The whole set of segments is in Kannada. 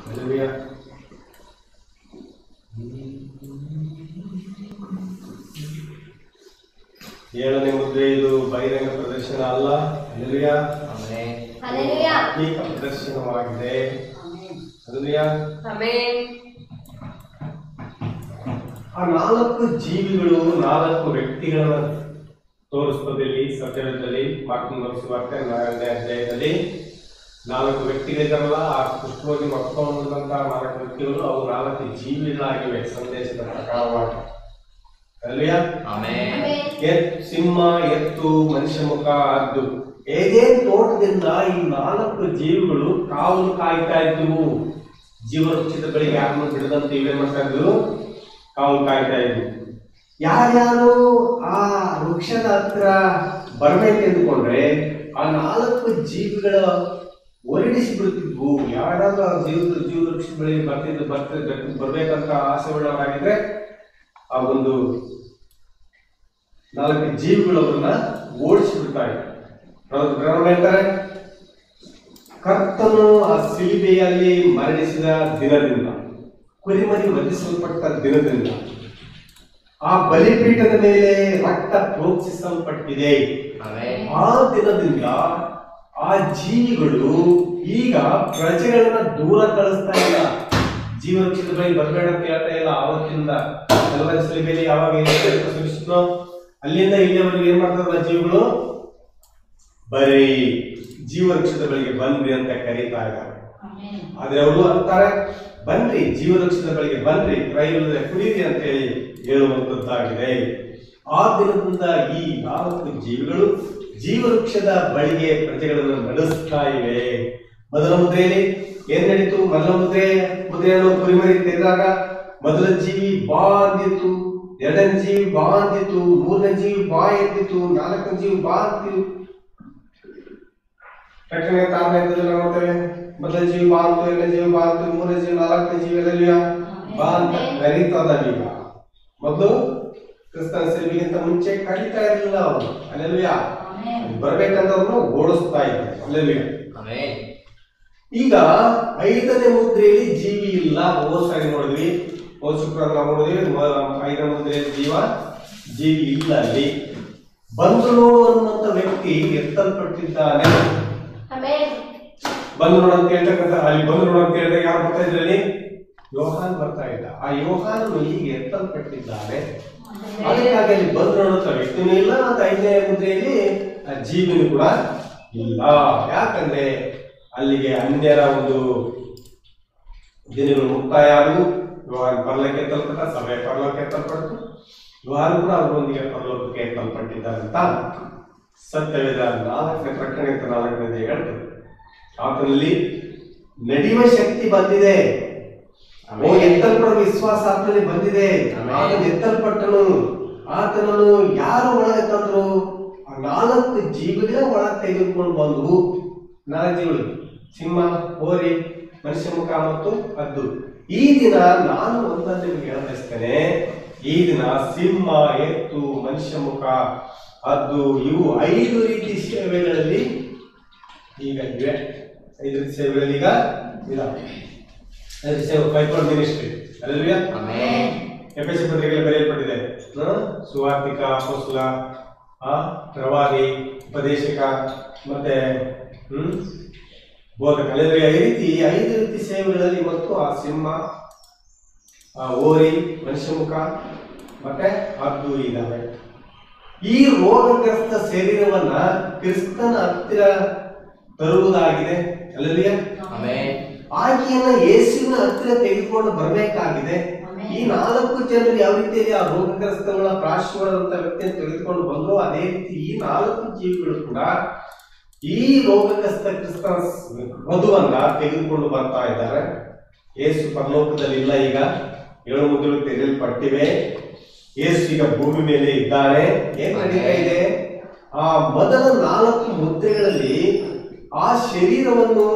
ಹಲ್ಲೆಲೂಯಾ. ಏಳನೇ ಮುದ್ರೆ ಇದು ಬಹಿರಂಗ ಪ್ರದರ್ಶನ ಅಲ್ಲ. ಹಲ್ಲೆಲೂಯಾ. ಆತ್ಮಿಕ ಪ್ರದರ್ಶನವಾಗಿದೆ. ಹಲ್ಲೆಲೂಯಾ. ಆ 4 ಜೀವಿಗಳು 4 ವ್ಯಕ್ತಿಗಳನ್ನ ತೋರಿಸ್ತದೆ ಸತ್ಯದಲ್ಲಿ. ಮಾರ್ಕನ ಸುವಾರ್ತೆ 4ನೇ ಅಧ್ಯಾಯದಲ್ಲಿ 4 ವ್ಯಕ್ತಿಗಳಿದ್ದಾರಲ್ಲ, ಆ ಕುಷ್ಠರೋಗಿ ಮತ್ತೊಂದಂತ 4 ವ್ಯಕ್ತಿಗಳು, ಅವು 4 ಜೀವಿಗಳಾಗಿವೆ ಸಂದೇಶದ ಪ್ರಕಾರವಾಗಿ. ಹಲ್ಲೆಲೂಯಾ. ಸಿಂಹ, ಎತ್ತು, ಮನುಷ್ಯ ಮುಖ, ಹದ್ದು. ಏದೇನ್ ತೋಟದಿಂದ ಈ 4 ಜೀವಿಗಳು ಕಾವಲು ಕಾಯ್ತಾ ಇದ್ವು. ಜೀವವೃಕ್ಷದ ಬಳಿಗೆ ಯಾರನ್ನು ಬಿಡದಂತೆ ಇವೇನ್ ಮಾಡ್ತಾ ಇದ್ವು? ಕಾವಲು ಕಾಯ್ತಾ ಇದ್ವು. ಯಾರ್ಯಾರು ಆ ವೃಕ್ಷದ ಹತ್ರ ಬರ್ಬೇಕೆಂದುಕೊಂಡ್ರೆ ಆ 4 ಜೀವಿಗಳ ಹೊರಡಿಸಿ ಬಿಡುತ್ತಿದ್ವು. ಯಾರಾದ್ರೂ ಆ ಜೀವವೃಕ್ಷದ ಬಳಿಗೆ ಬರ್ಬೇಕಂತ ಆಸೆ ಉಳ್ಳವರಾಗಿದ್ರೆ ಆ ಒಂದು 4 ಜೀವಿಗಳವರನ್ನ ಓಡಿಸಿ ಬಿಡ್ತಾ ಇದ್ರು. ಹೇಳ್ತಾರೆ, ಕರ್ತನು ಆ ಸಿಲುಬೆಯಲ್ಲಿ ಮರಣಿಸಿದ ದಿನದಿಂದ, ಕುರಿಮರಿ ವಧಿಸಲ್ಪಟ್ಟ ದಿನದಿಂದ, ಆ ಬಲಿಪೀಠದ ಮೇಲೆ ರಕ್ತ ಪ್ರೋಕ್ಷಿಸಲ್ಪಟ್ಟಿದೆ. ಆ ದಿನದಿಂದ ಆ ಜೀವಿಗಳು ಈಗ ಪ್ರಜೆಗಳನ್ನ ದೂರ ಕಳಿಸ್ತಾ ಇಲ್ಲ. ಜೀವವೃಕ್ಷದ ಬಳಿ ಬರಬೇಡ ಅಂತ ಹೇಳ್ತಾ ಇಲ್ಲ. ಆವತ್ತಿಂದ ಸಿಲುಬೆಯಲ್ಲಿ ಯಾವಾಗ ಸುರಿಸಿದ್ನೋ ಅಲ್ಲಿಂದ ಇಲ್ಲಿಯವರೆಗೆ ಏನ್ ಮಾಡ್ತಾರಲ್ಲ ಜೀವಿಗಳು, ಬರೀ ಜೀವವೃಕ್ಷದ ಬಳಿಗೆ ಬನ್ರಿ ಅಂತ ಕರೀತಾ ಇದ್ದಾರೆ. ಆದ್ರೆ ಅವರು ಅಂತಾರೆ, ಬನ್ರಿ ಜೀವವೃಕ್ಷದ ಬಳಿಗೆ ಬನ್ರಿ, ಕೈಯಿಲ್ಲದೆ ಕುಡಿಯಿರಿ ಅಂತ ಹೇಳಿ ಹೇಳುವಂತದ್ದಾಗಿದೆ. ಆ ದಿನದಿಂದ ಈ 4 ಜೀವಿಗಳು ಜೀವವೃಕ್ಷದ ಬಳಿಗೆ ಪ್ರಜೆಗಳನ್ನು ನಡೆಸ್ತಾ ಇವೆ. ಮೊದಲ ಮುದ್ರೆಯಲ್ಲಿ ಏನ್ ನಡೀತು? ಮೊದಲ ಮುದ್ರೆಯನ್ನು ಕುರಿಮರಿ ತೆಗೆದಾಗ ಮೊದಲ ಜೀವಿ ಬಾ ಅಂದಿತ್ತು, 2ನೇ ಜೀವಿ ಬಾ ಅಂದಿತ್ತು, 3ನೇ ಜೀವಿ ಬಾ ಎದ್ದಿತ್ತು, 4ನೇ ಜೀವಿ ಬಾ ಅಂತಿತ್ತು. ತಕ್ಷಣ ತಾಳ್ಮೆಯಲ್ಲಿ ನೋಡ್ತೇವೆ, ಮೊದಲ ಜೀವಿ ಬಾ ಅಂತು, 2ನೇ ಜೀವಿ ಬಾ ಅಂತು, 3ನೇ ಜೀವಿ, 4ನೇ ಜೀವಿ ಎಲ್ಲ ಬಾ ಅಂತ ಕರೀತದ. ಈಗ ಮೊದಲು ಕ್ರಿಸ್ತನ ಸಿಲುಬೆಗಿಂತ ಮುಂಚೆ ಕರೀತಾ ಇರಲಿಲ್ಲ ಅವರು. ಹಲ್ಲೆಲೂಯಾ. ಬರ್ಬೇಕಂತ ಅವ್ರನ್ನ ಓಡಿಸ್ತಾ ಇದ್ದಾರೆ. ಹಲ್ಲೆಲೂಯಾ. ಈಗ 5ನೇ ಮುದ್ರೆಯಲ್ಲಿ ಜೀವಿ ಇಲ್ಲ. ಹೋದ್ಸಾರಿ ನೋಡಿದ್ವಿ, ಹೋದ ಶುಕ್ರವಾರ ನಾವು ನೋಡಿದ್ವಿ 5ನೇ ಮುದ್ರೆಯಲ್ಲಿ ಜೀವಿ ಇಲ್ಲ. ಅಲ್ಲಿ ಬಂದು ನೋಡು ಅನ್ನುವಂತ ವ್ಯಕ್ತಿ ಎತ್ತಲ್ಪಟ್ಟಿದ್ದಾನೆ. ಬಂದು ನೋಡು ಅಂತ ಹೇಳ್ತಕ್ಕಂಥ, ಅಲ್ಲಿ ಬಂದು ನೋಡು ಅಂತ ಹೇಳಿದಾಗ ಯಾರು ಬರ್ತಾ ಇದ್ರಲ್ಲಿ? ಯೋಹಾನ್ ಬರ್ತಾ ಇದ್ದ. ಆ ಯೋಹಾನನು ಈಗ ಎತ್ತಲ್ಪಟ್ಟಿದ್ದಾನೆ. ಅದಕ್ಕಾಗಿ ಅಲ್ಲಿ ಬಂದು ನೋಡುತ್ತ ವ್ಯಕ್ತಿನೂ ಇಲ್ಲ, ಅಂತ 5ನೇ ಮುದ್ರೆಯಲ್ಲಿ ಆ ಜೀವಿನೂ ಕೂಡ ಇಲ್ಲ. ಯಾಕಂದ್ರೆ ಅಲ್ಲಿಗೆ ಅನ್ಯರ ಒಂದು ದಿನಗಳು ಮುಕ್ತಾಯ ಆದವು. ಯೋಹಾನ್ ಪರಲೋಕಕ್ಕೆ ಎತ್ತಲ್ಪಟ್ಟ, ಸಭೆ ಪರಲೋಕಕ್ಕೆ ಎತ್ತಲ್ಪಟ್ಟು, ಯೋಹಾನ್ ಕೂಡ ಅವರೊಂದಿಗೆ ಪರಲೋಕಕ್ಕೆ ಎತ್ತಲ್ಪಟ್ಟಿದ್ದಾರಂತ ಸತ್ಯವೇದ 4ನೇ ಪ್ರಕರಣ 4ನೇ ಹೇಳ್ತದೆ. ಆತನಲ್ಲಿ ನಡೆಯುವ ಶಕ್ತಿ ಬಂದಿದೆ. ಎತ್ತಲ್ಪಡುವ ವಿಶ್ವಾಸ ಆತನಲ್ಲಿ ಬಂದಿದೆ. ಆತನ ಎತ್ತಲ್ಪಟ್ಟನು. ಆತನನ್ನು ಯಾರು ಒಳಗೆ ತಂದ್ರು? ಆ 4 ಜೀವಿಗಳೇ ಒಳಗೆ ತೆಗೆದುಕೊಂಡು ಬಂದವು. 4 ಜೀವಿಗಳು, ಸಿಂಹ, ಹೋರಿ, ಮನುಷ್ಯ ಮುಖ ಮತ್ತು ಹದ್ದು. ಈ ದಿನ ನಾನು ಒಂದನ್ನು ನಿಮಗೆ ಹೇಳಬಯಸ್ತೇನೆ. ಈ ದಿನ ಸಿಂಹ, ಎತ್ತು, ಮನುಷ್ಯ ಮುಖ, ಹದ್ದು ಇವು 5 ರೀತಿ ಸೇವೆಗಳಲ್ಲಿ ಈಗ ಇವೆ. 5 ರೀತಿ ಸೇವೆಗಳಲ್ಲಿ ಈಗ ಇದಾವೆ. ಫೈಫೋಲ್ಡ್ ಮಿನಿಸ್ಟ್ರಿ. ಹಲ್ಲೆಲೂಯಾ. ಎಫೆಸ ಪತ್ರಿಕೆಯಲ್ಲಿ ಬರೆಯಲ್ಪಟ್ಟಿದೆ, ಸುವಾರ್ತಿಕ, ಅಪೊಸ್ತಲ, ಪ್ರವಾದಿ, ಉಪದೇಶಕ ಮತ್ತೆ ಬೋಧಕ. ಹಲ್ಲೆಲೂಯಾ. ಈ ರೀತಿ 5 ರೀತಿ ಸೇವೆಗಳಲ್ಲಿ ಮತ್ತು ಆ ಸಿಂಹ, ಓರಿ, ಮನುಷ್ಯ ಮುಖ ಮತ್ತೆ ಹದ್ದು ಇದ್ದಾವೆ. ಈ ರೋಗಗ್ರಸ್ತ ಶರೀರವನ್ನ ಕ್ರಿಸ್ತನ ಹತ್ತಿರ ತರುವುದಾಗಿದೆ. ಹಲ್ಲೆಲೂಯಾ. ಆಕೆಯನ್ನ ಯೇಸುವಿನ ಹತ್ತಿರ ತೆಗೆದುಕೊಂಡು ಬರಬೇಕಾಗಿದೆ. ಈ 4 ಜನರು ಯಾವ ರೀತಿಯಲ್ಲಿ ಆ ರೋಗಗ್ರಸ್ತಗಳ ಪ್ರಾಶ್ವದಂತ ವ್ಯಕ್ತಿಯನ್ನು ತೆಗೆದುಕೊಂಡು ಬಂದು, ಅದೇ ರೀತಿ ಈ 4 ಜೀವಿಗಳು ಕೂಡ ಈ ರೋಗಗ್ರಸ್ತ ಕ್ರಿಸ್ತ ವಧುವನ್ನ ತೆಗೆದುಕೊಂಡು ಬರ್ತಾ ಇದ್ದಾರೆ. ಯೇಸು ಪರಲೋಕದಲ್ಲಿ ಇಲ್ಲ. ಈಗ 7 ಮುದ್ರೆಗಳು ತೆಗೆಯಲ್ಪಟ್ಟಿವೆ. ಯೇಸು ಈಗ ಭೂಮಿ ಮೇಲೆ ಇದ್ದಾರೆ. ಏನ್ ನಡೀತಾ ಇದೆ? ಆ ಮೊದಲ 4 ಮುದ್ರೆಗಳಲ್ಲಿ ಆ ಶರೀರವನ್ನು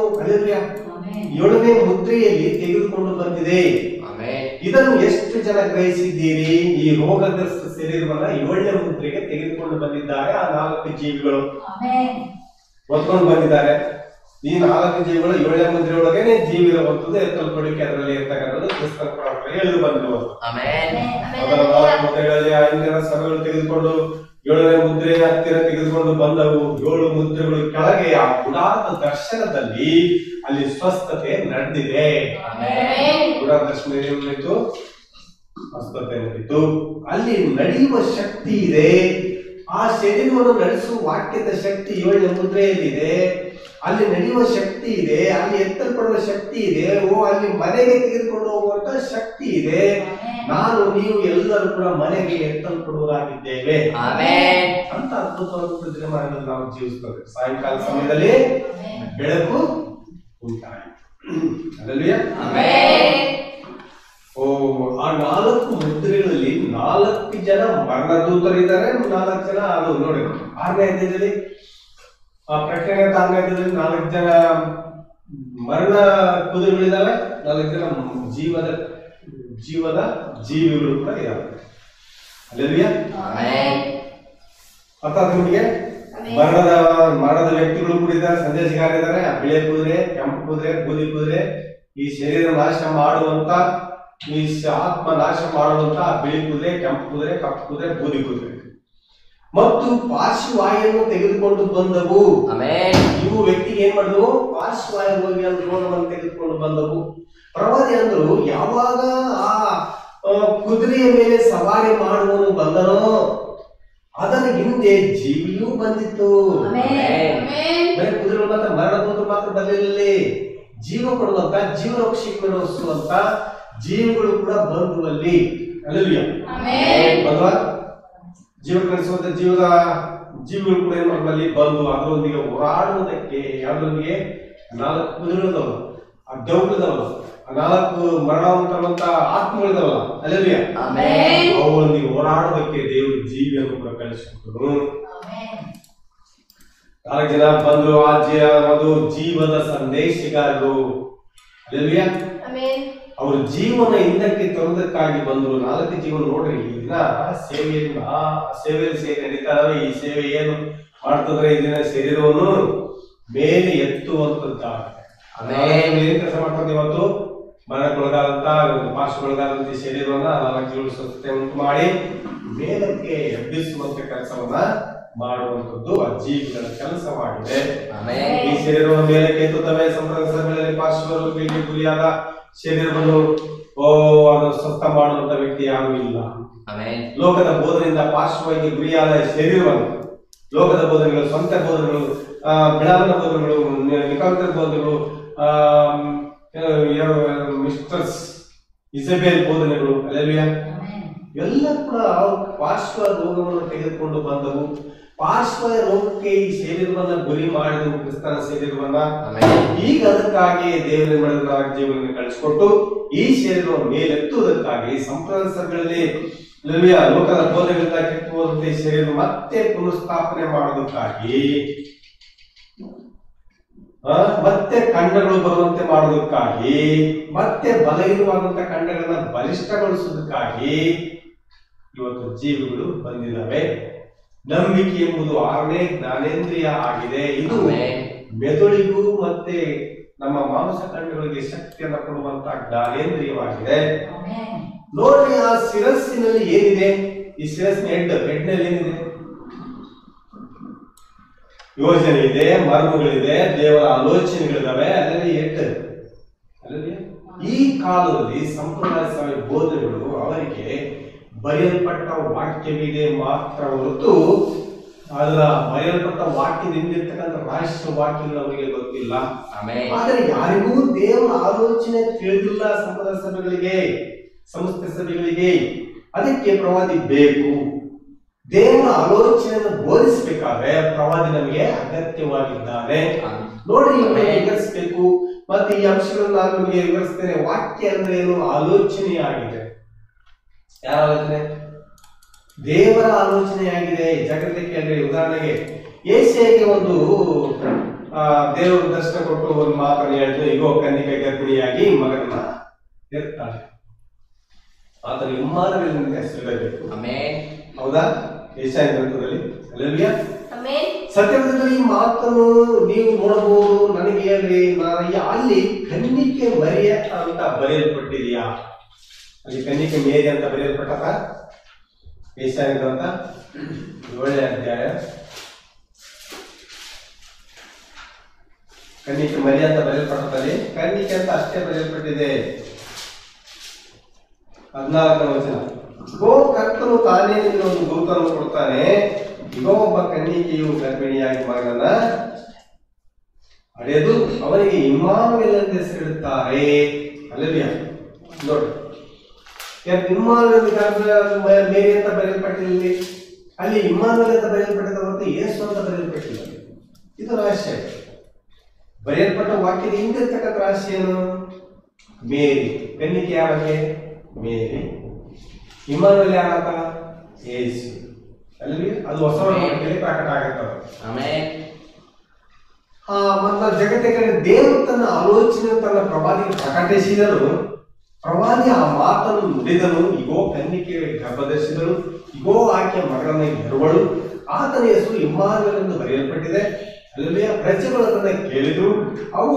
7ನೇ ಮುದ್ರೆಯಲ್ಲಿ ತೆಗೆದುಕೊಂಡು ಬಂದಿದೆ. ಇದನ್ನು ಎಷ್ಟು ಜನ ಗ್ರಹಿಸಿದ್ದೀರಿ? ಈ ರೋಗಗ್ರಸ್ತ ಶರೀರವನ್ನ 7ನೇ ಮುದ್ರೆಗೆ ತೆಗೆದುಕೊಂಡು ಬಂದಿದ್ದಾರೆ. ಆ 4 ಜೀವಿಗಳು ಹೊತ್ಕೊಂಡು ಬಂದಿದ್ದಾರೆ. ಈ 4 ಜೀವಿಗಳು 7ನೇ ಮುದ್ರೆಯೊಳಗೇನೆ ಜೀವ ಇರುವಂತದ್ದು ಎತ್ತಲ್ಪಡಿಕೆ ಅದರಲ್ಲಿ ಇರ್ತಕ್ಕಂಥದ್ದು ಕ್ರಿಸ್ತನ ಪ್ರವಚನದಲ್ಲಿ ಹೇಳಿದು ಬಂದಿರುವುದು. ಅದರ 4 ಮುದ್ರೆಗಳಲ್ಲಿ 5 ಸ್ವರಗಳು ತೆಗೆದುಕೊಂಡು 7ನೇ ಮುದ್ರೆ ಹತ್ತಿರ ತೆಗೆದುಕೊಂಡು ಬಂದವು. 7 ಮುದ್ರೆಗಳು ಕೆಳಗೆ ಆ ಗುಡಾರದ ದರ್ಶನದಲ್ಲಿ ಅಲ್ಲಿ ಸ್ವಸ್ಥತೆ ನಡೆದಿದೆ. ಗುಡಾರದ ದರ್ಶನದಲ್ಲಿ ಏನಿತ್ತು? ಸ್ವಸ್ಥತೆ ನಡೆಯಿತು. ಅಲ್ಲಿ ನಡೆಯುವ ಶಕ್ತಿ ಇದೆ. ಆ ಶರೀರವನ್ನು ನಡೆಸುವ ವಾಕ್ಯದ ಶಕ್ತಿ 7ನೇ ಮುದ್ರೆಯಲ್ಲಿದೆ. ಅಲ್ಲಿ ನಡೆಯುವ ಶಕ್ತಿ ಇದೆ. ಅಲ್ಲಿ ಎತ್ತಲ್ಪಡುವ ಶಕ್ತಿ ಇದೆ. ಅಲ್ಲಿ ಮನೆಗೆ ತೆಗೆದುಕೊಂಡು ಹೋಗುವಂತ ಶಕ್ತಿ ಇದೆ. ನಾನು ನೀವು ಎಲ್ಲರೂ ಕೂಡ ಮನೆಗೆ ಎತ್ತಲ್ಪಡುವರಾಗಿದ್ದೇವೆ ಅಂತ ಅದ್ಭುತವಾದ ದಿನಮಾನಗಳಲ್ಲಿ ನಾವು ಜೀವಿಸ್ತೇವೆ. ಸಾಯಂಕಾಲ ಸಮಯದಲ್ಲಿ ಬೆಳಕು ಉಂಟಾಯಿತು. ಆ 4 ಮುದ್ರೆಗಳಲ್ಲಿ 4 ಜನ ಮರಣದೂತರಿದ್ದಾರೆ, 4 ಜನ ಅದು ನೋಡಿ 6ನೇ ಅಧ್ಯಾಯದಲ್ಲಿ ಪ್ರಕಟಣೆ 6ನೇ ಅಧ್ಯಾಯದಲ್ಲಿ 4 ಜನ ಮರಣ ಕುದುರೆಗಳಿದ್ದಾವೆ, 4 ಜನ ಜೀವದ ಜೀವಿಗಳು ಕೂಡ ಇದ್ದಾವೆ. ಅರ್ಥಾತ್ ನಿಮಗೆ ಮರಣದ ವ್ಯಕ್ತಿಗಳು ಕೂಡ ಇದ್ದಾರೆ, ಸಂದೇಶಗಾರಿದ್ದಾರೆ. ಬಿಳೆ ಕುದುರೆ, ಕೆಂಪು ಕುದುರೆ, ಬೂದಿ ಕುದುರೆ, ಈ ಶರೀರ ನಾಶ ಮಾಡುವಂತ, ಈ ಆತ್ಮ ನಾಶ ಮಾಡುವಂತ ಬಿಳಿ ಕುದುರೆ, ಕೆಂಪು ಕುದುರೆ, ಕಪ್ಪು ಕುದುರೆ, ಬೂದಿ ಕುದುರೆ ಮತ್ತು ಪಾರ್ಶ್ವವಾಯುವನ್ನು ತೆಗೆದುಕೊಂಡು ಬಂದವು. ಇವು ವ್ಯಕ್ತಿಗೆ ಏನ್ ಮಾಡಿದವು? ಪಾರ್ಶ್ವವಾಯು ಹೋಗಿ ರೋಗವನ್ನು ತೆಗೆದುಕೊಂಡು ಬಂದವು. ಪ್ರವಾದಿ ಅಂದ್ರು ಯಾವಾಗ ಆ ಕುದುರೆಯ ಮೇಲೆ ಸವಾರಿ ಮಾಡುವನು ಬಂದನೋ ಅದರ ಹಿಂದೆ ಜೀವಿಯೂ ಬಂದಿತ್ತು. ಬರೀ ಕುದುರೆಗಳು ಮಾತ್ರ, ಮರಣದೂತರು ಮಾತ್ರ ಬರಲಿಲ್ಲ. ಜೀವ ಕೊಡುವಂತ, ಜೀವ ರಕ್ಷಿಸುವಂತ ಜೀವಿಗಳು ಕೂಡ ಬಂದುವಲ್ಲಿ. ಅಲ್ವಾ? ಜೀವ ಕಳಿಸುವಂತ ಜೀವಿಗಳು ಕೂಡ ಏನ್ ಮಾಡಬಲ್ಲಿ ಬಂದು ಅದರೊಂದಿಗೆ ಹೋರಾಡುವುದಕ್ಕೆ. ಯಾವ್ದೊಂದಿಗೆ? 4 ಕುದುರೆಗಳಿದಾವಲ್ಲ, ಆ ದೌಡದವಲ್ಲ, 4 ಮರಣವಂತ ಆತ್ಮಗಳಿದಾವಲ್ಲ, ಅವುಗಳೊಂದಿಗೆ ಹೋರಾಡುವುದಕ್ಕೆ ದೇವರು ಜೀವಿಯನ್ನು ಕೂಡ ಕಳಿಸಿಕೊಟ್ಟರು. 4 ಜನ ಬಂದ್ರು. ಅದು ಜೀವದ ಸಂದೇಶಗಾರರು. ಅವರು ಜೀವನ ಹಿಂದಕ್ಕೆ ತರುವುದಕ್ಕಾಗಿ ಬಂದ್ರು. 4 ಜೀವನ ನೋಡ್ರಿ, ಈ ದಿನ ಸೇವೆಯಲ್ಲಿ ಸೇವೆ ನಡೀತಾ ಇದಾವೆ. ಈ ಸೇವೆ ಏನು ಮಾಡ್ತಂದ್ರೆ ಈ ದಿನ ಶರೀರವನ್ನು ಮೇಲೆ ಎತ್ತುವಂತದ್ದಾಗಿದೆ. ಏನ್ ಕೆಲಸ ಮಾಡ್ತದೆ? ಇವತ್ತು ಮರಣಕ್ಕೊಳಗಾದಂತ, ಪಾರ್ಶ್ವಗೊಳಗಾದಂತ ಶರೀರವನ್ನ 4 ಜೀವನ ಸ್ವಸ್ಥತೆ ಉಂಟು ಮಾಡಿ ಮೇಲಕ್ಕೆ ಎಬ್ಬಿಸುವಂತ ಕೆಲಸವನ್ನ ಮಾಡುವಂತದ್ದು ಆ ಜೀವಿಗಳ ಕೆಲಸವಾಗಿದೆ. ಈ ಶರೀರವನ್ನು ಮೇಲಕ್ಕೆ ಎತ್ತುತ್ತವೆ. ಸಂಪ್ರದಾಯಗಳಲ್ಲಿ ಪಾರ್ಶ್ವಗಳಿಗೆ ಗುರಿಯಾದ ಶರೀರವನ್ನು ಅದು ಸ್ವಸ್ಥ ಮಾಡುವಂತ ವ್ಯಕ್ತಿ ಯಾರು ಇಲ್ಲ. ಲೋಕದ ಬೋಧನೆಯಿಂದ ಪಾರ್ಶ್ವವಾಗಿ ಗುರಿಯಾದ ಶರೀರವನ್ನು, ಲೋಕದ ಬೋಧನೆಗಳು, ಸ್ವಂತ ಬೋಧನೆಗಳು, ಬಿಳಾವನ ಬೋಧನೆಗಳು, ನಿಕಾಂತರ ಬೋಧನೆಗಳು, ಮಿಸ್ಟರ್ಸ್ ಇಸಬೇಲ್ ಬೋಧನೆಗಳು, ಎಲ್ಲ ಕೂಡ ಪಾರ್ಶ್ವ ರೋಗವನ್ನು ತೆಗೆದುಕೊಂಡು ಬಂದವು. ಪಾರ್ಶ್ವ ರೋಗಕ್ಕೆ ಈ ಶರೀರವನ್ನ ಗುರಿ ಮಾಡಿದವು, ಕ್ರಿಸ್ತನ ಶರೀರವನ್ನ. ಈಗ ಅದಕ್ಕಾಗಿ ದೇವರ ಮಾಡಿದ ಜೀವನವನ್ನು ಕಳಿಸಿಕೊಟ್ಟು ಈ ಶರೀರವನ್ನು ಮೇಲೆತ್ತುವುದಕ್ಕಾಗಿ ಸಂಪ್ರದಾಯಗಳಲ್ಲಿ ಲೋಕದ ಬೋಧನೆಗಳಿಂದ ಕೆಟ್ಟುವಂತೆ ಶರೀರ ಮತ್ತೆ ಪುನಃಸ್ಥಾಪನೆ ಮಾಡೋದಕ್ಕಾಗಿ, ಮತ್ತೆ ಖಂಡಗಳು ಬರುವಂತೆ ಮಾಡೋದಕ್ಕಾಗಿ, ಮತ್ತೆ ಬಲಹೀನವಾದಂತಹ ಖಂಡಗಳನ್ನ ಬಲಿಷ್ಠಗೊಳಿಸುವುದಕ್ಕಾಗಿ ಇವತ್ತು ಜೀವಿಗಳು ಬಂದಿದ್ದಾವೆ. ನಂಬಿಕೆ ಎಂಬುದು 6ನೇ ಜ್ಞಾನೇಂದ್ರಿಯ ಆಗಿದೆ. ಇದು ಮೆದುಳಿಗೂ ಮತ್ತೆ ನಮ್ಮ ಮಾಂಸಖಂಡಗಳಿಗೆ ಶಕ್ತಿಯನ್ನು ಕೊಡುವಂತ ಜ್ಞಾನೇಂದ್ರಿಯವಾಗಿದೆ. ನೋಡ್ರಿ, ಆ ಶಿರಸ್ಸಿನಲ್ಲಿ ಏನಿದೆ? ಈ ಶಿರಸ್ಸಿನ ಹೆಡ್ನಲ್ಲಿ ಏನಿದೆ? ಯೋಜನೆ ಇದೆ, ಮರ್ಮಗಳಿದೆ, ದೇವರ ಆಲೋಚನೆಗಳಿದಾವೆ. ಅದರಲ್ಲಿ ಅಲ್ಲಲ್ಲಿ ಈ ಕಾಲದಲ್ಲಿ ಸಂಪ್ರದಾಯ ಬೋಧನೆಗಳು ಅವರಿಗೆ ಬರೆಯಲ್ಪಟ್ಟ ವಾಕ್ಯವಿದೆ ಮಾತ್ರ ಹೊರತು ಅದರ ಬರೆಯಲ್ಪಟ್ಟ ವಾಕ್ಯದಿಂದ ಇರ್ತಕ್ಕಂಥ ರಹಸ್ಯ ವಾಕ್ಯಗಳು ಅವರಿಗೆ ಗೊತ್ತಿಲ್ಲ. ಆದರೆ ಯಾರಿಗೂ ದೇವರ ಆಲೋಚನೆ ತಿಳಿದಿಲ್ಲ. ಸಂಪ್ರದಾಯ ಸಭೆಗಳಿಗೆ, ಸಂಸ್ಥೆ ಸಭೆಗಳಿಗೆ ಅದಕ್ಕೆ ಪ್ರವಾದಿ ಬೇಕು. ದೇವರ ಆಲೋಚನೆಯನ್ನು ಬೋಧಿಸಬೇಕಾದ್ರೆ ಪ್ರವಾದಿ ನಮಗೆ ಅಗತ್ಯವಾಗಿದ್ದಾನೆ. ನೋಡಿ, ವಿವರಿಸಬೇಕು. ಮತ್ತೆ ಈ ಅಂಶಗಳನ್ನು ನಾನು ನಿಮಗೆ ವಿವರಿಸ್ತೇನೆ. ವಾಕ್ಯ ಅಂದ್ರೆ ಏನು? ಆಲೋಚನೆಯಾಗಿದೆ. ಯಾರ ಆಲೋಚನೆ? ದೇವರ ಆಲೋಚನೆಯಾಗಿದೆ. ಜಗತ್ತಿಗೆ ಅಂದ್ರೆ ಉದಾಹರಣೆಗೆ ಏಷ್ಯಾಗೆ ಒಂದು ದೇವರು ದರ್ಶನ ಕೊಟ್ಟು ಒಂದು ಮಾತನ್ನು ಹೇಳಿದ್ರು. ಈಗ ಕನ್ನಿಕೆ ಗರ್ಭಿಣಿಯಾಗಿ ಮಗನ ಇರ್ತಾಳೆ, ಆತನ ಇಮ್ಮಾನುವೇಲನೆಂದು ಹೆಸರಿಡಬೇಕು. ಹೌದಾ? ಏಷ್ಯಾ ಗ್ರಂಥದಲ್ಲಿ. ಸತ್ಯವೇದದಲ್ಲಿ ಈ ಮಾತನ್ನು ನೀವು ನೋಡಬಹುದು. ನನಗೆ ಹೇಳ್ರಿ, ಅಲ್ಲಿ ಕನ್ನಿಕೆ ಮರಿಯ ಅಂತ ಬರೆಯಲ್ಪಟ್ಟಿದೆಯಾ? ಅಲ್ಲಿ ಕನ್ನಿಕೆ ಮೇರಿ ಅಂತ ಬರೆಯಲ್ಪಟ್ಟದ ಯೆಶಾಯ ಗ್ರಂಥ 7ನೇ ಅಧ್ಯಾಯ. ಕನ್ನಿಕೆ ಮರಿ ಅಂತ ಬರೆಯಲ್ಪಟ್ಟದಲ್ಲಿ ಕನ್ನಿಕೆ ಅಂತ ಅಷ್ಟೇ ಬರೆಯಲ್ಪಟ್ಟಿದೆ. 14ನೇ ವಚನ, ಇಗೋ ಕರ್ತನು ತಾನೇ ನಿಮಗೆ ಒಂದು ಗುರುತನ್ನು ಕೊಡ್ತಾನೆ, ಇಗೋ ಒಬ್ಬ ಕನ್ನಿಕೆಯು ಗರ್ಭಿಣಿಯಾಗಿ ಮಗನನ್ನ ಹಡೆದು ಅವನಿಗೆ ಇಮ್ಮಾನುವೇಲ್ ಎಂದು ಹೆಸರಿಡುತ್ತಾರೆ. ಅಲ್ಲವ್ಯ ನೋಡಿ, ಇಮ್ಮಾನುವೇಲ್ ಮೇರಿ ಅಂತ ಬರೆಯಲ್ಪಟ್ಟಿಲ್ಲ, ಅಲ್ಲಿ ಇಮ್ಮಾನುವೇಲ್ ಅಂತ ಬರೆಯಲ್ಪಟ್ಟಿದ ಹೊರತು ಯೇಸು ಅಂತ ಬರೆಯಲ್ಪಟ್ಟಿಲ್ಲ. ಇದು ರಹಸ್ಯ. ಬರೆಯಲ್ಪಟ್ಟ ವಾಕ್ಯದ ಹಿಂದಿರ್ತಕ್ಕಂಥ ರಹಸ್ಯ ಏನು? ಮೇರಿ. ಕನ್ನಿಕೆ ಯಾರಿಗೆ? ಮೇರಿ. ಇಮ್ಮಾನುವೇಲ್ ಯಾರಾತ? ಯೇಸು. ಅಲ್ಲಿ ಅದು ಹೊಸ ಪ್ರಕಟ ಆಗುತ್ತದೆ. ಮತ್ತ ಜಗತ್ತಿಗೆ ದೇವರು ತನ್ನ ಆಲೋಚನೆ ತನ್ನ ಪ್ರವಾದಿಗೆ ಪ್ರಕಟಿಸಿದನು. ಪ್ರವಾದಿ ಆ ಮಾತನ್ನು ನುಡಿದನು, ಇಗೋ ಕನ್ನಿಕೆ ಗರ್ಭಧರಿಸಿದಳು, ಇಗೋ ಆಕೆ ಮಗನ ಹೆರುವಳು, ಆತನ ಹೆಸರು ಇಮ್ಮಾನುವೇಲ್ ಎಂದು ಬರೆಯಲ್ಪಟ್ಟಿದೆ. ಅಲ್ಲಿ ಪ್ರಜೆಗಳು ಅದನ್ನ ಕೇಳಿದ್ರು. ಅವು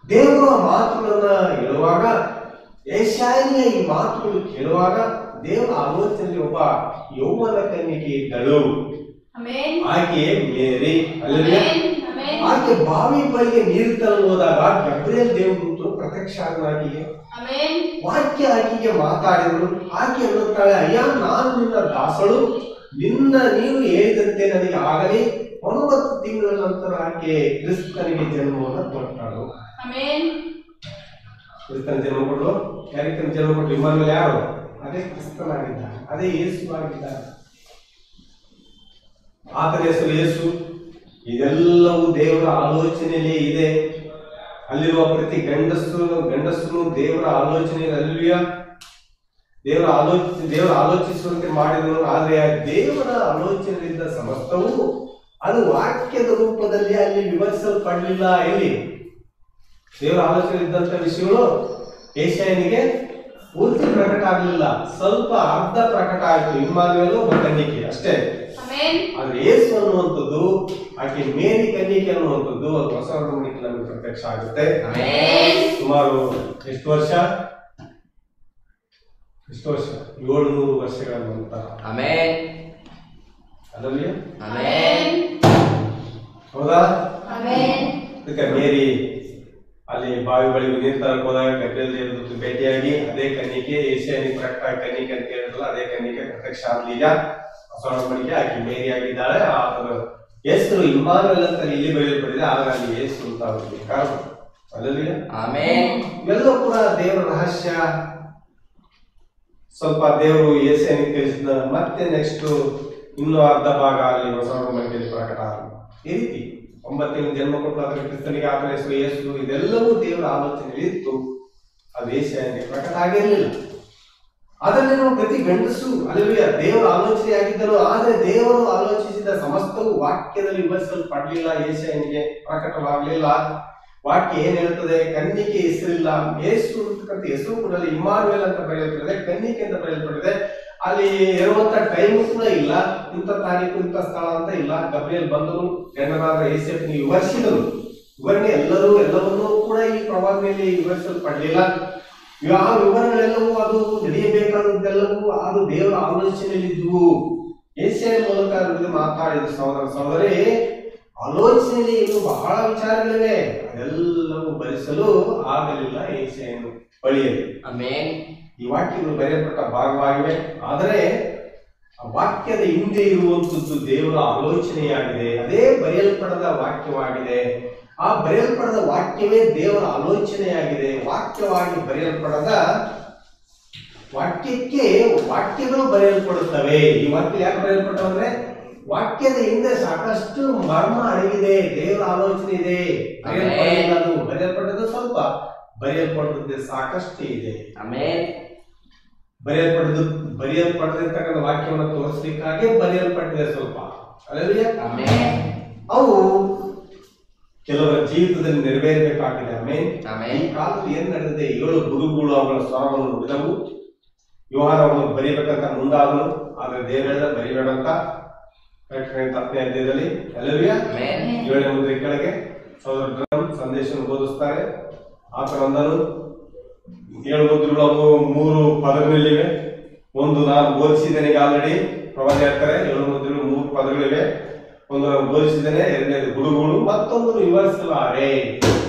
ದೇವರು ಆ ಮಾತುಗಳನ್ನ ಹೇಳುವಾಗ, ಯೆಶಾಯನಿಗೆ ಈ ಮಾತುಗಳು ಕೇಳುವಾಗ ದೇವರ ಆಲೋಚನೆಯಲ್ಲಿ ಒಬ್ಬ ಯೌವನ ಕನ್ನಿಕೆ ಇದ್ದಳು. ಆಕೆ ಮೇರಿ. ಅಲ್ಲಿ ಆಕೆ ಬಾವಿ ಬಳಿಗೆ ನೀರು ತರಲು ಹೋದಾಗ ಗಬ್ರಿಯೇಲ್ ದೇವದೂತರು ಪ್ರತ್ಯಕ್ಷ ಆಕೆಗೆ ವಾಕ್ಯ ಆಕೆಗೆ ಮಾತಾಡಿದ್ರು. ಆಕೆ ಅನ್ನುತ್ತಾಳೆ, ಅಯ್ಯ ನಾನು ನಿನ್ನ ದಾಸಳು, ನೀನು ಹೇಳಿದಂತೆ ನನಗೆ ಆಗಲಿ. 9 ತಿಂಗಳ ನಂತರ ಆಕೆ ಕ್ರಿಸ್ತನಿಗೆ ಜನ್ಮವನ್ನು ಕೊಟ್ಟಳು. ಕ್ರಿಸ್ತನ ಜನ್ಮ ಕೊಟ್ಟಳು. ಯಾರಿಗೆ ಜನ್ಮ ಕೊಟ್ಟರು? ಇಮ್ಮಾನುವೇಲ್ ಯಾರು? ಅದೇ ಕ್ರಿಸ್ತನಾಗಿದ್ದಾನೆ, ಅದೇ ಯೇಸು ಆಗಿದ್ದಾನೆ. ಆತನ ಹೆಸರು ಯೇಸು. ಇದೆಲ್ಲವೂ ದೇವರ ಆಲೋಚನೆಯಲ್ಲೇ ಇದೆ. ಅಲ್ಲಿರುವ ಪ್ರತಿ ಗಂಡಸನು ದೇವರ ಆಲೋಚನೆಯಲ್ಲಿ ದೇವರ ಆಲೋಚಿಸುವಂತೆ ಮಾಡಿದನು. ಆದರೆ ದೇವರ ಆಲೋಚನೆಯಿಂದ ಸಮಸ್ತವು ಅದು ವಾಕ್ಯದ ರೂಪದಲ್ಲಿ ಅಲ್ಲಿ ವಿವರಿಸಲ್ಪಡಲಿಲ್ಲ. ಎಲ್ಲಿ ದೇವರ ಆಲೋಚನೆ ಇದ್ದಂತ ವಿಷಯಗಳು ಯೆಶಾಯನಿಗೆ ಪೂರ್ತಿ ಪ್ರಕಟ ಆಗಲಿಲ್ಲ, ಸ್ವಲ್ಪ ಅರ್ಧ ಪ್ರಕಟ ಆಯಿತು. ಇಮ್ಮಾನುವೇಲ್ ಒಬ್ಬ ಕನ್ನಿಕೆ ಅಷ್ಟೇ. ಆದ್ರೆ ಯೇಸು ಅನ್ನುವಂಥದ್ದು, ಆಕೆ ಮೇರಿ ಕನ್ನಿಕೆ ಅನ್ನುವಂಥದ್ದು ಅದು ಹೊಸ ಒಡಂಬಡಿಕೆ ನಮಗೆ ಪ್ರತ್ಯಕ್ಷ ಆಗುತ್ತೆ. ಸುಮಾರು ಎಷ್ಟು ವರ್ಷ? 700 ವರ್ಷಗಳ ನಂತರ. ಹೌದಾ? ಅದಕ್ಕೆ ಮೇರಿ ಅಲ್ಲಿ ಬಾವಿ ಬಳಿಗೆ ನೀರು ತರಕ್ಕೆ ಹೋದಾಗ ಗಬ್ರಿಯೇಲ್ ದೇವದೂತರು ಭೇಟಿಯಾಗಿ ಅದೇ ಕನ್ನಿಕೆ ಯೆಶಾಯನಿಗೆ ಪ್ರಕಟ ಕನ್ನಿಕೆ ಅಂತ ಹೇಳಿದ್ರಲ್ಲ, ಅದೇ ಕನ್ನಿಕೆ ಪ್ರತ್ಯಕ್ಷ ಆಗಲಿಲ್ಲ. ಹೊಸ ಒಡಂಬಡಿಕೆ ಆಕೆ ಮೇರಿ ಆಗಿದ್ದಾಳೆ. ಆತನ ಹೆಸರು ಇಮ್ಮಾನುವೇಲ್ ಅಂತ ಇಲ್ಲಿ ಬರೆಯಲ್ಪಟ್ಟಿದೆ. ಆಗ ಅಲ್ಲಿ ಯೇಸು ಅಂತ ಕಾರಣ. ಇವೆಲ್ಲವೂ ಕೂಡ ದೇವರ ರಹಸ್ಯ. ಸ್ವಲ್ಪ ದೇವರು ಯೆಶಾಯನಿಗೆ ತಿಳಿಸಿದ ಮತ್ತೆ ನೆಕ್ಸ್ಟ್ ಇನ್ನೂ ಅರ್ಧ ಭಾಗ ಅಲ್ಲಿ ಹೊಸ ಒಡಂಬಡಿಕೆಯಲ್ಲಿ ಪ್ರಕಟ ಆಗುತ್ತೆ. ಈ ರೀತಿ 9 ತಿಂಗಳು ಜನ್ಮ ಕೊಟ್ಟು ಅದರ ಕ್ರಿಸ್ತನಿಗೆ ಆತನ ಹೆಸರು ಯೇಸು. ಇದೆಲ್ಲವೂ ದೇವರ ಆಲೋಚನೆಯಲ್ಲಿ ಇತ್ತು. ಅದು ಯೆಶಾಯನಿಗೆ ಪ್ರಕಟ ಆಗಿರಲಿಲ್ಲ. ಅದರಲ್ಲಿ ನಾವು ಪ್ರತಿ ಗಂಡಸು ಅಲ್ಲಿಯ ದೇವರ ಆಲೋಚನೆಯಾಗಿದ್ದರು. ಆದರೆ ದೇವರು ಆಲೋಚಿಸಿದ ಸಮಸ್ತವು ವಾಕ್ಯದಲ್ಲಿ ವಿವರಿಸಲ್ಪಡಲಿಲ್ಲ, ಯೆಶಾಯನಿಗೆ ಪ್ರಕಟವಾಗಲಿಲ್ಲ. ವಾಕ್ಯ ಏನ್ ಹೇಳ್ತದೆ? ಕನ್ನಿಕೆ ಹೆಸರಿಲ್ಲ, ಯೇಸು ಅಂತಕ್ಕಂಥ ಹೆಸರು ಕೂಡ ಇಮ್ಮಾನುವೇಲ್ ಅಂತ ಬರೆಯಲ್ಪಟ್ಟಿದೆ, ಕನ್ನಿಕೆ ಅಂತ ಬರೆಯಲ್ಪಟ್ಟಿದೆ. ಅಲ್ಲಿ ಇರುವಂತ ಟೈಮ್ ಕೂಡ ಇಲ್ಲ, ಇಂಥ ತಾರೀಕು ಇಂಥ ಸ್ಥಳ ಅಂತ ಇಲ್ಲ. ಗಬ್ರಿಯೇಲ್ ಬಂದರು, ಗಂಡನಾದ ಯೋಸೇಫನಿಗೆ ವಿವರಿಸಿದರು. ವಿವರಣೆ ಎಲ್ಲವನ್ನೂ ಕೂಡ ಈ ಪ್ರವಾದನೆಯಲ್ಲಿ ವಿವರಿಸಲ್ಪಡಲಿಲ್ಲ. ಆ ವಿವರಗಳೆಲ್ಲವೂ ಅದು ನಡೆಯಬೇಕಾದದ್ದೆಲ್ಲವೂ ಅದು ದೇವರ ಆಲೋಚನೆಯಲ್ಲಿದ್ದುವು. ಯೆಶಾಯ ಮೂಲಕ ಮಾತಾಡಿದ ಸಹೋದರೇ, ಆಲೋಚನೆಯಲ್ಲಿ ಇನ್ನು ಬಹಳ ವಿಚಾರಗಳಿವೆ, ಅದೆಲ್ಲವೂ ಭರಿಸಲು ಆಗಲಿಲ್ಲ ಯೆಶಾಯನ ಬಳಿಯಲ್ಲಿ. ಈ ವಾಕ್ಯಗಳು ಬರೆಯಲ್ಪಟ್ಟ ಭಾಗವಾಗಿವೆ. ಆದರೆ ಆ ವಾಕ್ಯದ ಹಿಂದೆ ಇರುವಂತದ್ದು ದೇವರ ಆಲೋಚನೆಯಾಗಿದೆ. ಅದೇ ಬರೆಯಲ್ಪಡದ ವಾಕ್ಯವಾಗಿದೆ. ಆ ಬರೆಯಲ್ಪಡದ ವಾಕ್ಯವೇ ದೇವರ ಆಲೋಚನೆಯಾಗಿದೆ. ವಾಕ್ಯವಾಗಿ ಬರೆಯಲ್ಪಡದ ವಾಕ್ಯಕ್ಕೆ ವಾಕ್ಯಗಳು ಬರೆಯಲ್ಪಡುತ್ತವೆ. ಈ ವಾಕ್ಯ ಯಾಕೆ ಬರೆಯಲ್ಪಟ್ಟವಂದ್ರೆ ವಾಕ್ಯದ ಹಿಂದೆ ಸಾಕಷ್ಟು ಮರ್ಮ ಅಡಗಿದೆ, ದೇವರ ಆಲೋಚನೆ ಇದೆ. ಬರೆಯಲ್ಪಟ್ಟದ್ದು ಸ್ವಲ್ಪ, ಬರೆಯಲ್ಪಟ್ಟದ್ದು ಸಾಕಷ್ಟು ಇದೆ. ಬರೆಯಲ್ಪಟ್ಟಿರ್ತಕ್ಕಂಥ ವಾಕ್ಯವನ್ನು ತೋರಿಸಲಿಕ್ಕಾಗಿ ಬರೆಯಲ್ಪಟ್ಟಿದೆ ಸ್ವಲ್ಪ. ಅವು ಕೆಲವರ ಜೀವಿತದಲ್ಲಿ ನೆರವೇರಬೇಕಾಗಿದೆ. ಈ ಕಾಲದಲ್ಲಿ ಏನ್ ನಡೆದಿದೆ? 7 ಗುರುಗಳು ಅವುಗಳ ಸ್ವರವನ್ನು ನುಡಿದವು. ಯೋಹಾನವನ್ನು ಬರೀಬೇಕಂತ ಮುಂದಾದನು, ಆದ್ರೆ ದೇವರೆಲ್ಲ ಬರಿಬೇಡ ಅಂತ 10ನೇ ಅಧ್ಯಾಯದಲ್ಲಿ ಹಲ್ಲೆಲೂಯಾ 7ನೇ ಮುದ್ರೆ ಕೆಳಗೆ ಸಹೋದರ ಸಂದೇಶ ಬೋಧಿಸ್ತಾರೆ. ಆತನ ಅಂದನು 7 ಮುದ್ರೆಗಳು ಅವು 3 ಪದಗಳಿವೆ. ಒಂದು ನಾನು ಬೋಧಿಸಿದ್ದೇನೆ, ಈಗ ಆಲ್ರೆಡಿ ಪ್ರವಾದಿ ಹೇಳ್ತಾರೆ 7 ಮುದ್ರೆಗಳು 3 ಪದಗಳಿವೆ. ಒಂದು ನಾನು ಬೋಧಿಸಿದ್ದೇನೆ, ಎರಡನೇದು ಗುಡುಗುಗಳು, ಮತ್ತೊಂದು ವಿವರಿಸಲಾರೆ.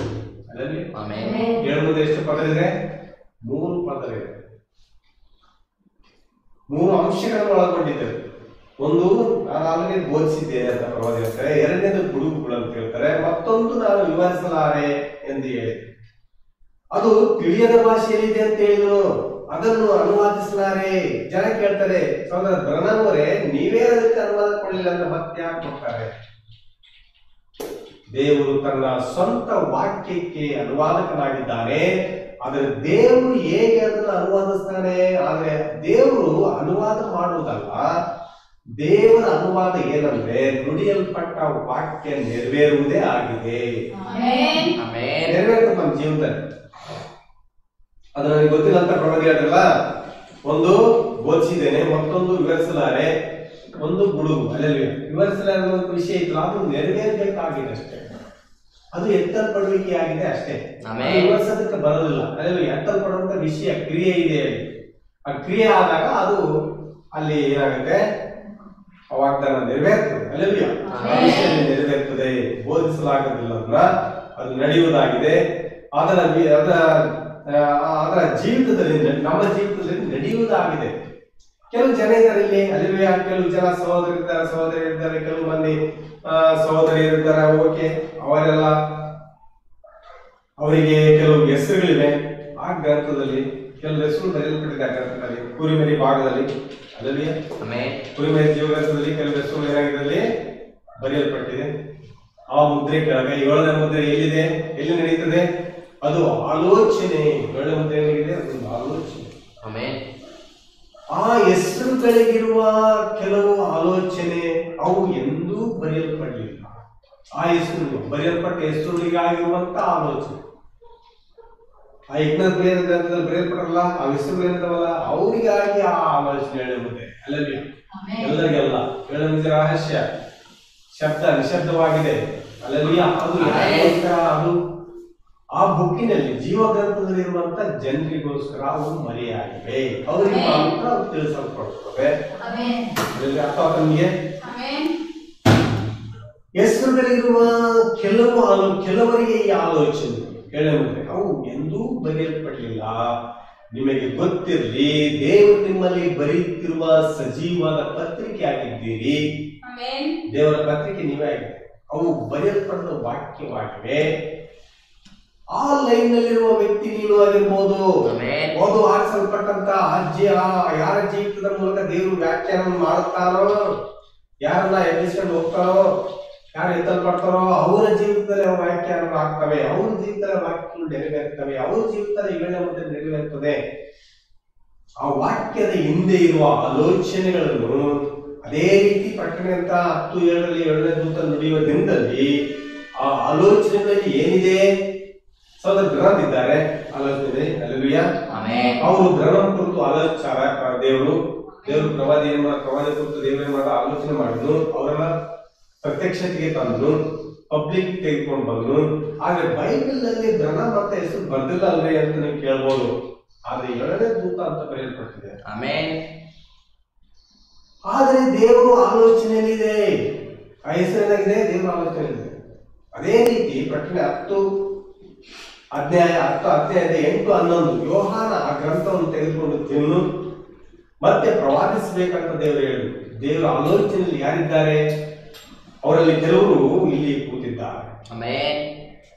7 ಮುದ್ರೆ ಎಷ್ಟು ಪದಗಳಿದೆ? 3 ಪದಗಳಿವೆ. 3 ಅಂಶಗಳನ್ನು ಒಳಗೊಂಡಿದ್ದೇವೆ. ಒಂದು ನಾನು ಆಲ್ರೆಡಿ ಬೋಧಿಸಿದ್ದೇನೆ ಅಂತ ಪ್ರವಾದಿ ಹೇಳ್ತಾರೆ, ಎರಡನೇದು ಗುಡುಗುಗಳು ಅಂತ ಹೇಳ್ತಾರೆ, ಮತ್ತೊಂದು ನಾನು ವಿವರಿಸಲಾರೆ ಎಂದು ಹೇಳಿ. ಅದು ತಿಳಿಯದ ಭಾಷೆಯಲ್ಲಿದೆ ಅಂತ ಹೇಳಿದ್ರು, ಅದನ್ನು ಅನುವಾದಿಸಲಾರೆ. ಜನ ಕೇಳ್ತಾರೆ, ಸಹೋದರ ಬ್ರಹ್ಮನ್ ಅವರೇ ನೀವೇ ಅದಕ್ಕೆ ಅನುವಾದ ಕೊಡಲಿಲ್ಲ ಅಂತ ಮತ್ತೆ ಯಾಕೆ ಕೊಡ್ತಾರೆ? ದೇವರು ತನ್ನ ಸ್ವಂತ ವಾಕ್ಯಕ್ಕೆ ಅನುವಾದಕನಾಗಿದ್ದಾನೆ. ಆದ್ರೆ ದೇವರು ಹೇಗೆ ಅದನ್ನು ಅನುವಾದಿಸ್ತಾನೆ? ಆದ್ರೆ ದೇವರು ಅನುವಾದ ಮಾಡುವುದಲ್ಲ, ದೇವರ ಅನುವಾದ ಏನಂದ್ರೆ ನುಡಿಯಲ್ಪಟ್ಟ ವಾಕ್ಯ ನೆರವೇರುವುದೇ ಆಗಿದೆ. ನೆರವೇರ್ತದೆ ನಮ್ಮ ಜೀವನದಲ್ಲಿ. ಅದು ನನಗೆ ಗೊತ್ತಿಲ್ಲ ಅಂತ ಪ್ರವಾದಿ ಹೇಳಿದ್ರಲ್ಲ, ಒಂದು ಬೋಧಿಸಿದ್ದೇನೆ, ಮತ್ತೊಂದು ವಿವರಿಸಲಾರೆ, ಒಂದು ಗುಡುಗು. ಅಲ್ಲಲ್ಲಿ ವಿವರಿಸಲಾರೆ ಒಂದು ವಿಷಯ ಇತ್ತು, ಅದು ನೆರವೇರಬೇಕಾಗಿದೆ ಅಷ್ಟೇ. ಅದು ಎತ್ತಲ್ಪಡುವಿಕೆ ಆಗಿದೆ ಅಷ್ಟೇ, ವಿವರಿಸೋದಕ್ಕೆ ಬರೋದಿಲ್ಲ. ಅಲ್ಲಿ ಎತ್ತಲ್ಪಡುವಂತ ವಿಷಯ ಕ್ರಿಯೆ ಇದೆ. ಆ ಕ್ರಿಯೆ ಆದಾಗ ಅದು ಅಲ್ಲಿ ಏನಾಗುತ್ತೆ, ವಾಗ್ದಾನ ನೆರವೇರ್ತದೆ. ಅಲ್ಲಲ್ಲಿಯ ನೆರವೇರ್ತದೆ, ಬೋಧಿಸಲಾಗುವುದಿಲ್ಲ ಅಂದ್ರೆ ಅದು ನಡೆಯುವುದಾಗಿದೆ. ಅದರ ಜೀವಿತದಲ್ಲಿ, ನಮ್ಮ ಜೀವಿತದಲ್ಲಿ ನಡೆಯುವುದಾಗಿದೆ. ಕೆಲವು ಜನ ಇದ್ದಾರೆ ಇಲ್ಲಿ, ಅಲ್ಲಿಯ ಕೆಲವು ಜನ ಸಹೋದರಿದ್ದಾರೆ, ಕೆಲವು ಮಂದಿ ಸಹೋದರಿಯರಿದ್ದಾರೆ. ಓಕೆ, ಅವರೆಲ್ಲ ಅವರಿಗೆ ಕೆಲವು ಹೆಸರುಗಳಿವೆ. ಆ ಗ್ರಂಥದಲ್ಲಿ ಕೆಲವು ಹೆಸರು ಬರೆಯಲ್ಪಟ್ಟಿದೆ. ಆ ಗ್ರಂಥದಲ್ಲಿ ಕುರಿಮರಿ ಭಾಗದಲ್ಲಿ, ಅಲ್ಲಲ್ಲಿ ಕುರಿಮರಿ ಜೀವಗ್ರಂಥದಲ್ಲಿ ಕೆಲವು ಹೆಸರು ಏನಾಗಿದೆ ಬರೆಯಲ್ಪಟ್ಟಿದೆ. ಆ ಮುದ್ರೆ ಕೆಳಗೆ 7ನೇ ಮುದ್ರೆ ಎಲ್ಲಿದೆ, ಎಲ್ಲಿ ನಡೀತದೆ? ಅದು ಆಲೋಚನೆ. 7ನೇ ಮುದ್ರೆ ಏನಾಗಿದೆ? ಅದೊಂದು ಆಲೋಚನೆ. ಆ ಹೆಸರುಗಳಿಗಿರುವ ಕೆಲವು ಆಲೋಚನೆ ಅವು ಎಂದೂ ಬರೆಯಲ್ಪಡಲಿಲ್ಲ. ಆ ಹೆಸರು ಬರೆಯಲ್ಪಟ್ಟ ಹೆಸರುಗಳಿಗಾಗಿರುವಂತ ಆಲೋಚನೆ ಆ ಗ್ರಂಥದಲ್ಲಿ ಬರೆಯಲ್ಪಡಲ್ಲ. ಆ ಹೆಸರುಗಳಿರ್ತಾವಲ್ಲ ಅವರಿಗಾಗಿ ಆ ಆಲೋಚನೆ ಹೇಳುತ್ತದೆ. ಅಲ್ಲಲ್ಲಿ ಎಲ್ಲರಿಗೆಲ್ಲ ಹೇಳುವ ರಹಸ್ಯ ಶಬ್ದ ನಿಶಬ್ದವಾಗಿದೆ. ಅಲ್ಲಲ್ಲಿ ಅದು ಆ ಬುಕ್ಕಿನಲ್ಲಿ ಜೀವ ಗ್ರಂಥದಲ್ಲಿ ಇರುವಂತ ಜನರಿಗೋಸ್ಕರ ಅವು ಮರೆಯಾಗಿವೆ. ಅವರಿಗೆ ಮಾತ್ರ ಅದು ತಿಳಿಸಲ್ಪಡುತ್ತವೆ. ಅರ್ಥ ನಮಗೆ ಹೆಸರುಗಳಿರುವ ಕೆಲವರಿಗೆ ಈ ಆಲೋಚನೆ ಹೇಳುವುದೇ ಅವು ಎಂದೂ ಬರೆಯಲ್ಪಡಲಿಲ್ಲ. ನಿಮಗೆ ಗೊತ್ತಿರಲಿ, ದೇವರು ನಿಮ್ಮಲ್ಲಿ ಬರೆಯುತ್ತಿರುವ ಸಜೀವವಾದ ಪತ್ರಿಕೆ ಆಗಿದ್ದೀರಿ. ದೇವರ ಪತ್ರಿಕೆ ನೀವೇ ಆಗಿದೆ. ಅವು ಬರೆಯಲ್ಪಟ್ಟ ವಾಕ್ಯವಾಗಿವೆ. ಆ ಲೈನ್ ನಲ್ಲಿರುವ ವ್ಯಕ್ತಿ ನೀನು ಆಗಿರ್ಬೋದು. ಓದು ಆರಿಸಲ್ಪಟ್ಟಂತ ಯಾರ ಜೀವಿತದ ಮೂಲಕ ದೇವರು ವ್ಯಾಖ್ಯಾನ ಮಾಡುತ್ತಾರೋ, ಯಾರನ್ನ ಎಬ್ಬಿಸ್ಕೊಂಡು ಹೋಗ್ತಾರೋ, ಯಾರು ಎತ್ತಲ್ಪಡ್ತಾರೋ ಅವರ ಜೀವಿತದಲ್ಲಿ ಅವು ವ್ಯಾಖ್ಯಾನ ಆಗ್ತವೆ. ಅವ್ರ ಜೀವಿತದಲ್ಲಿ ವಾಕ್ಯಗಳು ನೆರವೇರ್ತವೆ. ಅವ್ರ ಜೀವಿತದಲ್ಲಿ 7ನೇ ಮುದ್ರೆ ನೆರವೇರ್ತದೆ. ಆ ವಾಕ್ಯದ ಹಿಂದೆ ಇರುವ ಆಲೋಚನೆಗಳನ್ನು ಅದೇ ರೀತಿ ಪ್ರಕಟಣೆ ಅಂತ 10:7 7ನೇ ದೂತ ನುಡಿಯುವ ದಿನದಲ್ಲಿ ಆ ಆಲೋಚನೆಗಳಲ್ಲಿ ಏನಿದೆ? ಸಹೋದರ ಗ್ರಹಂ ಇದ್ದಾರೆ ಆಲೋಚನೆ. ಹಲ್ಲೆಲೂಯಾ. ಅವರು ಗ್ರಹಂ ಕುರಿತು ಆಲೋಚಾರ ದೇವರು ಪ್ರವಾದಿ ಕುರಿತು ದೇವರೇ ಮಾಡೋ ಆಲೋಚನೆ ಮಾಡಿದ್ರು. ಅವರನ್ನ ಪ್ರತ್ಯಕ್ಷತೆಗೆ ತಂದು ಪಬ್ಲಿಕ್ ತೆಗೆದುಕೊಂಡು ಬಂದ್ರು. ಆದ್ರೆ ಬೈಬಲ್ ನಲ್ಲಿ ಗ್ರಹಂ ಅಂತ ಹೆಸರು ಬರ್ದಿಲ್ಲ ಅಲ್ವೇ ಅಂತ ನೀವು ಕೇಳ್ಬೋದು. ಆದ್ರೆ 7ನೇ ದೂತ ಅಂತ ಬರೆಯಲ್ಪಟ್ಟಿದೆ. ಆದ್ರೆ ದೇವರು ಆಲೋಚನೆಯಲ್ಲಿದೆ. ಆ ಹೆಸರೇನಾಗಿದೆ? ದೇವರ ಆಲೋಚನೆಯಲ್ಲಿದೆ. ಅದೇ ರೀತಿ ಪ್ರಕಟಣೆ 10 ಅಧ್ಯಾಯದ 8, 11 ಯೋಹಾನ ಆ ಗ್ರಂಥವನ್ನು ತೆಗೆದುಕೊಂಡು ತಿನ್ನು ಮತ್ತೆ ಪ್ರವಾದಿಸಬೇಕಂತ ದೇವರು ಹೇಳಿದ್ರು. ದೇವರ ಆಲೋಚನೆಯಲ್ಲಿ ಯಾರಿದ್ದಾರೆ? ಅವರಲ್ಲಿ ಕೆಲವರು ಇಲ್ಲಿ ಕೂತಿದ್ದಾರೆ.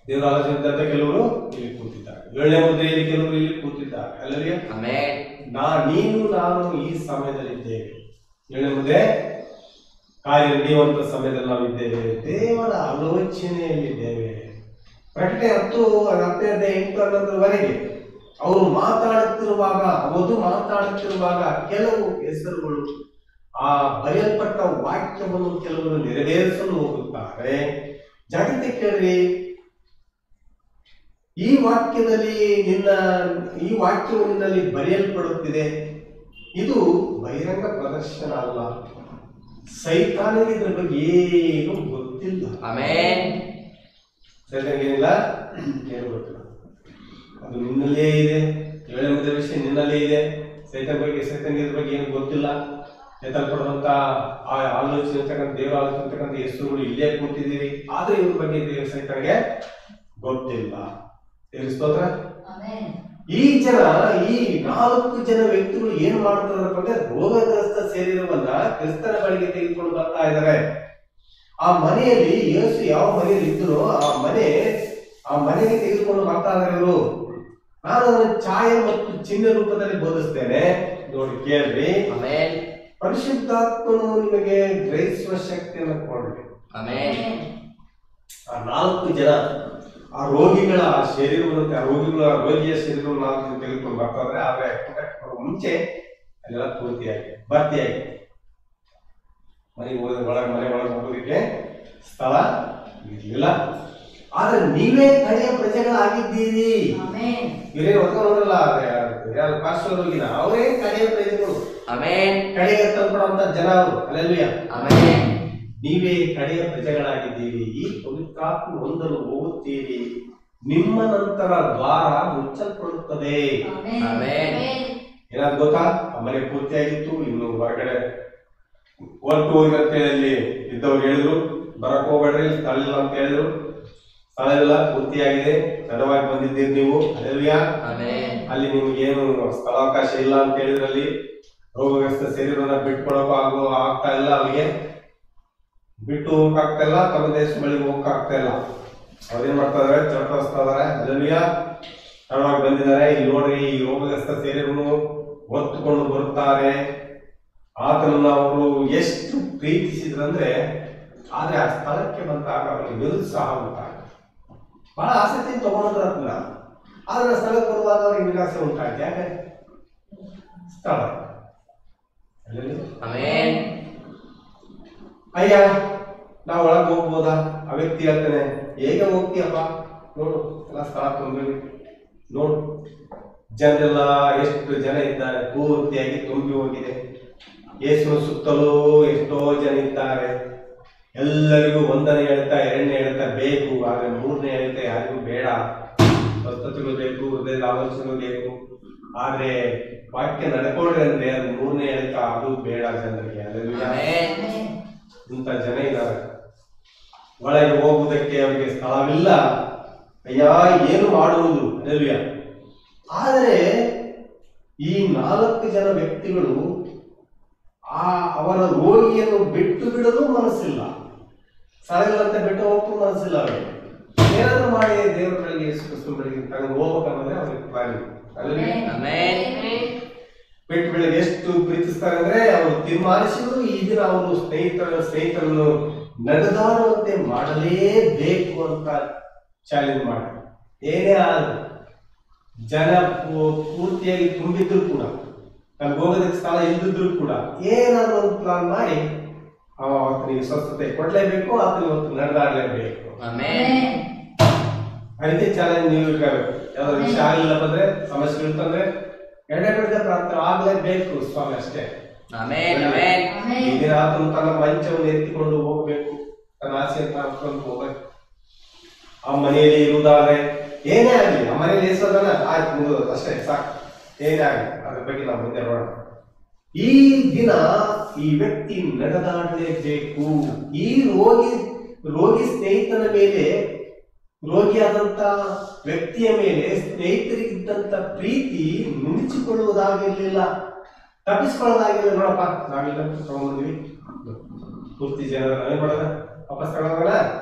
ದೇವರ ಆಲೋಚನೆ ಕೆಲವರು ಇಲ್ಲಿ ಕೂತಿದ್ದಾರೆ. 7ನೇ ಮುದ್ರೆಯಲ್ಲಿ ಕೆಲವರು ಇಲ್ಲಿ ಕೂತಿದ್ದಾರೆ. ಅಲ್ಲವೇ? ನೀನು ನಾನು ಈ ಸಮಯದಲ್ಲಿ ಇದ್ದೇವೆ. 7ನೇ ಮುದ್ರೆ ಕಾರ್ಯ ನಡೆಯುವಂತ ಸಮಯದಲ್ಲಿ ನಾವು ಇದ್ದೇವೆ. ದೇವರ ಆಲೋಚನೆಯಲ್ಲಿದ್ದೇವೆ. ಪ್ರಕಟಣೆ 10 10 8 11ವರೆಗೆ ಅವರು ಮಾತಾಡುತ್ತಿರುವಾಗ ಕೆಲವು ಹೆಸರುಗಳು ಆ ಬರೆಯಲ್ಪಟ್ಟ ವಾಕ್ಯವನ್ನು ಕೆಲವರು ನೆರವೇರಿಸಲು ಹೋಗುತ್ತಾರೆ. ಜಾಗೃತಿ ಕೇಳ್ರಿ, ಈ ವಾಕ್ಯವು ನಿನ್ನಲ್ಲಿ ಬರೆಯಲ್ಪಡುತ್ತಿದೆ. ಇದು ಬಹಿರಂಗ ಪ್ರದರ್ಶನ ಅಲ್ಲ. ಸೈತಾನಿಗೆ ಇದ್ರ ಬಗ್ಗೆ ಏನು ಗೊತ್ತಿಲ್ಲ. ಆಮೆನ್. ಸೈತಾನಿಗೇನಿಲ್ಲ, ಏನು ಗೊತ್ತಿಲ್ಲ. ಅದು ನಿನ್ನಲ್ಲೇ ಇದೆ, ಹೇಳುವುದ ವಿಷಯ ನಿನ್ನಲ್ಲೇ ಇದೆ. ಸೈತಾನಿಗೆ ಇದ್ರ ಬಗ್ಗೆ ಏನು ಗೊತ್ತಿಲ್ಲ. ಎತ್ತಲ್ಪಡುವಂತ ಆ ಆಲೋಚನೆ ಇರ್ತಕ್ಕಂಥ ದೇವರ ಆಲೋಚನೆ ಇರ್ತಕ್ಕಂಥ ಹೆಸರುಗಳು ಇಲ್ಲೇ ಕೂತಿದ್ದೀರಿ, ಆದ್ರೆ ಇವ್ರ ಬಗ್ಗೆ ಸೈತಾನಿಗೆ ಗೊತ್ತಿಲ್ಲ. ಸ್ತೋತ್ರ. ಈ 4 ಜನ ವ್ಯಕ್ತಿಗಳು ಏನ್ ಮಾಡ್ತಾರಪ್ಪ ಅಂದ್ರೆ ರೋಗಗ್ರಸ್ತ ಶರೀರವನ್ನ ಕ್ರಿಸ್ತನ ಬಳಿಗೆ ತೆಗೆದುಕೊಂಡು ಬರ್ತಾ ಇದ್ದಾರೆ. ಆ ಮನೆಯಲ್ಲಿ ಯೇಸು ಯಾವ ಮನೆಯಲ್ಲಿ ಇದ್ರು ಆ ಮನೆಗೆ ತೆಗೆದುಕೊಂಡು ಬರ್ತಾ ಇದ್ದಾರೆ ಇವರು. ನಾನು ಅದನ್ನು ಛಾಯೆ ಮತ್ತು ಚಿಹ್ನೆ ರೂಪದಲ್ಲಿ ಬೋಧಿಸ್ತೇನೆ, ನೋಡಿ ಕೇಳ್ರಿ. ಪರಿಶುದ್ಧಾತ್ಮನು ನಿಮಗೆ ಗ್ರಹಿಸುವ ಶಕ್ತಿಯನ್ನು ಕೊಡ್ರಿ. ಆ 4 ಜನ ಆ ರೋಗಿಗಳ ಶರೀರವನ್ನು ರೋಗಿಯ ಶರೀರವನ್ನು 4 ಜನ ತೆಗೆದುಕೊಂಡು ಬರ್ತಾ ಇದ್ರೆ, ಆದ್ರೆ ಮುಂಚೆ ಅಲ್ಲೆಲ್ಲ ಪೂರ್ತಿಯಾಗಿ ಭರ್ತಿಯಾಗಿ ಮನೆ ಒಳಗೆ ಹೋಗೋದಕ್ಕೆ ಸ್ಥಳ ಇರ್ಲಿಲ್ಲ. ಆದ್ರೆ ನೀವೇ ಕಡೆಯ ಪ್ರಜೆಗಳಾಗಿದ್ದೀರಿ. ಇವರೇನು ಹೊತ್ಕೊಂಡ್ರಲ್ಲ ಯಾರು ಪಾರ್ಶ್ವ ರೋಗಿನ, ಅವರೇ ಕಡೆಯ ಪ್ರಜೆಗಳು, ಕಡೆಗೆ ತಲುಪುವಂತ ಜನ ಅವರು. ಅಲ್ಲೆಲ್ಲೂಯ್ಯ. ನೀವೇ ಕಡೆಯ ಪ್ರಜೆಗಳಾಗಿದ್ದೀರಿ. ಈ ಪವಿತ್ರಾತ್ಮ ಹೊಂದಲು ಹೋಗುತ್ತೀರಿ. ನಿಮ್ಮ ನಂತರ ದ್ವಾರ ಮುಚ್ಚಲ್ಪಡುತ್ತದೆ. ಏನಾದ್ರು ಗೊತ್ತಾ? ಆ ಮನೆ ಪೂರ್ತಿಯಾಗಿತ್ತು, ಇನ್ನು ಹೊರಗಡೆ ಹೊರಟು ಹೋಗಿ ಅಂತ ಹೇಳಿ ಇದ್ದವ್ರು ಹೇಳಿದ್ರು, ಬರಕ್ ಹೋಗ್ಬೇಡ್ರಿ, ಸ್ಥಳ ಇಲ್ಲ ಅಂತ ಹೇಳಿದ್ರು. ಸ್ಥಳ ಇಲ್ಲ, ಪೂರ್ತಿಯಾಗಿದೆ, ತಡವಾಗಿ ಬಂದಿದ್ದೀರಿ ನೀವು. ಅಲ್ಲಿ ನಿಮ್ಗೆ ಏನು ಸ್ಥಳಾವಕಾಶ ಇಲ್ಲ ಅಂತ ಹೇಳಿದ್ರಲ್ಲಿ ರೋಗಗ್ರಸ್ತ ಶರೀರವನ್ನ ಬಿಟ್ಕೊಳಕ್ ಆಗ್ತಾ ಇಲ್ಲ. ಅವರಿಗೆ ಬಿಟ್ಟು ಹೋಗಕ್ಕಾಗ್ತಾ ಇಲ್ಲ, ತಮ್ಮ ದೇಶ ಬಳಿಗೆ ಹೋಗಕ್ಕಾಗ್ತಾ ಇಲ್ಲ. ಅವ್ರೇನ್ ಮಾಡ್ತಾ ಇದಾರೆ? ಚರ್ಚಿಸ್ತಾ ಇದಾರೆ. ಅಲ್ಲೆಲ್ಲೂಯ್ಯ. ತಡವಾಗಿ ಬಂದಿದ್ದಾರೆ. ಇಲ್ಲಿ ನೋಡ್ರಿ, ಈ ರೋಗಗ್ರಸ್ತ ಶರೀರವನ್ನು ಹೊತ್ತುಕೊಂಡು ಬರುತ್ತಾರೆ. ಆತನನ್ನ ಅವರು ಎಷ್ಟು ಪ್ರೀತಿಸಿದ್ರಂದ್ರೆ, ಆದ್ರೆ ಆ ಸ್ಥಳಕ್ಕೆ ಬಂದಾಗ ಅವರಿಗೆ ನಿರುತ್ಸಾಹ ಉಂಟಾಗ, ಬಹಳ ಆಸಕ್ತಿ ತಗೊಂಡ್ರತ್ನ. ಆದ್ರೆ ಸ್ಥಳಕ್ಕೆ ಬರುವಾಗ ಅವ್ರಿಗೆ ನಿರಾಸೆ ಉಂಟಾಯ್ತು. ಯಾಕೆ? ಸ್ಥಳ ಅಯ್ಯ ನಾವು ಒಳಗೆ ಹೋಗ್ಬೋದಾ? ಆ ವ್ಯಕ್ತಿ ಹೇಳ್ತಾನೆ, ಹೇಗೆ ಹೋಗ್ತೀಯಪ್ಪ, ನೋಡು ಎಲ್ಲ ಸ್ಥಳ ತುಂಬಿವಿ, ನೋಡು ಜನರೆಲ್ಲ ಎಷ್ಟು ಜನ ಇದ್ದಾರೆ, ಪೂರ್ತಿಯಾಗಿ ತುಂಬಿ ಹೋಗಿದೆ. ಯೇಸುವಿನ ಸುತ್ತಲೂ ಎಷ್ಟೋ ಜನ ಇದ್ದಾರೆ. ಎಲ್ಲರಿಗೂ 1ನೇ ಹೇಳ್ತಾ 2ನೇ ಹೇಳ್ತಾ ಬೇಕು, ಆದ್ರೆ 3ನೇ ಹೇಳ್ತಾ ಯಾರಿಗೂ ಬೇಡ. ಸ್ವಸ್ಥತೆಗಳು ಬೇಕು, ಹೃದಯದ ಆಲೋಚನೆಗಳು ಬೇಕು, ಆದ್ರೆ ವಾಕ್ಯ ನಡ್ಕೊಳ್ರಿ ಅಂದ್ರೆ ಅದು 3ನೇ ಹೇಳ್ತಾ ಅದು ಬೇಡ ಜನರಿಗೆ. ಇಂಥ ಜನ ಇದ್ದಾರೆ. ಒಳಗೆ ಹೋಗುವುದಕ್ಕೆ ಅವರಿಗೆ ಸ್ಥಳವಿಲ್ಲ. ಅಯ್ಯ ಏನು ಮಾಡುವುದು? ಅಲ್ವೇ. ಆದರೆ ಈ 4 ಜನ ವ್ಯಕ್ತಿಗಳು ಅವರ ರೋಗಿಯನ್ನು ಬಿಟ್ಟು ಬಿಡಲು ಮನಸ್ಸಿಲ್ಲ, ಸ್ಥಳಗಳಂತೆ ಬಿಟ್ಟು ಹೋಗಕ್ಕೂ ಮನಸ್ಸಿಲ್ಲ. ಅವರಿಗೆ ಏನಾದ್ರೂ ಮಾಡಿ ದೇವರ ಬಳಿಗೆ ಯೇಸು ಕ್ರಿಸ್ತನ ಬಳಿಗೆ ತಗೊಂಡು ಹೋಗ್ಬೇಕನ್ನೋದೇ ಅವ್ರಿಗೆ ಪ್ಲಾನ್. ಬಿಟ್ಟು ಬೆಳಗ್ಗೆ ಎಷ್ಟು ಪ್ರೀತಿಸ್ತಾರೆ ಅಂದ್ರೆ, ಅವರು ತೀರ್ಮಾನಿಸಿದ್ರು ಈ ದಿನ ಅವರು ಸ್ನೇಹಿತರನ್ನು ನಡೆದಾಡುವಂತೆ ಮಾಡಲೇಬೇಕು ಅಂತ ಚಾಲೆಂಜ್ ಮಾಡಿ, ಏನೇ ಆದ್ರು ಜನ ಪೂರ್ತಿಯಾಗಿ ತುಂಬಿದ್ರು ಕೂಡ, ನಮ್ಗೆ ಹೋಗೋದಕ್ಕೆ ಸ್ಥಳ ಇಲ್ದಿದ್ರು ಕೂಡ ಏನಾದ್ರು ಒಂದು ಪ್ಲಾನ್ ಮಾಡಿ ಆತನಿಗೆ ಸ್ವಸ್ಥತೆ ಕೊಡ್ಲೇಬೇಕು, ಆತನಿಗೆ ಇವತ್ತು ನಡೆದಾಡಲೇಬೇಕು. ಅದಕ್ಕೆ ಚಾಲೆಂಜ್ ನೀವು ಇರ್ಬೇಕು. ಯಾವ್ದಾದ್ರು ವಿಷಯ ಆಗಲಿಲ್ಲ ಬಂದ್ರೆ, ಸಮಸ್ಯೆಗಳು ತಂದ್ರೆ ಎಡೆಬಿಡದೆ ಪ್ರಾರ್ಥನೆ ಆಗ್ಲೇಬೇಕು ಸ್ವಾಮಿ, ಅಷ್ಟೇ. ಈ ದಿನ ಆತನು ತನ್ನ ಮಂಚವನ್ನು ಎತ್ತಿಕೊಂಡು ಹೋಗ್ಬೇಕು, ತನ್ನ ಆಸೆಯನ್ನು ಹಾಕೊಂಡು ಹೋಗ್ಬೇಕು. ಆ ಮನೆಯಲ್ಲಿ ಇರುವುದಾದ್ರೆ ಏನೇ ಆಗಲಿ, ಆ ಮನೆಯಲ್ಲಿ ಎಸೋದನ್ನ ಆಯ್ತು ಮುಗಿದೋದು ಅಷ್ಟೇ, ಸಾಕು. ಏನೇ ಆಗಲಿ ಅದ್ರ ಬಗ್ಗೆ ನಾವು ಮುಂದೆ ನೋಡೋಣ. ಈ ದಿನ ಈ ವ್ಯಕ್ತಿ ನಡೆದಾಡಲೇಬೇಕು. ಈ ರೋಗಿ ಸ್ನೇಹಿತನ ಮೇಲೆ, ರೋಗಿಯಾದಂತ ವ್ಯಕ್ತಿಯ ಮೇಲೆ ಸ್ನೇಹಿತರಿಗಿದ್ದಂತ ಪ್ರೀತಿ ನುಣಿಸಿಕೊಳ್ಳುವುದಾಗಿರ್ಲಿಲ್ಲ, ತಪ್ಪಿಸ್ಕೊಳ್ಳೋದಾಗಿರ್ಲಿಲ್ಲ. ನೋಡಪ್ಪ, ನಾವಿಲ್ಲ ತಗೊಂಡ್ಬಂದ್ವಿ, ಪೂರ್ತಿ ಜನ ನಾವೇ ಮಾಡೋದ, ವಾಪಸ್ ತಗೊಂಡೋಗೋಣ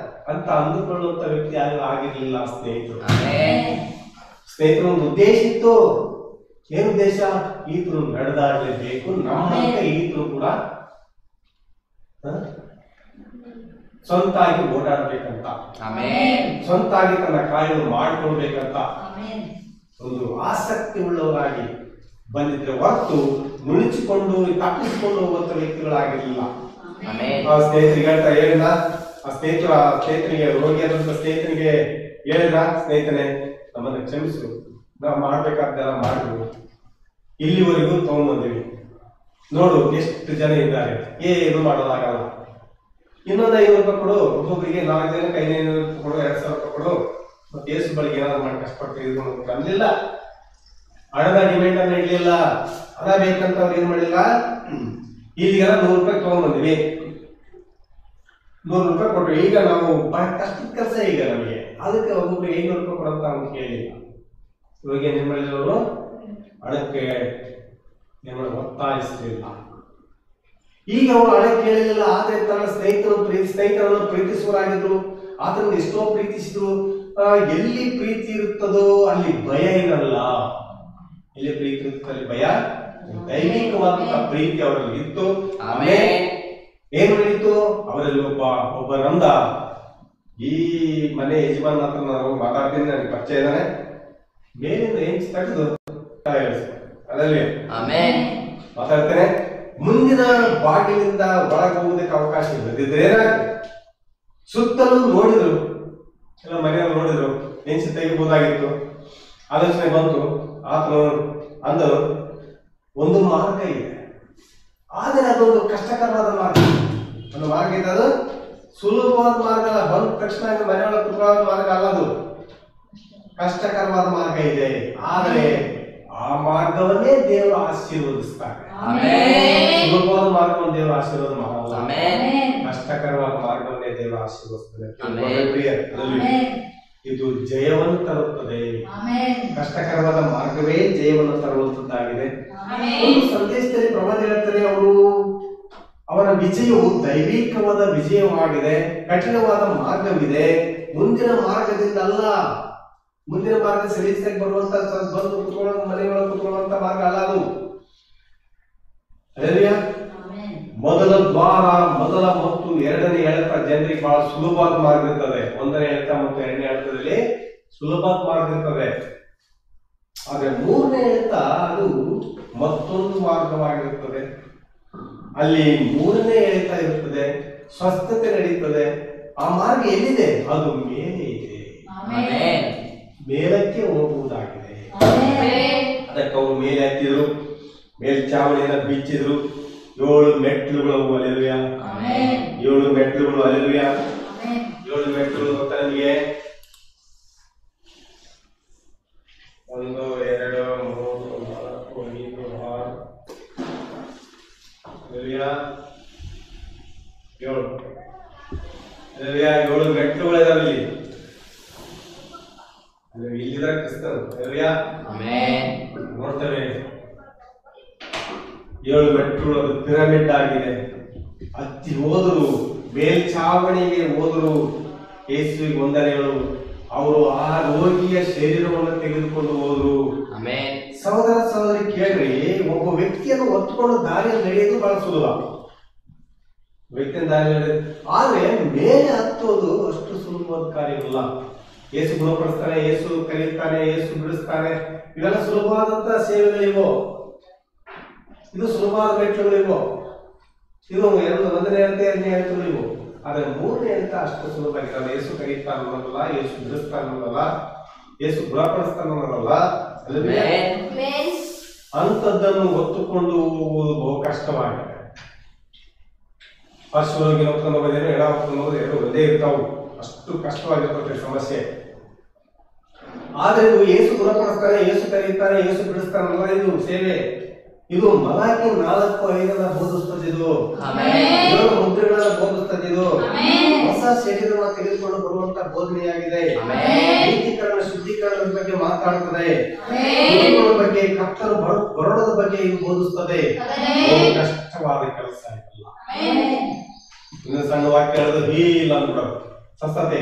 ಅಂತ ಅಂದುಕೊಳ್ಳುವಂತ ವ್ಯಕ್ತಿ ಯಾರು ಆಗಿರ್ಲಿಲ್ಲ. ಸ್ನೇಹಿತರು ಒಂದು ಉದ್ದೇಶ ಇತ್ತು. ಏನು ಉದ್ದೇಶ? ಈತನು ನಡೆದಾಡಲೇಬೇಕು, ನಮ್ಮಂತ ಈತನು ಕೂಡ ಸ್ವಂತಾಗಿ ಓಡಾಡ್ಬೇಕಂತ, ಸ್ವಂತಾಗಿ ತನ್ನ ಕಾರ್ಯವನ್ನು ಮಾಡಿಕೊಳ್ಬೇಕಂತ ಒಂದು ಆಸಕ್ತಿ ಉಳ್ಳವರಾಗಿ ಬಂದಿದ್ರೆ ಹೊರತು ನುಣಿಸಿಕೊಂಡು ತಪ್ಪಿಸಿಕೊಂಡು ಹೋಗುವಂತ ವ್ಯಕ್ತಿಗಳಾಗಿರ್ಲಿಲ್ಲ. ಆ ಸ್ನೇಹಿತರಿಗೆ ಹೇಳ್ತಾ ಹೇಳಿದ, ಆ ಸ್ನೇಹಿತನಿಗೆ ರೋಗಿಯಾದಂತ ಸ್ನೇಹಿತನಿಗೆ ಹೇಳಿದ, ಸ್ನೇಹಿತನೇ ನಮ್ಮನ್ನು ಕ್ಷಮಿಸು, ನಾವು ಮಾಡ್ಬೇಕಾದ್ದೆಲ್ಲ ಮಾಡಿದ್ವಿ, ಇಲ್ಲಿವರೆಗೂ ತಗೊಂಡ್ಬಂದಿವಿ, ನೋಡು ಎಷ್ಟು ಜನ ಇದ್ದಾರೆ, ಏನು ಮಾಡೋದಾಗಲ್ಲ. ಇನ್ನೊಂದು 500 ರೂಪಾಯಿ ಕೊಡು, ಒಬ್ಬೊಬ್ಬರಿಗೆ 4 ಜನಕ್ಕೆ 500 ರೂಪಾಯಿ ಕೊಡು, 2000 ರೂಪಾಯಿ ಕೊಡು. ಮತ್ತೆ ಏಸು ಬಳಿಗೆ ಏನಾದ್ರು ಮಾಡಿ ಕಷ್ಟಪಟ್ಟು ತೆಗೆದುಕೊಂಡು ಅನ್ಲಿಲ್ಲ. ಹಣದ ಡಿಮ್ಯಾಂಡ್ ಅನ್ನ ಇಡ್ಲಿಲ್ಲ. ಹಣ ಬೇಕಂತ ಅವ್ರು ಏನ್ ಮಾಡಿಲ್ಲ, ಈಗೆಲ್ಲ 100 ರೂಪಾಯಿ ತಗೊಂಡ್ಬಂದ್ವಿ, 100 ರೂಪಾಯಿ ಕೊಟ್ರು. ಈಗ ನಾವು ಕಷ್ಟದ ಕೆಲಸ ಈಗ ನಮಗೆ, ಅದಕ್ಕೆ ಒಬ್ಬೊಬ್ರಿಗೆ 500 ರೂಪಾಯಿ ಕೊಡಂತ ಅವ್ನು ಕೇಳಿಲ್ಲ. ಇವಾಗ ಏನ್ ಮಾಡಿದ್ರು ಅವರು, ಹಣಕ್ಕೆ ಒತ್ತಾಯಿಸಲಿಲ್ಲ. ಈಗ ಅವರು ಹಣ ಕೇಳಲಿಲ್ಲ. ಆದ್ರೆ ತನ್ನ ಸ್ನೇಹಿತರನ್ನು ಪ್ರೀತಿಸುವರಾಗಿದ್ರು, ಆತನ ಎಷ್ಟೋ ಪ್ರೀತಿಸಿದ್ರು. ಎಲ್ಲಿ ಪ್ರೀತಿ ಇರುತ್ತದೋ ಅಲ್ಲಿ ಭಯ ಇರಲ್ಲ. ಎಲ್ಲಿ ಪ್ರೀತಿ ಇರುತ್ತೋ ಅಲ್ಲಿ ಭಯ. ದೈವಿಕವಾದಂತಹ ಪ್ರೀತಿ ಅವರಲ್ಲಿ ಇತ್ತು. ಆಮೇಲೆ ಏನು ನಡೀತು, ಅವರಲ್ಲಿ ಒಬ್ಬ ನಂದ, ಈ ಮನೆ ಯಜಮಾನ್ ಹತ್ರ ನಾನು ಮಾತಾಡ್ತೀನಿ, ನನಗೆ ಪರಿಚಯ ಇದ್ದಾನೆ, ಮೇಲಿಂದ ಹೆಂಚು ತೆಗೆದು ಅದರಲ್ಲಿ ಮಾತಾಡ್ತೇನೆ, ಮುಂದಿನ ಬಾಗಿಲಿಂದ ಒಳಗೆ ಹೋಗುವುದಕ್ಕೆ ಅವಕಾಶ ಇಲ್ಲದಿದ್ರೆ ಸುತ್ತಲೂ ನೋಡಿದ್ರು, ಎಲ್ಲ ಮನೆಯವರು ನೋಡಿದ್ರು, ಹೆಂಚು ತೆಗಿಬಹುದಾಗಿತ್ತು. ಆಲೋಚನೆ ಬಂತು. ಆತನು ಅಂದರು, ಒಂದು ಮಾರ್ಗ ಇದೆ, ಆದರೆ ಅದೊಂದು ಕಷ್ಟಕರವಾದ ಮಾರ್ಗ. ಒಂದು ಮಾರ್ಗ ಇದೆ, ಅದು ಸುಲಭವಾದ ಮಾರ್ಗ ಅಲ್ಲ. ಬಂದ ತಕ್ಷಣ ಮನೆಯೊಳಗೆ ಕುತ್ಕೊಳ್ಳೋ ಮಾರ್ಗ ಅಲ್ಲ, ಅದು ಕಷ್ಟಕರವಾದ ಮಾರ್ಗ ಇದೆ. ಆದರೆ ಆ ಮಾರ್ಗವನ್ನೇ ದೇವರು ಆಶೀರ್ವದಿಸ್ತಾರೆ. ಸುಲಭವಾದ ಮಾರ್ಗವನ್ನು ದೇವರು ಆಶೀರ್ವಾದ ಮಾಡಲ್ಲ, ಕಷ್ಟಕರವಾದ ಮಾರ್ಗವನ್ನೇ ದೇವರು ಆಶೀರ್ವದಿಸ್ತಾರೆ. ಇದು ಜಯವನ್ನು ತರುತ್ತದೆ. ಕಷ್ಟಕರವಾದ ಮಾರ್ಗವೇ ಜಯವನ್ನು ತರುವಂತದ್ದಾಗಿದೆ. ಒಂದು ಸಂದೇಶದಲ್ಲಿ ಪ್ರವಾದಿ ಹೇಳ್ತಾರೆ, ಅವರ ವಿಜಯವು ದೈವಿಕವಾದ ವಿಜಯವಾಗಿದೆ. ಕಠಿಣವಾದ ಮಾರ್ಗವಿದೆ, ಮುಂದಿನ ಮಾರ್ಗದಿಂದ ಅಲ್ಲ. ಮುಂದಿನ ಮಾರ್ಗ ಸಲೀಸಾಗಿ ಬರುವಂತ ಬಂದು ಕುತ್ಕೊಳ್ಳೋ ಮನೆಯೊಳಗೆ ಕುತ್ಕೊಳ್ಳುವಂತ ಮಾರ್ಗ ಅಲ್ಲ ಅದು. ಮೊದಲ ದ್ವಾರ, ಮೊದಲ ಮತ್ತು ಎರಡನೇ ಎಳೆತ ಜನರಿಗೆ ಬಹಳ ಸುಲಭವಾದ ಮಾರ್ಗ ಇರ್ತದೆ. ಒಂದನೇ ಎಳೆತ ಮತ್ತು ಎರಡನೇ ಎಳೆತದಲ್ಲಿ ಸುಲಭವಾದ ಮಾರ್ಗ ಇರ್ತದೆ. ಆದ್ರೆ ಮೂರನೇ ಎಳೆತ ಅದು ಮತ್ತೊಂದು ಮಾರ್ಗವಾಗಿರುತ್ತದೆ. ಅಲ್ಲಿ ಮೂರನೇ ಎಳೆತ ಇರುತ್ತದೆ, ಸ್ವಸ್ಥತೆ ನಡೀತದೆ. ಆ ಮಾರ್ಗ ಎಲ್ಲಿದೆ? ಅದು ಮೇಲೆ ಇದೆ, ಮೇಲಕ್ಕೆ ಹೋಗುವುದಾಗಿದೆ. ಅದಕ್ಕೆ ಅವರು ಮೇಲೆ ಹತ್ತಿದ್ರು, ಮೇಲ್ಚಾವಣಿಯನ್ನು ಬಿಚ್ಚಿದ್ರು. 7 ಮೆಟ್ಲುಗಳು, ಅಲೆಲುಯ, 7 ಮೆಟ್ಲುಗಳು, ಅಲೆಲುಯ. 7 ಮೆಟ್ಲುಗಳು ಗೊತ್ತಾ ನಿಮಗೆ? 1 2 3 4 5 6 ಅಲೆಲುಯ, 7 ಅಲೆಲುಯ. 7 ಮೆಟ್ಲುಗಳು ಇದಾವೆ ಇಲ್ಲಿ. ಇಲ್ಲಿದ ಕ್ರಿಸ್ತರು, ಅಲೆಲುಯ, ನೋಡ್ತೇವೆ. 7 ಮೆಟ್ಲುಗಳು, ಅದು ಪಿರಮಿಡ್ ಆಗಿದೆ. ಹತ್ತಿ ಹೋದರು, ಮೇಲ್ಛಾವಣಿಗೆ ಹೋದರು. ಯೇಸುವಿಗೆ ವಂದನೆಗಳು. ಅವರು ಆ ರೋಗಿಯ ಶರೀರವನ್ನು ತೆಗೆದುಕೊಂಡು ಹೋದ್ರು. ಸಹೋದರ ಸಹೋದರಿ ಕೇಳ್ರಿ, ಒಬ್ಬ ವ್ಯಕ್ತಿಯನ್ನು ಹೊತ್ತುಕೊಂಡು ದಾರಿಯಲ್ಲಿ ನಡೆಯೋದು ಬಹಳ ಸುಲಭ. ವ್ಯಕ್ತಿಯ ದಾರಿ ನಡೆಯೋದು, ಆದ್ರೆ ಮೇಲೆ ಹತ್ತೋದು ಅಷ್ಟು ಸುಲಭವಾದ ಕಾರ್ಯವಲ್ಲ. ಯೇಸು ಗುಣಪಡಿಸ್ತಾನೆ, ಯೇಸು ಕರೀತಾನೆ, ಯೇಸು ಬಿಡಿಸ್ತಾನೆ, ಇವೆಲ್ಲ ಸುಲಭವಾದಂತಹ ಸೇವೆಗಳಿವು. ಇದು ಸುಲಭವಾದ ಮೆಟ್ಲುಗಳಿವು. ಇದು ಒಂದನೇ ಹೇಳ್ತೆ, ಎರಡನೇ ಹೇಳ್ತಗಳಿವು. ಆದ್ರೆ ಮೂರನೇ ಹೇಳ್ತ ಅಷ್ಟು ಸುಲಭ ಆಗಿರಲ್ಲ. ಯೇಸು ಕರೀತಾನ ಅನ್ನೋದಲ್ಲ, ಯೇಸು ಬಿಡಿಸ್ತಾನ ಅನ್ನೋದಲ್ಲ, ಯೇಸು ಗುಣಪಡಿಸ್ತಾನ ಅನ್ನೋದಲ್ಲ. ಅಂಥದ್ದನ್ನು ಹೊತ್ತುಕೊಂಡು ಹೋಗುವುದು ಬಹು ಕಷ್ಟವಾಗಿದೆ. ಪಾರ್ಶ್ವರೋಗಿ ಹೊತ್ಕೊಂಡು ಹೋಗೋದೇನು, ಎಡ ಹೊತ್ಕೊಂಡು ಹೋಗೋದು ಎರಡು ಒಂದೇ ಇರ್ತಾವು. ಅಷ್ಟು ಕಷ್ಟವಾಗಿರ್ತದೆ ಸಮಸ್ಯೆ. ಆದ್ರೆ ಇದು ಯೇಸು ಗುಣಪಡಿಸ್ತಾನೆ, ಯೇಸು ಕರೀತಾನೆ, ಯೇಸು ಬಿಡಿಸ್ತಾನಲ್ಲ, ಇದು ಸೇವೆ. ಇದು ಮಲಾಕಿ 4:5 ಬೋಧಿಸ್ತದೆ. ಇದು 7 ಮುದ್ರೆಗಳನ್ನ ಬೋಧಿಸ್ತದೆ. ಇದು ಹೊಸ ಶರೀರವನ್ನು ತೆಗೆದುಕೊಂಡು ಬರುವಂತ ಬೋಧನೆಯಾಗಿದೆ. ನೀತೀಕರಣ, ಶುದ್ಧೀಕರಣದ ಬಗ್ಗೆ ಮಾತಾಡುತ್ತದೆ. ಗುರುಗಳ ಬಗ್ಗೆ, ಕರ್ತರು ಬರೋಣದ ಬಗ್ಗೆ ಇದು ಬೋಧಿಸ್ತದೆ. ಕಷ್ಟವಾದ ಕೆಲಸ ಇದಲ್ಲ. ಇನ್ನು ಸಣ್ಣ ವಾಕ್ಯ ಹೇಳೋದು ಹೀಲ್ ಅಂದ್ಬಿಡೋದು. ಸ್ವಸ್ಥತೆ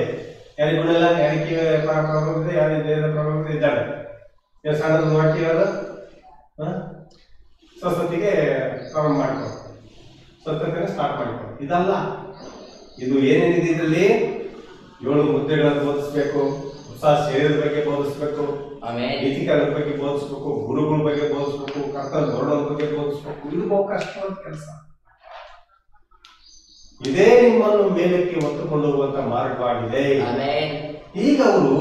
ಯಾರಿಗೆ ಗುಣಿಲ್ಲ, ಯಾರಿಗೆ ಪ್ರಾಬ್ಲಮ್ ಇದೆ, ಯಾರಿಗೆ ದೇಹದ ಪ್ರಾಬ್ಲಮ್ ಇದೆ ಇದ್ದಾಳೆ. ಸಣ್ಣದ ವಾಕ್ಯ ಹೇಳೋದು ಸ್ವಸ್ಥತೆಗೆ ಪ್ರಾರಂಭ ಮಾಡ್ಕೊಂಡು ಸ್ವಸ್ಥತೆನ ಸ್ಟಾರ್ಟ್ ಮಾಡ್ಕೊಂಡು ಇದಲ್ಲ. ಇದು ಏನೇನಿದೆ ಇದರಲ್ಲಿ? 7 ಮುದ್ರೆಗಳನ್ನು ಬೋಧಿಸ್ಬೇಕು, ಹೊಸ ಶರೀರದ ಬಗ್ಗೆ ಬೋಧಿಸ್ಬೇಕು, ನೀತಿಕರಣದ ಬಗ್ಗೆ ಬೋಧಿಸ್ಬೇಕು, ಗುರುಗಳ ಬಗ್ಗೆ ಬೋಧಿಸ್ಬೇಕು, ಕರ್ತನ ಬರೋಣದ ಬಗ್ಗೆ ಬೋಧಿಸ್ಬೇಕು. ಇದು ಬಹು ಕಷ್ಟವಾದ ಕೆಲಸ. ಇದೇ ನಿಮ್ಮನ್ನು ಮೇಲಕ್ಕೆ ಹೊತ್ತುಕೊಂಡು ಹೋಗುವಂತ ಮಾರ್ಗವಾಗಿದೆ. ಈಗ ಅವರು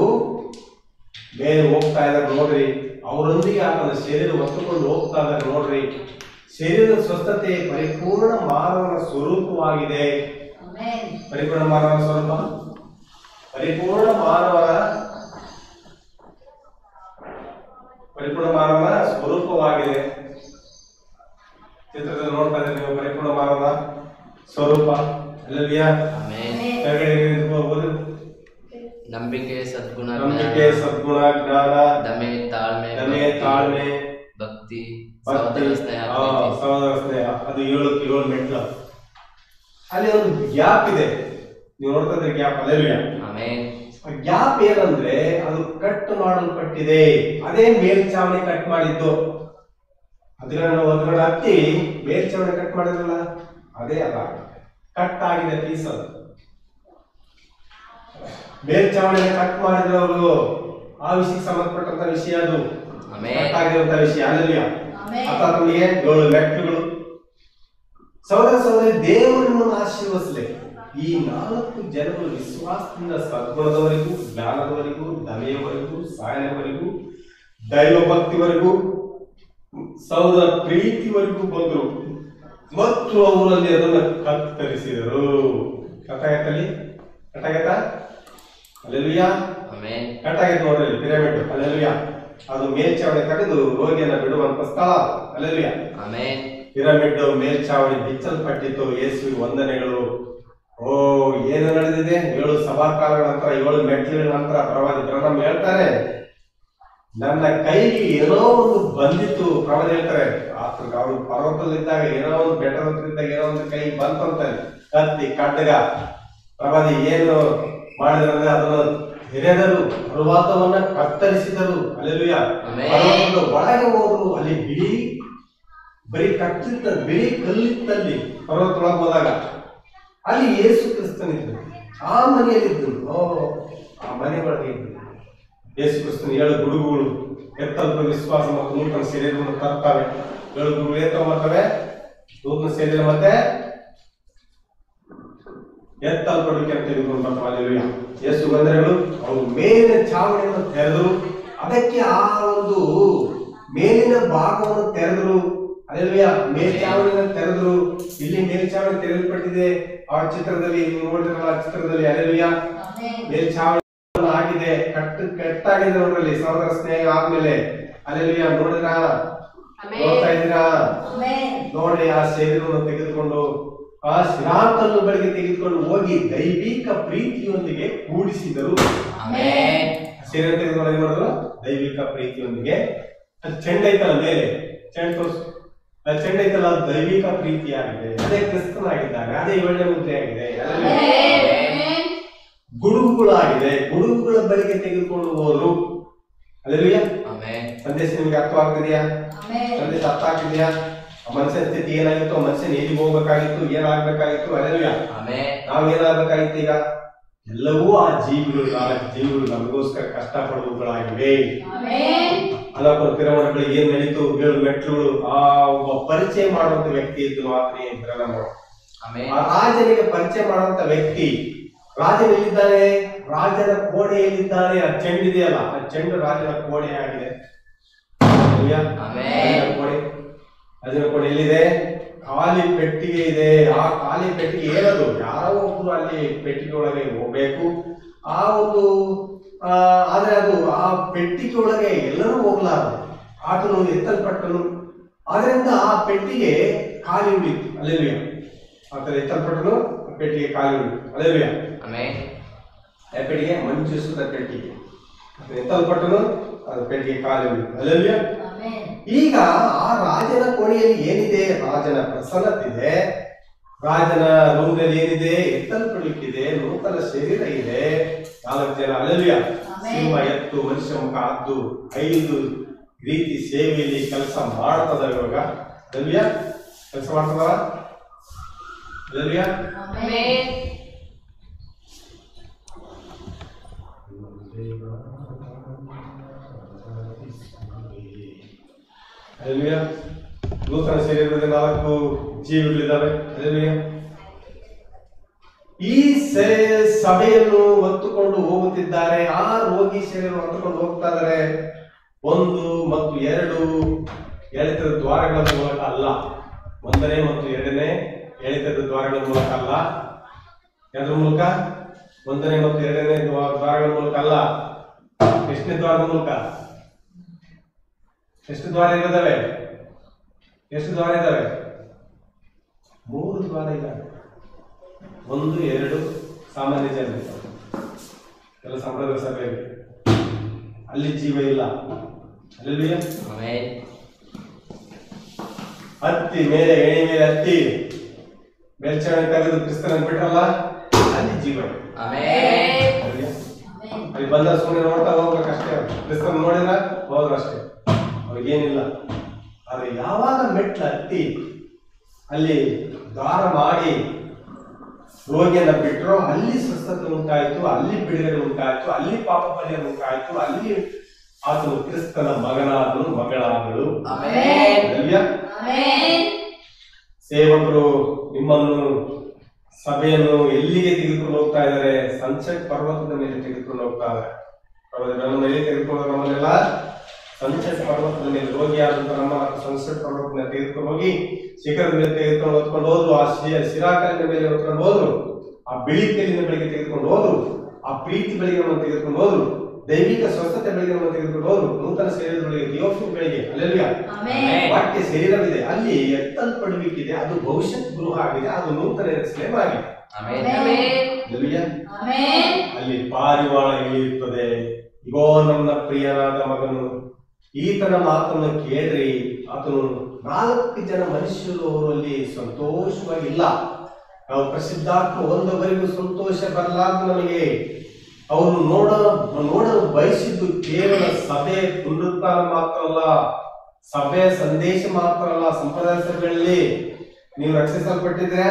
ಮೇಲೆ ಹೋಗ್ತಾ ಇದ್ದಾರೆ ನೋಡ್ರಿ. ಅವರೊಂದಿಗೆ ಆತನ ಶರೀರ ಹೊತ್ತುಕೊಂಡು ಹೋಗ್ತಾ ಇದ್ದಾರೆ ನೋಡ್ರಿ. ಶರೀರದ ಸ್ವಸ್ಥತೆ ಪರಿಪೂರ್ಣ ಮಾನವನ ಸ್ವರೂಪವಾಗಿದೆ. ಪರಿಪೂರ್ಣ ಮಾನವನ ಸ್ವರೂಪ, ಪರಿಪೂರ್ಣ ಮಾನವನ ಸ್ವರೂಪವಾಗಿದೆ. ಚಿತ್ರದಲ್ಲಿ ನೋಡ್ತಾ ಇದ್ದೀರಿ ನೀವು ಪರಿಪೂರ್ಣ ಮಾನವನ ಸ್ವರೂಪ. ಹಲ್ಲೆಲೂಯಾ. ನಂಬಿಕೆ, ಸದ್ಗುಣ, ಜ್ಞಾನ, ದಮೆ, ತಾಳ್ಮೆ, ಭಕ್ತಿ, ಸಹೋದರ ಸ್ನೇಹ. ಅದು 7 ಮೆಟ್ಲು. ಅಲ್ಲಿ ಒಂದು ಗ್ಯಾಪ್ ಇದೆ, ನೀವು ನೋಡ್ತಾ ಇದ್ರೆ ಗ್ಯಾಪ್. ಹಲ್ಲೆಲೂಯಾ. ಗ್ಯಾಪ್ ಏನಂದ್ರೆ ಅದು ಕಟ್ ಮಾಡಲ್ಪಟ್ಟಿದೆ. ಅದೇ ಮೇಲ್ಚಾವಣಿ ಕಟ್ ಮಾಡಿದ್ದು. ಅದನ್ನ ಹತ್ತಿ ಮೇಲ್ಚಾವಣಿ ಕಟ್ ಮಾಡಿದ್ರಲ್ಲ, ಅದೇ ಅಲ್ಲ, ಕಟ್ ಆಗಿದೆ ಪೀಸ್. ಅದು ಮೇಲ್ಚಾವಣಿ ಕಟ್ ಮಾಡಿದ್ರು ಅವರು. ಆ ವಿಷಯಕ್ಕೆ ಸಂಬಂಧಪಟ್ಟಂತ ವಿಷಯ ಅದು, ಕಟ್ ಆಗಿರುವಂತ ವಿಷಯ. ಹಲ್ಲೆಲೂಯಾ. ಅಥವಾ ನಮಗೆ 7 ಮೆಟ್ಟುಗಳು. ಸಹೋದರ ದೇವರನ್ನು ಆಶೀರ್ವದಿಸಲಿ. ಈ 4 ಜನರು ವಿಶ್ವಾಸದಿಂದ ಸದ್ಗುಣದವರೆಗೂ, ಜ್ಞಾನದವರೆಗೂ, ದಮೆಯವರೆಗೂ, ಸಾಯನವರೆಗೂ, ದೈವ ಭಕ್ತಿವರೆಗೂ, ಸಹೋದರ ಪ್ರೀತಿವರೆಗೂ ಬಂದರು ಮತ್ತು ಅವರಲ್ಲಿ ಅದನ್ನು ಕತ್ತರಿಸಿದರು. ಕಟ್ಟಾಗತ್ತಲ್ಲಿ, ಕಟ್ಟಾಗತ್ತಾ? ಹಲ್ಲೆಲೂಯಾ. ಕಟ್ಟಾಗೈತೆ ನೋಡ್ರಿ ಪಿರಮಿಡ್. ಹಲ್ಲೆಲೂಯಾ. ಅದು ಮೇಲ್ಚಾವಣಿ ತೆಗೆದು ರೋಗಿಯನ್ನ ಬಿಡುವಂತ ಸ್ಥಳ. ಹಲ್ಲೆಲೂಯಾ. ಪಿರಮಿಡ್ ಮೇಲ್ಚಾವಣಿ ಬಿಚ್ಚಲ್ಪಟ್ಟಿತ್ತು. ಯೇಸುವಿಗೆ ವಂದನೆಗಳು. ಓ, ಏನು ನಡೆದಿದೆ? 7 ಸಭಾಕಾಲಗಳ ನಂತರ, 7 ಮೆಟ್ಟಿಲ ನಂತರ ಪ್ರವಾದಿ ಬ್ರಹ್ಮ ಹೇಳ್ತಾರೆ, ನನ್ನ ಕೈಗೆ ಏನೋ ಒಂದು ಬಂದಿತ್ತು. ಪ್ರವಾದಿ ಹೇಳ್ತಾರೆ, ಅವರು ಪರ್ವತದಲ್ಲಿದ್ದಾಗ ಏನೋ ಒಂದು ಬೆಟ್ಟದಲ್ಲಿದ್ದಾಗ ಏನೋ ಒಂದು ಕೈ ಬಂತಂತಾರೆ, ಕತ್ತಿ, ಖಡ್ಗ. ಪ್ರವಾದಿ ಏನು ಮಾಡಿದ್ರಂದ್ರೆ ಅದನ್ನು ಹಿರಿದರು, ಪರ್ವತವನ್ನ ಕತ್ತರಿಸಿದರು. ಹಲ್ಲೆಲೂಯಾ. ಪರ್ವತದ ಒಳಗೆ ಹೋದ್ರು. ಅಲ್ಲಿ ಬರೀ ಕತ್ತಿದ್ದ ಬಿಳಿ ಕಲ್ಲಿತ್ತಲ್ಲಿ. ಪರ್ವತದೊಳಗೆ ಹೋದಾಗ ಅಲ್ಲಿ ಯೇಸು ಕ್ರಿಸ್ತನಿದ್ರು. ಆ ಮನೆಯಲ್ಲಿದ್ದರು. ಆ ಮನೆ ಒಳಗೆ ಇದ್ರು ಯೇಸು ಕ್ರಿಸ್ತನ 7 ಗುಡುಗುಗಳು ಎತ್ತಲ್ಪ ವಿಶ್ವಾಸ ಮತ್ತು ನೂತನ ಶರೀರವನ್ನು ತರ್ತವೆ. 7 ಗುಡುಗುಗಳು ಏತ ಮಾಡ್ತವೆ, ನೂತನ ಶರೀರ ಮತ್ತೆ ಎತ್ತಲ್ಪಡುವಿಕೆ ಅಂತ ತೆಗೆದುಕೊಂಡು ಬರ್ತಾವೆ. ಹಲ್ಲೆಲೂಯಾ. ಯೇಸು ವಂದನೆಗಳು. ಅವರು ಮೇಲಿನ ಚಾವಣಿಯನ್ನು ತೆರೆದರು. ಅದಕ್ಕೆ ಆ ಒಂದು ಮೇಲಿನ ಭಾಗವನ್ನು ತೆರೆದರು. ಹಲ್ಲೆಲೂಯಾ. ಮೇಲ್ಚಾವಣಿಯನ್ನು ತೆರೆದರು. ಇಲ್ಲಿ ಮೇಲ್ಚಾವಣಿ ತೆರೆಯಲ್ಪಟ್ಟಿದೆ. ಆ ಚಿತ್ರದಲ್ಲಿ ನೀವು ನೋಡಿದ್ರಲ್ಲ, ಆ ಚಿತ್ರದಲ್ಲಿ. ಹಲ್ಲೆಲೂಯಾ. ಮೇಲ್ಚಾವಣಿ ಆಗಿದೆ, ಕಟ್ಟಾಗಿದೆ ನೋಡ್ರಲ್ಲಿ. ಸಹೋದರ ಸ್ನೇಹ ಆದ್ಮೇಲೆ. ಹಲ್ಲೆಲೂಯಾ. ನೋಡಿದ್ರಾ? ನೋಡ್ತಾ ಇದ್ದೀರಾ? ನೋಡಿ, ಆ ಶರೀರವನ್ನು ತೆಗೆದುಕೊಂಡು ಆ ಶಿರಾಕಲ್ಲು ಬಳಿಗೆ ತೆಗೆದುಕೊಂಡು ಹೋಗಿ ದೈವಿಕ ಪ್ರೀತಿಯೊಂದಿಗೆ ಕೂಡಿಸಿದರು. ಶರೀರ ತೆಗೆದುಕೊಂಡು ಏನ್ ಮಾಡಿದ್ರು? ದೈವಿಕ ಪ್ರೀತಿಯೊಂದಿಗೆ. ಅದು ಚೆಂಡ ಐತಲ್ಲ ಮೇಲೆ, ಚೆಂಡ ಐತಲ್ಲ, ಅದು ದೈವಿಕ ಪ್ರೀತಿಯಾಗಿದೆ. ಅದೇ ಕ್ರಿಸ್ತನಾಗಿದ್ದಾನೆ. ಅದೇ 7ನೇ ಮುದ್ರೆ ಆಗಿದೆ. ಗುಡುಗುಗಳಾಗಿದೆ. ಗುಡುಗುಗಳ ಬಳಿಗೆ ತೆಗೆದುಕೊಂಡು ಹೋದ್ರು. ಹಲ್ಲೆಲೂಯಾ. ಸಂದೇಶ ನಿಮ್ಗೆ ಅರ್ಥವಾಗ್ತಿದೆಯಾ? ಸಂದೇಶ ಅರ್ಥ ಆಗ್ತಿದೆಯಾ? ಮನುಷ್ಯನ ಸ್ಥಿತಿ ಏನಾಗಿತ್ತು? ಮನುಷ್ಯನ ಎಲ್ಲಿಗೆ ಹೋಗ್ಬೇಕಾಗಿತ್ತು? ಏನಾಗ್ಬೇಕಾಗಿತ್ತು? ಹಲ್ಲೆಲೂಯಾ. ನಾವೇನಾಗಬೇಕಾಗಿತ್ತು? ಈಗ ಎಲ್ಲವೂ ಆ ಜೀವಿಗಳು, 4 ಜೀವಿಗಳು ನಮಗೋಸ್ಕರ ಕಷ್ಟಪಡುವುಗಳಾಗಿವೆ. ಅಲ್ಲಪ್ಪ ಪಿರಮಿಡ್ಗಳಿಗೆ ಏನ್ ನಡೀತು? 7 ಮೆಟ್ಲುಗಳು. ಆ ಒಬ್ಬ ಪರಿಚಯ ಮಾಡುವಂತ ವ್ಯಕ್ತಿ ಇದ್ದು ಮಾತ್ರ ಇದ್ರಲ್ಲ. ಆ ರಾಜನಿಗೆ ಪರಿಚಯ ಮಾಡುವಂತ ವ್ಯಕ್ತಿ. ರಾಜನ ಎಲ್ಲಿದ್ದಾನೆ? ರಾಜನ ಕೋಣೆಯಲ್ಲಿದ್ದಾನೆ. ಆ ಚೆಂಡಿದೆಯಲ್ಲ, ಆ ಚೆಂಡು ರಾಜನ ಕೋಣೆ ಆಗಿದೆ. ರಾಜನ ಕೋಣೆ ಎಲ್ಲಿದೆ? ಖಾಲಿ ಪೆಟ್ಟಿಗೆ ಇದೆ. ಆ ಖಾಲಿ ಪೆಟ್ಟಿಗೆ ಏನದು? ಯಾರೋ ಒಬ್ರು ಅಲ್ಲಿ ಪೆಟ್ಟಿಗೆ ಒಳಗೆ ಹೋಗ್ಬೇಕು. ಆ ಒಂದು ಆದ್ರೆ ಅದು ಆ ಪೆಟ್ಟಿಗೆ ಒಳಗೆ ಎಲ್ಲರೂ ಹೋಗ್ಲಾರದು. ಆತನು ಎತ್ತಲ್ಪಟ್ಟನು. ಆದ್ರಿಂದ ಆ ಪೆಟ್ಟಿಗೆ ಖಾಲಿ ಉಳಿತು. ಹಲ್ಲೆಲೂಯಾ. ಆತರ ಎತ್ತಲ್ಪಟ್ಟನು, ಪೆಟ್ಟಿಗೆ ಖಾಲಿ ಉಳಿತು. ಹಲ್ಲೆಲೂಯಾ. ಪೆಟ್ಟಿಗೆ ಮಂಜಿಸುತ್ತ ಪೆಟ್ಟಿಗೆ ಎತ್ತಲ್ಪಟ್ಟನು, ಅದು ಪೆಟ್ಟಿಗೆ ಖಾಲಿ ಉಳಿತು. ಹಲ್ಲೆಲೂಯಾ. ಈಗ ಆ ರಾಜನ ಕೋಣೆಯಲ್ಲಿ ಏನಿದೆ? ರಾಜನ ಪ್ರಸನ್ನತಿದೆ. ರಾಜನ ರೂಮ್ನಲ್ಲಿ ಏನಿದೆ? ಎತ್ತಲ್ಪಡುವಿಕಿದೆ, ನೂತನ ಶರೀರ ಇದೆ. 4 ಜನ. ಹಲ್ಲೆಲೂಯಾ. ಸಿಂಹ ಎತ್ತು ಮನುಷ್ಯ ಮುಖ ಹದ್ದು 5 ರೀತಿ ಸೇವೆಯಲ್ಲಿ ಕೆಲಸ ಮಾಡ್ತದ. ಇವಾಗ ಹಲ್ಲೆಲೂಯಾ. ಕೆಲಸ ಮಾಡ್ತದವ. ಹಲ್ಲೆಲೂಯಾ. ಹಲ್ಲೆಲೂಯಾ. ನೂತನ ಶರೀರದ 4 ಜೀವಿಗಳಿದ್ದಾವೆ. ಹಲ್ಲೆಲೂಯಾ. ಈ ಸಭೆಯನ್ನು ಹೊತ್ತುಕೊಂಡು ಹೋಗುತ್ತಿದ್ದಾರೆ. ಆ ರೋಗಿ ಶರೀರ ಹೊತ್ತುಕೊಂಡು ಹೋಗ್ತಾ ಇದ್ದಾರೆ. 1 ಮತ್ತು 2 ಎಳೆತರ ದ್ವಾರಗಳ ಮೂಲಕ ಅಲ್ಲ. ಒಂದನೇ ಮತ್ತು ಎರಡನೇ ಎಳೆತದ ದ್ವಾರಗಳ ಮೂಲಕ ಅಲ್ಲ. ಯಾವ್ದ್ರ ಮೂಲಕ? ಒಂದನೇ ಮತ್ತು ಎರಡನೇ ದ್ವಾರಗಳ ಮೂಲಕ ಅಲ್ಲ. ಎಷ್ಟನೇ ದ್ವಾರದ ಮೂಲಕ? ಎಷ್ಟು ದ್ವಾರ ಇದ್ದಾವೆ? ಎಷ್ಟು ದ್ವಾರ ಇದ್ದಾವೆ? 3 ದ್ವಾರ ಇದ್ದಾವೆ. 1, 2 ಸಾಮಾನ್ಯ ಜನ, ಎಲ್ಲ ಸಂಪ್ರದಾಯ ಸಭೆಯಲ್ಲಿ. ಅಲ್ಲಿ ಜೀವ ಇಲ್ಲ. ಅಲ್ಲೆಲ್ಲೂಯ್ಯ. ಆಮೆನ್. ಹತ್ತಿ ಮೇಲೆ ಎಣಿ ಮೇಲೆ ಹತ್ತಿ ಮೇಲ್ಚಾವಣಿ ತೆಗೆದು ಕ್ರಿಸ್ತನನ್ನು ಬಿಟ್ರಲ್ಲ, ಅಲ್ಲಿ ಜೀವ ಇದೆ. ಆಮೆನ್. ಅಲ್ಲಿ ಬಂದ ಸುಮ್ಮನೆ ನೋಡ್ತಾ ಹೋಗ್ಬೇಕಷ್ಟೇ. ಕ್ರಿಸ್ತನ್ ನೋಡಿದ್ರ ಹೋದ್ರಷ್ಟೇ, ಅವ್ರಿಗೇನಿಲ್ಲ. ಆದ್ರೆ ಯಾವಾಗ ಮೆಟ್ಲು ಹತ್ತಿ ಅಲ್ಲಿ ದ್ವಾರ ಮಾಡಿ ರೋಗಿಯನ್ನ ಬಿಟ್ಟರು, ಅಲ್ಲಿ ಸ್ವಸ್ಥತೆ ಉಂಟಾಯ್ತು, ಅಲ್ಲಿ ಬಿಡುಗಡೆ ಉಂಟಾಯ್ತು, ಅಲ್ಲಿ ಪಾಪ ಪರಿಹಾರ ಉಂಟಾಯ್ತು, ಅಲ್ಲಿ ಆತನು ಕ್ರಿಸ್ತನ ಮಗನಾದನು, ಮಗಳಾದಳು. ಸೇವಕರು ನಿಮ್ಮನ್ನು ಸಭೆಯನ್ನು ಎಲ್ಲಿಗೆ ತೆಗೆದುಕೊಂಡು ಹೋಗ್ತಾ ಇದ್ದಾರೆ? ಸನ್ಸೆಟ್ ಪರ್ವತದ ಮೇಲೆ ತೆಗೆದುಕೊಂಡು ಹೋಗ್ತಾ ಇದ್ದಾರೆ. ಮೇಲೆ ತೆಗೆದುಕೊಂಡು ನಮ್ಮನ್ನೆಲ್ಲ ಸನ್ಸೆಟ್ ಪರ್ವತದ ಮೇಲೆ, ರೋಗಿಯಾದಂತ ನಮ್ಮ ಸನ್ಸೆಟ್ ಪರ್ವತದ ಮೇಲೆ ತೆಗೆದುಕೊಂಡು ಹೋಗಿ ಶಿಖರದ ಮೇಲೆ ತೆಗೆದುಕೊಂಡು ಹೊತ್ಕೊಂಡು ಹೋದ್ರು. ಆ ಶಿರಾಕಲಿನ ಮೇಲೆ ಹೊತ್ಕೊಂಡು ಹೋದ್ರು. ಆ ಬಿಳಿ ಕಲ್ಲಿನ ಬೆಳಿಗ್ಗೆ ತೆಗೆದುಕೊಂಡು ಹೋದ್ರು. ಆ ಪ್ರೀತಿ ಬೆಳಿಗ್ಗೆ ನಮ್ಮನ್ನು ತೆಗೆದುಕೊಂಡು ಹೋದ್ರು. ದೈವಿಕ ಸ್ವಸ್ಥತೆ ಬೆಳಿಗ್ಗೆ ನಮ್ಮನ್ನು ತೆಗೆದುಕೊಂಡು ಹೋದ್ರು. ನೂತನ ಶರೀರದೊಳಗೆ ದಿಯೋಫಿನ್ ಬೆಳಿಗ್ಗೆ, ಅಲ್ಲೆಲ್ಲೂಯ್ಯ, ವಾಕ್ಯ ಶರೀರವಿದೆ, ಅಲ್ಲಿ ಎತ್ತಲ್ಪಡುವಿಕಿದೆ, ಅದು ಭವಿಷ್ಯತ್ ಗೃಹ ಆಗಿದೆ, ಅದು ನೂತನ ಎರುಸಲೇಮ್ ಆಗಿದೆ. ಅಲ್ಲಿ ಪಾರಿವಾಳ ಇಳಿಯುತ್ತದೆ, ಇಗೋ ನನ್ನ ಪ್ರಿಯನಾದ ಮಗನು, ಈತನ ಮಾತನ್ನು ಕೇಳ್ರಿ. ಆತನು 4 ಜನ ಮನುಷ್ಯರು ಅವರಲ್ಲಿ ಸಂತೋಷವಾಗಿಲ್ಲ. ನಾವು ಪ್ರಸಿದ್ಧಾತ್ಮ ಒಂದವರೆಗೂ ಸಂತೋಷ ಬರಲಾರ್ದು ನಮಗೆ. ಅವರು ನೋಡಲು ಬಯಸಿದ್ದು ಕೇವಲ ಸಭೆ ಪುನರುತ್ಥಾನ ಮಾತ್ರ ಅಲ್ಲ, ಸಭೆಯ ಸಂದೇಶ ಮಾತ್ರ ಅಲ್ಲ. ಸಂಪ್ರದಾಯ ಸಭೆಗಳಲ್ಲಿ ನೀವು ರಕ್ಷಿಸಲ್ಪಟ್ಟಿದ್ರೆ,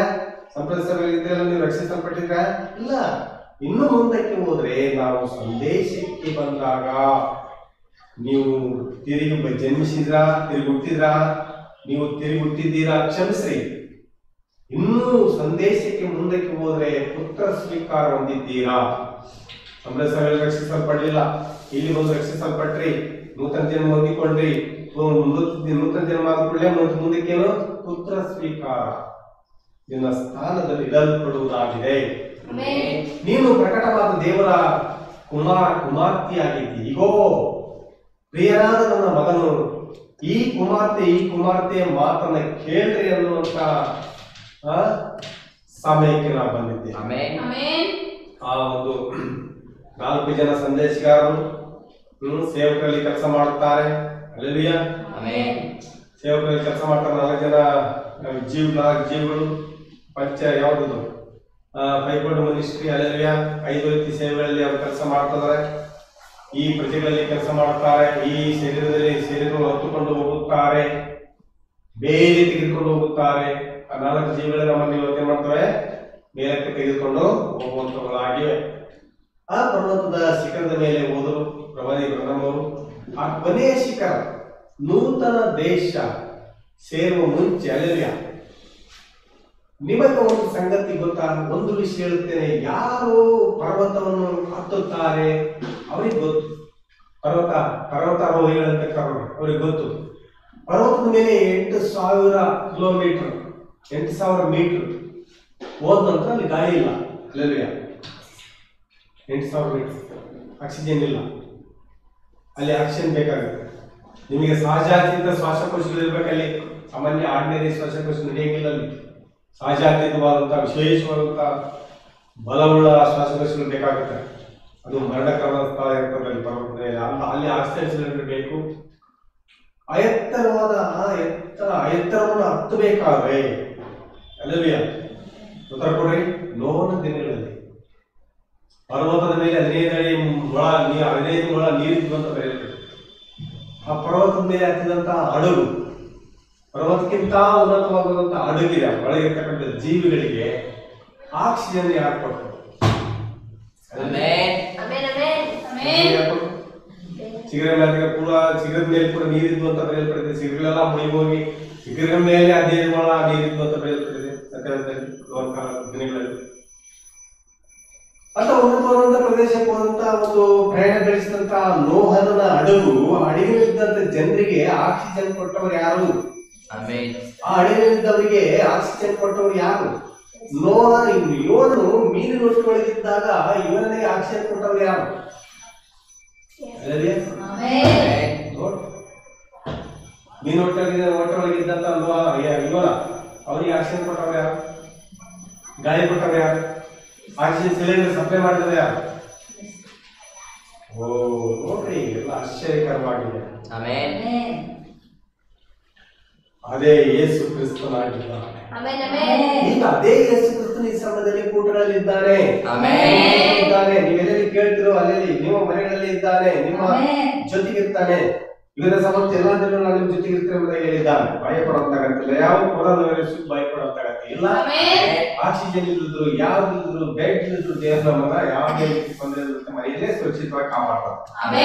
ಸಂಪ್ರದಾಯ ಸಭೆಯಲ್ಲಿ ನೀವು ರಕ್ಷಿಸಲ್ಪಟ್ಟಿದ್ರೆ ಇಲ್ಲ. ಇನ್ನು ಮುಂದಕ್ಕೆ ಹೋದ್ರೆ, ನಾವು ಸಂದೇಶಕ್ಕೆ ಬಂದಾಗ ನೀವು ತಿರುಗಿ ಜನ್ಮಿಸಿದ್ರ, ತಿರುಗಿ ಹುಟ್ಟಿದ್ರ, ನೀವು ತಿರುಗಿ ಹುಟ್ಟಿದ್ದೀರಾ, ಕ್ಷಮಿಸ್ರಿ. ಇನ್ನೂ ಸಂದೇಶಕ್ಕೆ ಮುಂದಕ್ಕೆ ಹೋದ್ರೆ ಪುತ್ರ ಸ್ವೀಕಾರ ಹೊಂದಿದ್ದೀರಾ. ಸಂಪ್ರದಾಯ ಸಭೆಯಲ್ಲಿ ರಕ್ಷಿಸಲ್ಪಡಲಿಲ್ಲ, ಇಲ್ಲಿ ಬಂದು ರಕ್ಷಿಸಲ್ಪಟ್ರಿ, ನೂತನ ಜನ್ಮ ಹೊಂದಿಕೊಂಡ್ರಿ. ನೂತನ ಜನ್ಮ ಆದ ಕೂಡಲೇ ಮುಂದಕ್ಕೇನು? ಪುತ್ರ ಸ್ವೀಕಾರ, ನಿನ್ನ ಸ್ಥಾನದಲ್ಲಿ ಇಡಲ್ಪಡುವುದಾಗಿದೆ. ನೀನು ಪ್ರಕಟವಾದ ದೇವರ ಕುಮಾರ್ತೆಯಾಗಿದ್ದಿ. ಈಗೋ ಪ್ರಿಯರಾದ ನನ್ನ ಮಗನು, ಈ ಕುಮಾರ್ತೆಯ ಮಾತನ್ನ ಕೇಳ್ರಿ ಅನ್ನುವಂತ ಸಮಯಕ್ಕೆ ನಾವು ಬಂದಿದ್ದೇವೆ. ಆ ಒಂದು 4 ಜನ ಸಂದೇಶಗಾರರು ಸೇವಕರಲ್ಲಿ ಕೆಲಸ ಮಾಡುತ್ತಾರೆ. ಅಲ್ಲೆಲ್ಲೂಯ್ಯ. ಸೇವಕರಲ್ಲಿ ಕೆಲಸ ಮಾಡ್ತಾರೆ. 4 ಜನ 4 ಜೀವಗಳು ಪಂಚ ಯಾವ್ದು ಫೈಫೋಲ್ಡ್ ಮಿನಿಸ್ಟ್ರಿ. ಅಲ್ಲೆಲ್ಲೂಯ್ಯ. 5 ವ್ಯಕ್ತಿ ಸೇವೆಗಳಲ್ಲಿ ಅವರು ಕೆಲಸ ಮಾಡ್ತಿದ್ದಾರೆ. ಈ ಪ್ರಜೆಗಳಲ್ಲಿ ಕೆಲಸ ಮಾಡುತ್ತಾರೆ. ಈ ಶರೀರಗಳು ಹೊತ್ತುಕೊಂಡು ಹೋಗುತ್ತಾರೆ, ಬೇರೆ ತೆಗೆದುಕೊಂಡು ಹೋಗುತ್ತಾರೆ. ಆ 4 ಜೀವಗಳು ನಮ್ಮಲ್ಲಿ ಯೋಚನೆ ಮಾಡ್ತವೆ, ಮೇಲಕ್ಕೆ ತೆಗೆದುಕೊಂಡು ಹೋಗುವಂತವುಗಳಾಗಿವೆ. ಆ ಪರ್ವತದ ಶಿಖರದ ಮೇಲೆ ಹೋದರು ಪ್ರವಾದಿ ಬ್ರಹ್ಮ್ ಅವರು. ಆ ಕೊನೆಯ ಶಿಖರ ನೂತನ ದೇಶ ಸೇರುವ ಮುಂಚೆ, ಅಲ್ಲೆಲ್ಲೂಯ್ಯ, ನಿಮಗೆ ಒಂದು ಸಂಗತಿ ಗೊತ್ತಾ? ಒಂದು ವಿಷಯ ಹೇಳುತ್ತೇನೆ. ಯಾರು ಪರ್ವತವನ್ನು ಹತ್ತುತ್ತಾರೆ ಅವರಿಗೆ ಗೊತ್ತು. ಪರ್ವತಾರೋಹಿಗಳಂತ ಕರೋಣ, ಅವರಿಗೆ ಗೊತ್ತು. ಪರ್ವತದ ಮೇಲೆ 8,000 ಕಿಲೋಮೀಟರ್, 8,000 ಮೀಟರ್ ಹೋದ ನಂತರ ಅಲ್ಲಿ ಗಾಳಿ ಇಲ್ಲ. ಅಲ್ಲೆಲ್ಲೂಯ್ಯ. 8,000 ಮೀಟರ್ ಆಕ್ಸಿಜನ್ ಇಲ್ಲ. ಅಲ್ಲಿ ಆಕ್ಸಿಜನ್ ಬೇಕಾಗುತ್ತೆ. ನಿಮಗೆ ಸಹಜಾತೀತ ಶ್ವಾಸಕೋಶಗಳು ಇರ್ಬೇಕಲ್ಲಿ. ಸಾಮಾನ್ಯ ಆರ್ಡಿನರಿ ಶ್ವಾಸಕೋಶ ನಡೆಯಂಗಿಲ್ಲ. ಅಲ್ಲಿ ಸಹಜಾತೀತವಾದಂತಹ ವಿಶೇಷವಾದಂತಹ ಬಲವುಳ್ಳ ಶ್ವಾಸಕೋಶಗಳು ಬೇಕಾಗುತ್ತೆ. ಅದು ಮರಣಕರವಾದಂತ ಇರ್ತದೆ ಅಲ್ಲಿ ಪರ್ವತದ ಮೇಲೆ. ಅಲ್ಲಿ ಆಕ್ಸಿಜನ್ ಸಿಲಿಂಡರ್ ಬೇಕು. ಎತ್ತರವನ್ನು ಹತ್ತಬೇಕಾದ್ರೆ, ಅಲ್ಲೆಲ್ಲೂಯ್ಯ, ಉತ್ತರ ಕೊಡ್ರಿ. ನೋನ ದಿನಗಳಲ್ಲಿ ಪರ್ವತದ ಮೇಲೆ 15 ಮೊಳ ನೀರಿದ್ದು ಅಂತ ಬರೆಯಲ್ಪಟ್ಟಿದೆ. ಆ ಪರ್ವತದ ಮೇಲೆ ಹತ್ತಿದಂತ ಹಡಗು, ಪರ್ವತಕ್ಕಿಂತ ಉನ್ನತವಾದಂತಹ ಹಡಗಿದೆ. ಒಳಗಿರ್ತಕ್ಕಂಥ ಜೀವಿಗಳಿಗೆ ಆಕ್ಸಿಜನ್ ಯಾರು ಕೊಟ್ಟರು? ಚಿಗರ ಮೇಲೆ ಕೂಡ ನೀರಿದ್ದು ಅಂತ ಬರೆಯಲ್ಪಟ್ಟಿದೆ. ಚಿಗರೆಲ್ಲ ಮುಳಿ ಹೋಗಿ ಚಿಗರ ಮೇಲೆ 15 ಮೊಳ ನೀರಿದ್ದು ಅಂತ ಬರೆಯಲ್ಪಟ್ಟಿದೆ ದಿನಗಳಲ್ಲಿ. ಅಥವಾ ಉನ್ನತವಾದಂತಹ ಪ್ರದೇಶಕ್ಕೆ ಹೋದಂತ ಒಂದು ಪ್ರಯಾಣ ಬೆಳೆಸಿದಂತ ನೋಹನ ಹಡಗು, ಹಡಗಿನಲ್ಲಿದ್ದಂತ ಜನರಿಗೆ ಆಕ್ಸಿಜನ್ ಕೊಟ್ಟವರು ಯಾರು? ಆಮೆನ್. ಆ ಹಡಗಿನಲ್ಲಿದ್ದವರಿಗೆ ಆಕ್ಸಿಜನ್ ಕೊಟ್ಟವರು ಯಾರು? ಇವನು ಮೀನಿನ ಒಳಗಿದ್ದಾಗ ಇವನಿಗೆ ಆಕ್ಸಿಜನ್ ಕೊಟ್ಟವರು ಯಾರು? ನೋಡ್, ಮೀನು ಒಟ್ಟೊಳಗಿದ್ದಂತ ಇವನ ಅವರಿಗೆ ಆಕ್ಸಿಜನ್ ಕೊಟ್ಟವ್ರು ಯಾರು? ಗಾಳಿ ಕೊಟ್ಟವ್ರು ಯಾರು? ಆಕ್ಸಿಜನ್ ಸಿಲಿಂಡರ್ ಸಪ್ಲೈ ಮಾಡಿದವರು ಯಾರು? ಓ ನೋಡ್ರಿ, ಎಲ್ಲ ಆಶ್ಚರ್ಯಕರವಾಗಿದೆ. ಅದೇ ಯೇಸು ಕ್ರಿಸ್ತನಾಗಿದ್ದಾನೆ. ಈಗ ಅದೇ ಯೇಸು ಕ್ರಿಸ್ತನ ಈ ಸಮಯದಲ್ಲಿ ಕೂಟಗಳಲ್ಲಿ ಇದ್ದಾನೆ. ನೀವೆಲ್ಲಿ ಕೇಳ್ತಿರೋ ಅಲ್ಲೆಲ್ಲಿ ನಿಮ್ಮ ಮನೆಗಳಲ್ಲಿ ಇದ್ದಾನೆ, ನಿಮ್ಮ ಜೊತೆಗಿರ್ತಾನೆ. ಇವರ ಸಮಸ್ಯೆ ಎಲ್ಲಾ ದಿನ ನಾನು ನಿಮ್ಮ ಜೊತೆಗಿರ್ತೇನೆ ಅಂತ ಹೇಳಿದ್ದಾನೆ. ಭಯಪಡುವಂತಾಗತ್ತಿಲ್ಲ, ಯಾವ ಕೊರೋನಾ ವೈರಸ್ ಭಯಪಡುವಂತಾಗತ್ತಿಲ್ಲ. ಆಕ್ಸಿಜನ್ ಇಲ್ಲದ್ರು, ಯಾವ್ದಿದ್ರು, ಬೆಡ್ ಇಲ್ಲದ್ರು ದೇಹ ನಮ್ಮನ್ನ ಯಾವುದೇ ತೊಂದರೆ ಮನೆಯಲ್ಲೇ ಸುರಕ್ಷಿತವಾಗಿ ಕಾಪಾಡ್ತಾನೆ,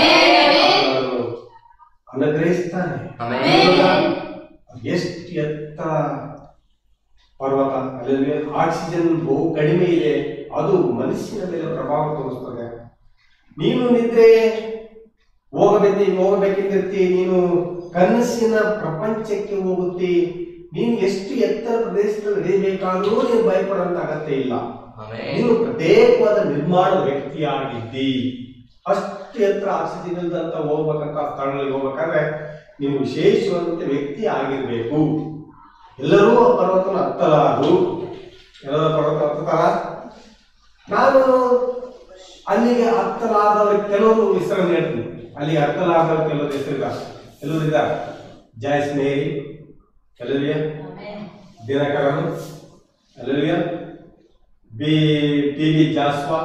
ಅನುಗ್ರಹಿಸ್ತಾನೆ. ಎಷ್ಟು ಎತ್ತರ ಪರ್ವತ, ಅಲ್ಲಿ ಆಕ್ಸಿಜನ್ ಬಹು ಕಡಿಮೆ ಇದೆ, ಅದು ಮನುಷ್ಯನ ಮೇಲೆ ಪ್ರಭಾವ ತೋರಿಸ್ತದೆ. ನೀನು ನಿದ್ರೆ ಹೋಗಬೇಕಿರ್ತಿ, ನೀನು ಕನಸಿನ ಪ್ರಪಂಚಕ್ಕೆ ಹೋಗುತ್ತಿ, ನೀನು ಎಷ್ಟು ಎತ್ತರ ಪ್ರದೇಶದಲ್ಲಿ ನಡೆಯಬೇಕಾದ್ರೂ ನೀನು ಭಯಪಡುವಂತ ಅಗತ್ಯ ಇಲ್ಲ. ನೀನು ಪ್ರತ್ಯೇಕವಾದ ನಿರ್ಮಾಣದ ವ್ಯಕ್ತಿಯಾಗಿದ್ದಿ. ಅಷ್ಟು ಎತ್ತರ ಆಕ್ಸಿಜನ್ ಇಲ್ದಂತ ಹೋಗ್ಬೇಕಂತ ಸ್ಥಳಗಳಿಗೆ ಹೋಗ್ಬೇಕಾದ್ರೆ ನೀನು ವಿಶೇಷವಾದಂತ ವ್ಯಕ್ತಿ ಆಗಿರ್ಬೇಕು. ಎಲ್ಲರೂ ಆ ಪರ್ವತನ ಹತ್ತಲಾರು, ಎಲ್ಲರ ಪರ್ವತ ಹತ್ತಾರ. ನಾನು ಅಲ್ಲಿಗೆ ಹತ್ತಲಾದವ್ರಿಗೆ ಕೆಲವರು ಹೆಸರನ್ನು ಹೇಳ್ತೀನಿ. ಅಲ್ಲಿಗೆ ಹತ್ತಲಾದವ್ರು ಕೆಲವರು ಕೆಲವರಿದ್ದಾರೆ. ಜಾಯ್ಸ್ ಮೇರಿ, ಎಲ್ಲರಿಯ ದಿನಕರನು, ಎಲ್ಲರಿಯ ಟಿ ಬಿ ಜಾಸ್ವಾ,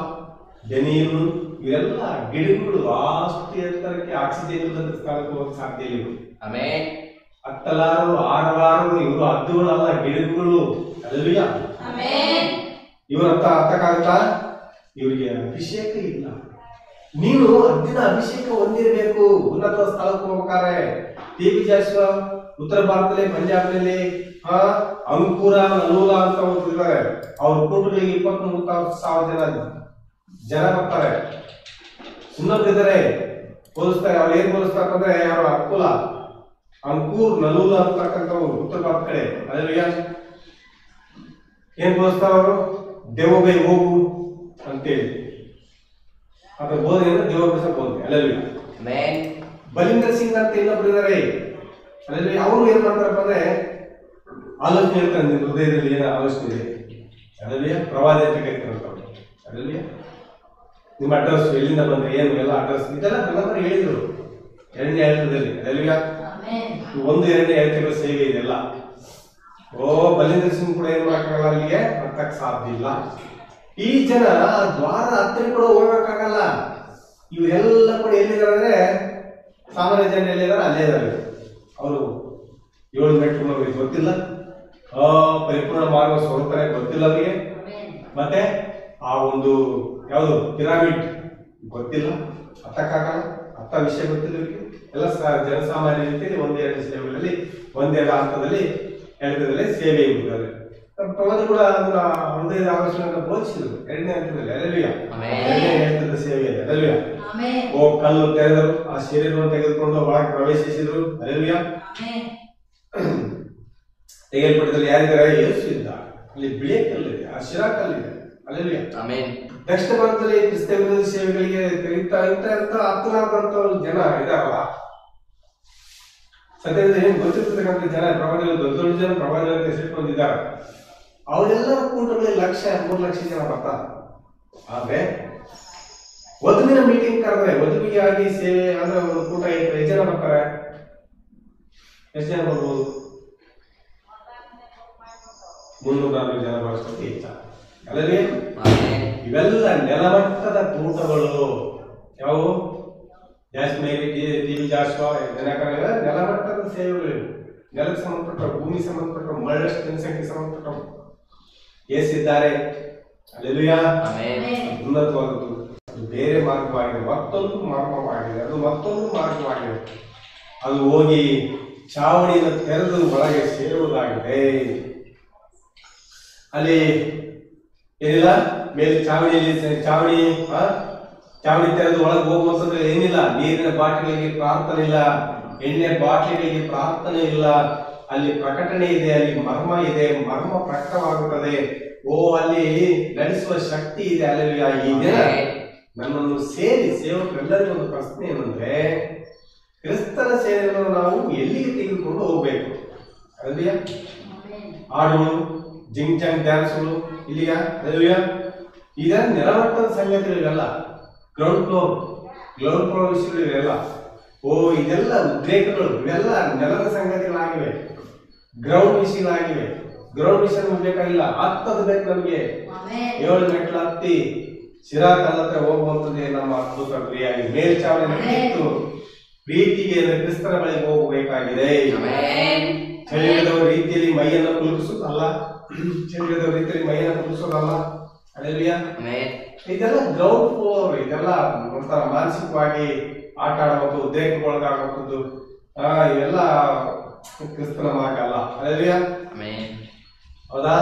ಜನೀರು, ಇವೆಲ್ಲ ಗಿಡಗಳು ಅಷ್ಟು ಎತ್ತರಕ್ಕೆ ಆಕ್ಸಿಜನ್ ಇಲ್ಲದಂತ ಸ್ಥಳಕ್ಕೆ ಹೋಗಕ್ಕೆ ಸಾಧ್ಯ ಇಲ್ಲ. ಹತ್ತಲಾರು, ಆರಲಾರು, ಇವರು ಹದ್ದುಗಳಲ್ಲ, ಗಿಡಗಳು. ಅಲ್ಲವಿಯ ಇವ್ರ ಹತ್ತಕ್ಕಾಗುತ್ತಾ? ಇವರಿಗೆ ಅಭಿಷೇಕ ಇಲ್ಲ. ನೀನು ಹದ್ದಿನ ಅಭಿಷೇಕ ಹೊಂದಿರಬೇಕು. ಉನ್ನತ ಸ್ಥಳಕ್ಕೆ ಹೋಗ್ಬೇಕಾರೆ ಟಿ ಬಿ ಜಾಸ್ವಾ ಉತ್ತರ ಭಾರತದಲ್ಲಿ, ಪಂಜಾಬ್ನಲ್ಲಿ ಅಂಕುರ, ನಲೂಲ ಅಂತ ಹೋಗ್ತಿದ್ದಾರೆ. ಅವ್ರ ಕೂಟಗಳಿಗೆ 23,000 ಜನ ಬರ್ತಾರೆ. ಸುಮ್ಮನಿದ್ದಾರೆ, ಹೋಲಿಸ್ತಾರೆ. ಅವ್ರು ಏನ್ ಹೋಲಿಸ್ತಾರೆ ಅಂದ್ರೆ, ಯಾರು ಅಕುಲ, ಅಂಕೂರ್, ನಲೂಲ ಅಂತಕ್ಕಂಥವ್ರು ಉತ್ತರ ಭಾರತ ಕಡೆ. ಅದೇ ಏನ್ ಹೋಲಿಸ್ತಾರ ಅವರು? ದೇವಬೈ ಹೋಗು ಅಂತೇಳಿ ಅದ್ರ ಬೋಧನೆಯನ್ನು ದೇವಬಸ ಬೋಧನೆ. ಅಲ್ಲಲ್ಲಿ ಬಲಿಂದರ್ ಸಿಂಗ್ ಅಂತ ಇನ್ನೊಬ್ರು ಇದ್ದಾರೆ. ಅಲ್ಲಲ್ಲಿ ಅವರು ಏನ್ ಮಾಡ್ತಾರಪ್ಪ ಅಂದ್ರೆ, ಆಲೋಚನೆ ಹೇಳ್ತಾರೆ, ನಿನ್ನ ಹೃದಯದಲ್ಲಿ ಏನೋ ಆಲೋಚನೆ ಇದೆ, ಅದರಲ್ಲಿ ಪ್ರವಾದಿ ಅಂತ ಕರಿತಾರಂತ. ಅದರಲ್ಲಿ ನಿಮ್ಮ ಅಡ್ರೆಸ್, ಎಲ್ಲಿಂದ ಬಂದ್ರೆ ಏನು, ಎಲ್ಲ ಅಡ್ರೆಸ್ ಇದೆಲ್ಲ ನಂಬರ್ ಹೇಳಿದ್ರು 2ನೇ ಆಯತದಲ್ಲಿ. ಅದರಲ್ಲಿ 1-2ನೇ ಆಯತಗಳ ಸೇವೆ ಇದೆಲ್ಲ. ಬಲಿಂದರ್ ಸಿಂಗ್ ಕೂಡ ಏನ್ ಮಾಡಕ್ಕಾಗಲ್ಲ, ಅಲ್ಲಿಗೆ ಬರ್ತಕ್ ಸಾಧ್ಯ ಇಲ್ಲ. ಈ ಜನ ದ್ವಾರ ಹತ್ತಿರ ಕೂಡ ಹೋಗಕ್ಕಾಗಲ್ಲ. ಇವರೆಲ್ಲ ಕೂಡ ಎಲ್ಲಿದ್ದಾರೆ ಅಂದ್ರೆ, ಸಾಮಾನ್ಯ ಜನ ಎಲ್ಲಿದ್ದಾರೆ ಅಲ್ಲೇ ಇದ್ದಾರೆ. ಅವರು 7 ಮೆಟ್ರು ಅವ್ರಿಗೆ ಗೊತ್ತಿಲ್ಲ, ಪರಿಪೂರ್ಣ ಮಾರ್ಗ ಸ್ವರೂಪನೇ ಗೊತ್ತಿಲ್ಲ ಅವರಿಗೆ. ಮತ್ತೆ ಆ ಒಂದು ಯಾವುದು ಪಿರಾಮಿಡ್ ಗೊತ್ತಿಲ್ಲ, ಹತ್ತಕ್ಕಾಗಲ್ಲ, ಹತ್ತ ವಿಷಯ ಗೊತ್ತಿಲ್ಲ ಇವರಿಗೆ. ಎಲ್ಲ ಜನಸಾಮಾನ್ಯ ರೀತಿಯಲ್ಲಿ 1-2 ಸೇವೆಗಳಲ್ಲಿ, 1-2 ಹಂತದಲ್ಲಿ ಸೇವೆ ಇರುತ್ತಾರೆ. ಪ್ರವಾದಿ ಕೂಡ ಅದರ ಹೃದಯದ ಆಲೋಚನೆಯನ್ನು ಬೋಧಿಸಿದರು 2ನೇ ಹಂತದಲ್ಲಿ. ಅಲ್ಲೆಲ್ಲೂಯ, 2ನೇ ಹಂತದ ಸೇವೆ. ಅಲ್ಲೆಲ್ಲೂಯ. ಕಲ್ಲು ತೆರೆದರು, ಆ ಶರೀರವನ್ನು ತೆಗೆದುಕೊಂಡು ಒಳಗೆ ಪ್ರವೇಶಿಸಿದ್ರು. ಅಲ್ಲೆಲ್ಲೂಯ. ತೆಗೆಯಲ್ಪಟ್ಟದಲ್ಲಿ ಯಾರಿದ್ದಾರೆ? ಯೇಸು ಇದ್ದ. ಅಲ್ಲಿ ಬಿಳಿಯ ಕಲ್ಲಿದೆ, ಆ ಶಿರಾ ಕಲ್ಲಿದೆ. ಅಲ್ಲೆಲ್ಲೂಯ. ದಕ್ಷಿಣ ಭಾರತದಲ್ಲಿ ಕ್ರಿಸ್ತ ವಿರೋಧಿ ಸೇವೆಗಳಿಗೆ ಹತ್ತಲಾದಂತ ಜನ ಇದಾರಲ್ಲ, ಸದ್ಯದಲ್ಲಿ ಏನ್ ಗೊತ್ತಿರ್ತಕ್ಕಂಥ ಜನ, ಪ್ರವಾದಿಗಳು, ದೊಡ್ಡ ಜನ ಪ್ರವಾದಿಗಳ ಹೆಸರಿಕೊಂಡಿದ್ದಾರೆ. ಅವರೆಲ್ಲರ ಕೂಟಗಳಲ್ಲಿ 1,00,000-3 ಲಕ್ಷ ಜನ ಬರ್ತಾರೆ. ಆದ್ರೆ ವಧುವಿನ ಮೀಟಿಂಗ್ ಕರೆದ್ರೆ, ವಧುವಿಗಾಗಿ ಸೇವೆ ಅಂದ್ರೆ ಒಂದು ಕೂಟ 5 ಜನ ಬರ್ತಾರೆ. ಎಷ್ಟು ಜನ ಬರ್ಬೋದು? 300-400 ಜನ ಬರೋಷ್ಟು ಹೆಚ್ಚ. ಅಲ್ಲದೆ ಇವೆಲ್ಲ ನೆಲಮಟ್ಟದ ಕೂಟಗಳು. ಯಾವುವು? ಜಾಸ್ಮೇರಿ, ಟಿ ಬಿ ಜಾಸ್ವಾ, ನೆಲಮಟ್ಟದ ಸೇವೆಗಳು. ನೆಲಕ್ಕೆ ಸಂಬಂಧಪಟ್ಟ, ಭೂಮಿ ಸಂಬಂಧಪಟ್ಟ, ಬಹಳಷ್ಟು ಜನಸಂಖ್ಯೆ ಸಂಬಂಧಪಟ್ಟ ಏಸಿದ್ದಾರೆ. ಅಲ್ಲೆಲ್ಲೂಯಾ. ಉನ್ನತವಾದದ್ದು. ಅದು ಬೇರೆ ಮಾರ್ಗವಾಗಿದೆ, ಮತ್ತೊಂದು ಮಾರ್ಗವಾಗಿದೆ. ಅದು ಮತ್ತೊಂದು ಮಾರ್ಗವಾಗಿದೆ. ಅದು ಹೋಗಿ ಚಾವಣಿಯನ್ನು ತೆರೆದು ಒಳಗೆ ಸೇರುವುದಾಗಿದೆ. ಅಲ್ಲಿ ಏನಿಲ್ಲ, ಮೇಲೆ ಚಾವಣಿ ತೆರೆದು ಒಳಗೆ ಹೋಗುವಂತದ್ದು ಏನಿಲ್ಲ. ನೀರಿನ ಬಾಟಲಿಗೆ ಪ್ರಾರ್ಥನೆ ಇಲ್ಲ, ಎಣ್ಣೆ ಬಾಟಲಿಗಳಿಗೆ ಪ್ರಾರ್ಥನೆ ಇಲ್ಲ. ಅಲ್ಲಿ ಪ್ರಕಟಣೆ ಇದೆ, ಅಲ್ಲಿ ಮರ್ಮ ಇದೆ, ಮರ್ಮ ಪ್ರಕಟವಾಗುತ್ತದೆ. ಓ, ಅಲ್ಲಿ ನಡೆಸುವ ಶಕ್ತಿ ಇದೆ. ಅಲ್ಲಿ ಈ ದಿನ ನನ್ನನ್ನು ಸೇರಿ ಸೇವಕರೆಲ್ಲರಿಗೂ ಒಂದು ಪ್ರಶ್ನೆ ಏನಂದ್ರೆ, ಕ್ರಿಸ್ತನ ಸೇವೆಯನ್ನು ನಾವು ಎಲ್ಲಿಗೆ ತೆಗೆದುಕೊಂಡು ಹೋಗ್ಬೇಕು? ಅಲ್ಲಿಯ ಹಾಡುಗಳು, ಜಿಂಗ್ ಜಂಗ್ ಡ್ಯಾನ್ಸ್ಗಳು ಇಲ್ಲಿಯ ಅಲ್ಲಿಯ ಈಗ ನೆಲಮಟ್ಟದ ಸಂಗತಿಗಳಿವೆಲ್ಲ, ಗ್ರೌಂಡ್ ಫ್ಲೋರ್ ವಿಷಯಗಳು ಇವೆಲ್ಲ. ಓ, ಇದೆಲ್ಲ ಉದ್ರೇಕಗಳು, ಇವೆಲ್ಲ ನೆಲದ ಸಂಗತಿಗಳಾಗಿವೆ, ಗ್ರೌಂಡ್ ವಿಷಯಗಳಾಗಿವೆ. ಗ್ರೌಂಡ್ ವಿಷಯ ಬೇಕಾಗಿಲ್ಲ, ಹತ್ತದ ಬೇಕು ನಮಗೆ. 7 ಮೆಟ್ಲು ಹತ್ತಿ ಶಿರಾ ಕಲ್ಲತ್ರ ಹೋಗುವಂಥದ್ದೇ ನಮ್ಮ ಅದ್ಭುತ ಕ್ರಿಯಾಗಿ ಮೇಲ್ಚಾವಣಿ ನಿಂತು ಪ್ರೀತಿಗೆ ಕ್ರಿಸ್ತನ ಬಳಿಗೆ ಹೋಗಬೇಕಾಗಿದೆ. ಶರೀರದ ರೀತಿಯಲ್ಲಿ ಮೈಯನ್ನು ಕುಲುಕಿಸುತ್ತಲ್ಲ, ಶರೀರದ ರೀತಿಯಲ್ಲಿ ಮೈಯನ್ನು ಕುಲುಕಿಸೋದಲ್ಲ. ಅಲ್ಲೆಲ್ಲೂಯಾ. ಇದೆಲ್ಲ ಗ್ರೌಂಡ್ ಫ್ಲೋರ್, ಇದೆಲ್ಲ ಒಂಥರ ಮಾನಸಿಕವಾಗಿ ಆಟ ಆಡುವಂಥದ್ದು, ಉದ್ರೇಕಗೊಳಗಾಗುವಂಥದ್ದು, ಇವೆಲ್ಲ ಕ್ರಿಸ್ತನ ಮಾರ್ಗ ಅಲ್ಲ. ಅಲ್ಲೆಲ್ಲೂಯಾ. ಹೌದಾ?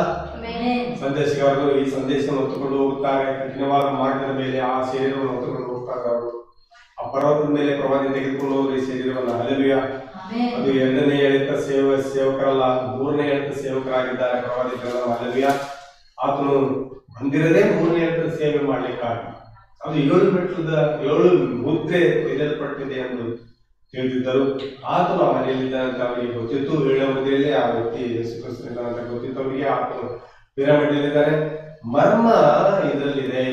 ಸಂದೇಶಗಾರರು ಈ ಸಂದೇಶವನ್ನು ಹೊತ್ತುಕೊಂಡು ಹೋಗುತ್ತಾರೆ. ಕಠಿಣವಾದ ಮಾರ್ಗದ ಮೇಲೆ ಆ ಶರೀರವನ್ನು ಹೊತ್ತುಕೊಂಡು ಹೋಗ್ತಾರೆ. ಅವರು ಆ ಪರ್ವತದ ಮೇಲೆ ಪ್ರವಾದಿ ತೆಗೆದುಕೊಂಡು ಹೋಗ್ರಿ ಶರೀರವನ್ನ. ಅಲ್ಲೆಲ್ಲೂಯಾ. ಅದು 2ನೇ ಎಳೆತ ಸೇವಕರಲ್ಲ, 3ನೇ ಎಳೆತ ಸೇವಕರಾಗಿದ್ದಾರೆ ಪ್ರವಾದಿಗಳೆಲ್ಲ. ಅಲ್ಲೆಲ್ಲೂಯಾ. ಆತನು ಬಂದಿರದೇ 3ನೇ ಎಳೆತ ಸೇವೆ ಮಾಡ್ಲಿಕ್ಕಾಗಿ. ಅದು 7 ಮೆಟ್ಲದ 7 ಮುದ್ರೆ ತೆಗೆಯಲ್ಪಟ್ಟಿದೆ ಎಂದು ತಿಳಿದಿದ್ದರು. ಆತನು ಆ ಮನೆಯಲ್ಲಿದ್ದಾನೆ ಅಂತ ಅವರಿಗೆ ಗೊತ್ತಿತ್ತು. 7ನೇ ಮುದ್ರೆಯಲ್ಲಿ ಆ ವ್ಯಕ್ತಿ ಯೇಸು ಕ್ರಿಸ್ತನಿದ್ದಾನೆ ಅಂತ ಗೊತ್ತಿತ್ತು ಅವರಿಗೆ. ಆತನು ಪಿರಮಿಡ್ನಲ್ಲಿದ್ದಾನೆ. ಮರ್ಮ ಇದರಲ್ಲಿದೆ.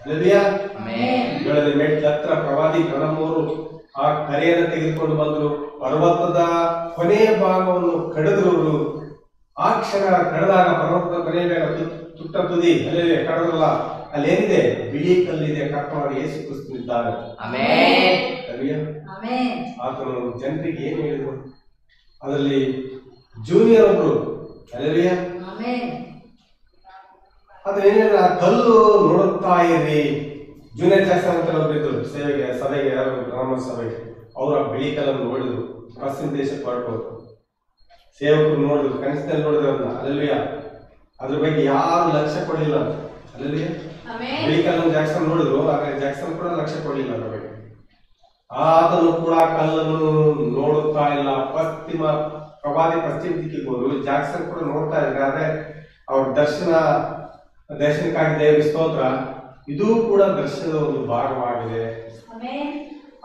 ಅಲ್ಲೆಲ್ಲೂಯಾ. 7ನೇ ಮೆಟ್ಲ ಹತ್ರ ಪ್ರವಾದಿ ಗಣಮೂರು ಆ ಕರೆಯನ್ನು ತೆಗೆದುಕೊಂಡು ಬಂದರು. ಪರ್ವತದ ಕೊನೆಯ ಭಾಗವನ್ನು ಕಡಿದ್ರು. ಆ ಕ್ಷಣ ಕಳೆದಾಗ ಪರ್ವತದ ಕೊನೆಯ ಭಾಗ ತುಟ್ಟ ತುದಿ ಅಲ್ಲೇ ಕಡದಲ್ಲ, ಅಲ್ಲೇನಿದೆ? ಬಿಳಿ ಕಲ್ಲಿದೆ. ಕರ್ತನಾದ ಯೇಸು ಕ್ರಿಸ್ತನಿದ್ದಾನೆ. ಆತನು ಜನರಿಗೆ ಏನು ಹೇಳಿದ್ರು? ಅದರಲ್ಲಿ ಜೂನಿಯರ್ ಒಬ್ರು, ಅಲ್ಲೆಲ್ಲೂಯಾ, ಅದು ಏನಿಲ್ಲ, ಕಲ್ಲು ನೋಡುತ್ತಾ ಇರಿ. ಜೂನಿಯರ್ ಜಾಕ್ಸನ್ ಅಂತ ಒಬ್ಬರಿದ್ರು ಸೇವೆಗೆ, ಸಭೆಗೆ, ಗ್ರಾಮ ಸಭೆಗೆ. ಅವರು ಆ ಬಿಳಿ ಕಲ್ಲನ್ನು ನೋಡಿದ್ರು. ಪಶ್ಚಿಮ ದೇಶಕ್ಕೆ ಹೊರಟು ಸೇವಕರು ನೋಡಿದ್ರು, ಕನಸಿನಲ್ಲಿ ನೋಡಿದ್ರು ಅದನ್ನ. ಅಲ್ಲೆಲ್ಲೂಯಾ. ಅದ್ರ ಬಗ್ಗೆ ಯಾರು ಲಕ್ಷ್ಯ ಕೊಡಲಿಲ್ಲ. ಅಲ್ಲೆಲ್ಲೂಯಾ. ಬಿಳಿ ಕಲ್ಲನ್ನು ಜಾಕ್ಸನ್ ನೋಡಿದ್ರು, ಆದ್ರೆ ಜಾಕ್ಸನ್ ಕೂಡ ಲಕ್ಷ್ಯ ಕೊಡಲಿಲ್ಲ ಅದ್ರ ಬಗ್ಗೆ. ಆತನು ಕೂಡ ಕಲ್ಲನ್ನು ನೋಡುತ್ತಾ ಇಲ್ಲ. ಪ್ರವಾದಿ ಪಶ್ಚಿಮ ದಿಕ್ಕಿಗೆ ಹೋದ್ರು. ಜಾಕ್ಸನ್ ಕೂಡ ನೋಡ್ತಾ ಇದ್ದಾರೆ. ಆದ್ರೆ ಅವ್ರ ದರ್ಶನಕ್ಕಾಗಿ ದೇವರ ಸ್ತೋತ್ರ. ಇದು ಕೂಡ ದರ್ಶನದ ಒಂದು ಭಾಗವಾಗಿದೆ.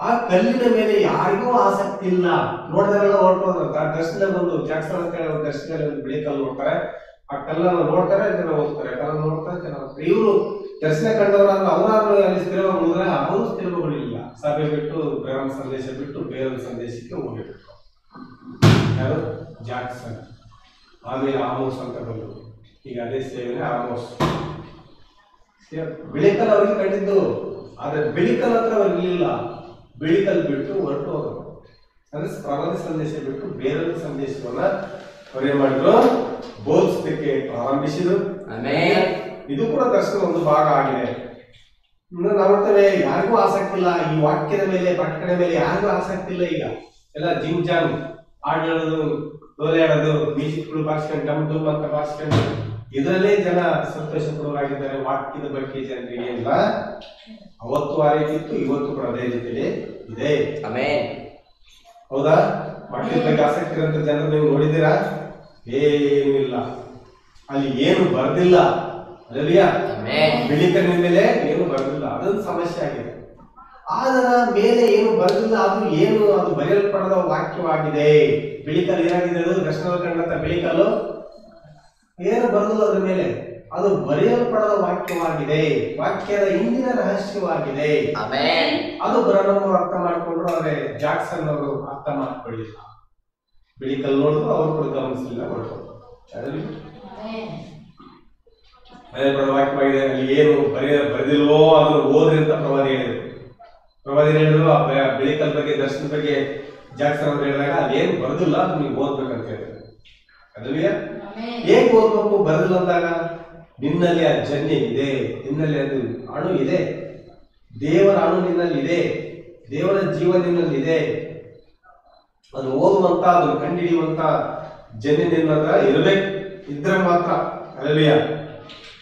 ಆ ಕಲ್ಲಿನ ಮೇಲೆ ಯಾರಿಗೂ ಆಸಕ್ತಿ ಇಲ್ಲ. ನೋಡಿದರೆಲ್ಲ ಹೊರಟೋದಂತ ದರ್ಶನದಲ್ಲಿ ಒಂದು ಜಾಕ್ಸನ್ ಅಂತ ಹೇಳಿ ದರ್ಶನದಲ್ಲಿ ಒಂದು ಬಿಳಿ ಕಲ್ಲು ನೋಡ್ತಾರೆ. ಆ ಕಲ್ಲನ್ನು ನೋಡ್ತಾರೆ, ಜನ ಹೋಗ್ತಾರೆ. ಕಲ್ಲನ್ನು ನೋಡ್ತಾರೆ, ಜನ ಹೋಗ್ತಾರೆ. ಇವರು ದರ್ಶನ ಕಂಡವರಲ್ಲ. ಅವರಾದ್ರೂ ಅಲ್ಲಿ ಸ್ಥಿರವಾಗುವುದ್ರೆ ಅವರು ಸ್ಥಿರಗೊಳ್ಳಿಲ್ಲ. ಸಭೆ ಬಿಟ್ಟು, ಗ್ರಾಮ ಸಂದೇಶ ಬಿಟ್ಟು ಬೇರೆ ಸಂದೇಶಕ್ಕೆ ಹೋಗಿಬಿಟ್ರು. ಯಾರು? ಜಾಕ್ಸನ್. ಆಮೇಲೆ ಆಮೋಸ್ ಅಂತ ಬಂದರು. ಈಗ ಅದೇ ಸೇವೆ ಆಮೋಸ್. ಬಿಳಿಕಲ್ ಅವರಿಗೆ ಕಂಡಿದ್ದು, ಆದ್ರೆ ಬಿಳಿಕಲ್ ಹತ್ರ ಅವ್ರಿಗೆ ಇರಲಿಲ್ಲ. ಬಿಳಿಕಲ್ ಬಿಟ್ಟು ಹೊರಟು ಹೋದರು. ಅಂದ್ರೆ ಪ್ರವಾದಿ ಸಂದೇಶ ಬಿಟ್ಟು ಬೇರೆ ಸಂದೇಶವನ್ನ ಅವರೇನ್ ಮಾಡಿದ್ರು? ಬೋಧಿಸಲಿಕ್ಕೆ ಪ್ರಾರಂಭಿಸಿದ್ರು. ಇದು ಕೂಡ ದರ್ಶನ ಒಂದು ಭಾಗ ಆಗಿದೆ. ನೋಡ್ತೇವೆ, ಯಾರಿಗೂ ಆಸಕ್ತಿ ಇಲ್ಲ ಈ ವಾಕ್ಯದ ಮೇಲೆ, ಪ್ರಕಟಣೆ ಮೇಲೆ ಯಾರಿಗೂ ಆಸಕ್ತಿ ಇಲ್ಲ. ಈಗ ಎಲ್ಲ ಜಿಂಗ್ ಜಾಂಗ್ ಹಾಡು, ಡೋಲೆ ಆಡೋದು, ಮ್ಯೂಸಿಕ್ಗಳು ಬಾರಿಸ್ಕೊಂಡು, ಡಮ್ ಡಮ್ ಅಂತ ಬಾರಿಸ್ಕೊಂಡು ಇದರಲ್ಲೇ ಜನ ಸಂತೋಷ ಪಡುವರಾಗಿದ್ದಾರೆ. ವಾಕ್ಯದ ಬಗ್ಗೆ ಜನರಿಗೆ ಇಲ್ಲ. ಅವತ್ತು ಆ ರೀತಿ ಇತ್ತು, ಇವತ್ತು ಕೂಡ ಅದೇ ರೀತಿಯಲ್ಲಿ ಇದೆ. ಹೌದಾ? ವಾಕ್ಯದ ಬಗ್ಗೆ ಆಸಕ್ತಿ ಇರೋಂಥ ಜನರು ನೀವು ನೋಡಿದ್ದೀರಾ? ಏನಿಲ್ಲ. ಅಲ್ಲಿ ಏನು ಬರ್ದಿಲ್ಲ. ಅಲ್ಲಲ್ಲಿಯಾ, ಬಿಳಿಕಲ್ಲಿನ ಮೇಲೆ ಏನು ಬರ್ದಿಲ್ಲ. ಅದೊಂದು ಸಮಸ್ಯೆ ಆಗಿದೆ. ಅದರ ಮೇಲೆ ಏನು ಬರ್ದಿಲ್ಲ, ಅದು ಏನು? ಅದು ಬರೆಯಲ್ಪಡದ ವಾಕ್ಯವಾಗಿದೆ. ಬಿಳಿಕಲ್ಲು ಏನಾಗಿದೆ? ಅದು ದರ್ಶನ ಕಂಡಂತ ಬಿಳಿಕಲ್ಲು ಏನು ಬರಲಿಲ್ಲ ಅದ್ರ ಮೇಲೆ. ಅದು ಬರೆಯಲ್ಪಡದ ವಾಕ್ಯವಾಗಿದೆ. ವಾಕ್ಯದ ಹಿಂದಿನ ರಹಸ್ಯವಾಗಿದೆ. ಅದು ಬ್ರಹ್ಮವರು ಅರ್ಥ ಮಾಡ್ಕೊಂಡ್ರು, ಆದ್ರೆ ಜಾಕ್ಸನ್ ಅವರು ಅರ್ಥ ಮಾಡ್ಕೊಳ್ಳಿಲ್ಲ. ಬಿಳಿಕಲ್ಲು ನೋಡಿದ್ರು, ಅವರು ಕೂಡ ಗಮನಿಸಲಿಲ್ಲ. ಬರೆಯಲ್ಪಡದ ವಾಕ್ಯವಾಗಿದೆ. ಅಲ್ಲಿ ಏನು ಬರೆದಿಲ್ವೋ ಅದನ್ನು ಓದ್ರಿ ಅಂತ ಪ್ರವಾದಿ ಹೇಳಿದ್ರು. ಹೇಳಿದ್ರು ಆ ಬಿಳಿಕಲ್ ಬಗ್ಗೆ, ದರ್ಶನ ಬಗ್ಗೆ ಜಾಕ್ಸನ್ ಅವರು ಹೇಳಿದಾಗ ಅಲ್ಲಿ ಏನು ಬರೆದಿಲ್ಲ, ಅದು ನೀವು ಓದ್ಬೇಕಂತ ಹೇಳಿದ್ರು. ಅಲ್ವೇ? ಹೇಗೆ ಓದ್ಬೇಕು? ಬರೆದಿಲ್ಲ ಅಂದಾಗ ನಿನ್ನಲ್ಲಿ ಆ ಜನ್ಯ ಇದೆ, ನಿನ್ನಲ್ಲಿ ಅದು ಅಣು ಇದೆ, ದೇವರ ಅಣು ನಿನ್ನಲ್ಲಿ ಇದೆ, ದೇವರ ಜೀವ ನಿನ್ನಲ್ಲಿ ಇದೆ. ಅದು ಓದುವಂತ, ಅದನ್ನು ಕಂಡುಹಿಡಿಯುವಂತ ಜನ್ಯ ನಿನ್ನ ಹತ್ರ ಇರಬೇಕು. ಇದ್ರೆ ಮಾತ್ರ ಅಲ್ವೇ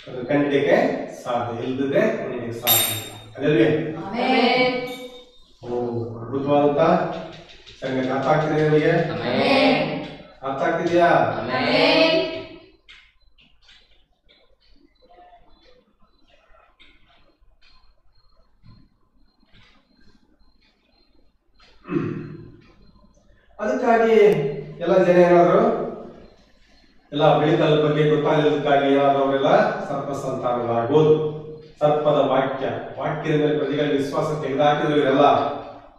ಅದು ಕಂಡಿಡಿಯಕ್ಕೆ ಸಾಧ್ಯ. ಇಲ್ದಿದ್ರೆ ನಿನಗೆ ಸಾಧ್ಯ. ಅಲ್ವೇ? ಓ, ಅದ್ಭುತವಾದಂತ ಸಂಗತಿ ಅರ್ಥ ಆಗ್ತದೆ ನಿಮಗೆ? ಅರ್ಥ ಆಗ್ತಿದ್ಯಾ? ಆಮೆನ್. ಅದಕ್ಕಾಗಿ ಎಲ್ಲ ಜನ ಏನಾದ್ರು ಎಲ್ಲ ಬೆಳಿಕಲ್ ಬಗ್ಗೆ ಗೊತ್ತಾಗಲಿದ್ದಕ್ಕಾಗಿ ಏನಾದವರೆಲ್ಲ ಸರ್ಪ ಸಂತಾನಗಳಾಗೋದು. ಸರ್ಪದ ವಾಕ್ಯದ ಮೇಲೆ ಪ್ರತಿಗಳ ವಿಶ್ವಾಸ ತೆಗೆದುಹಾಕಿದ್ರು. ಇವರೆಲ್ಲ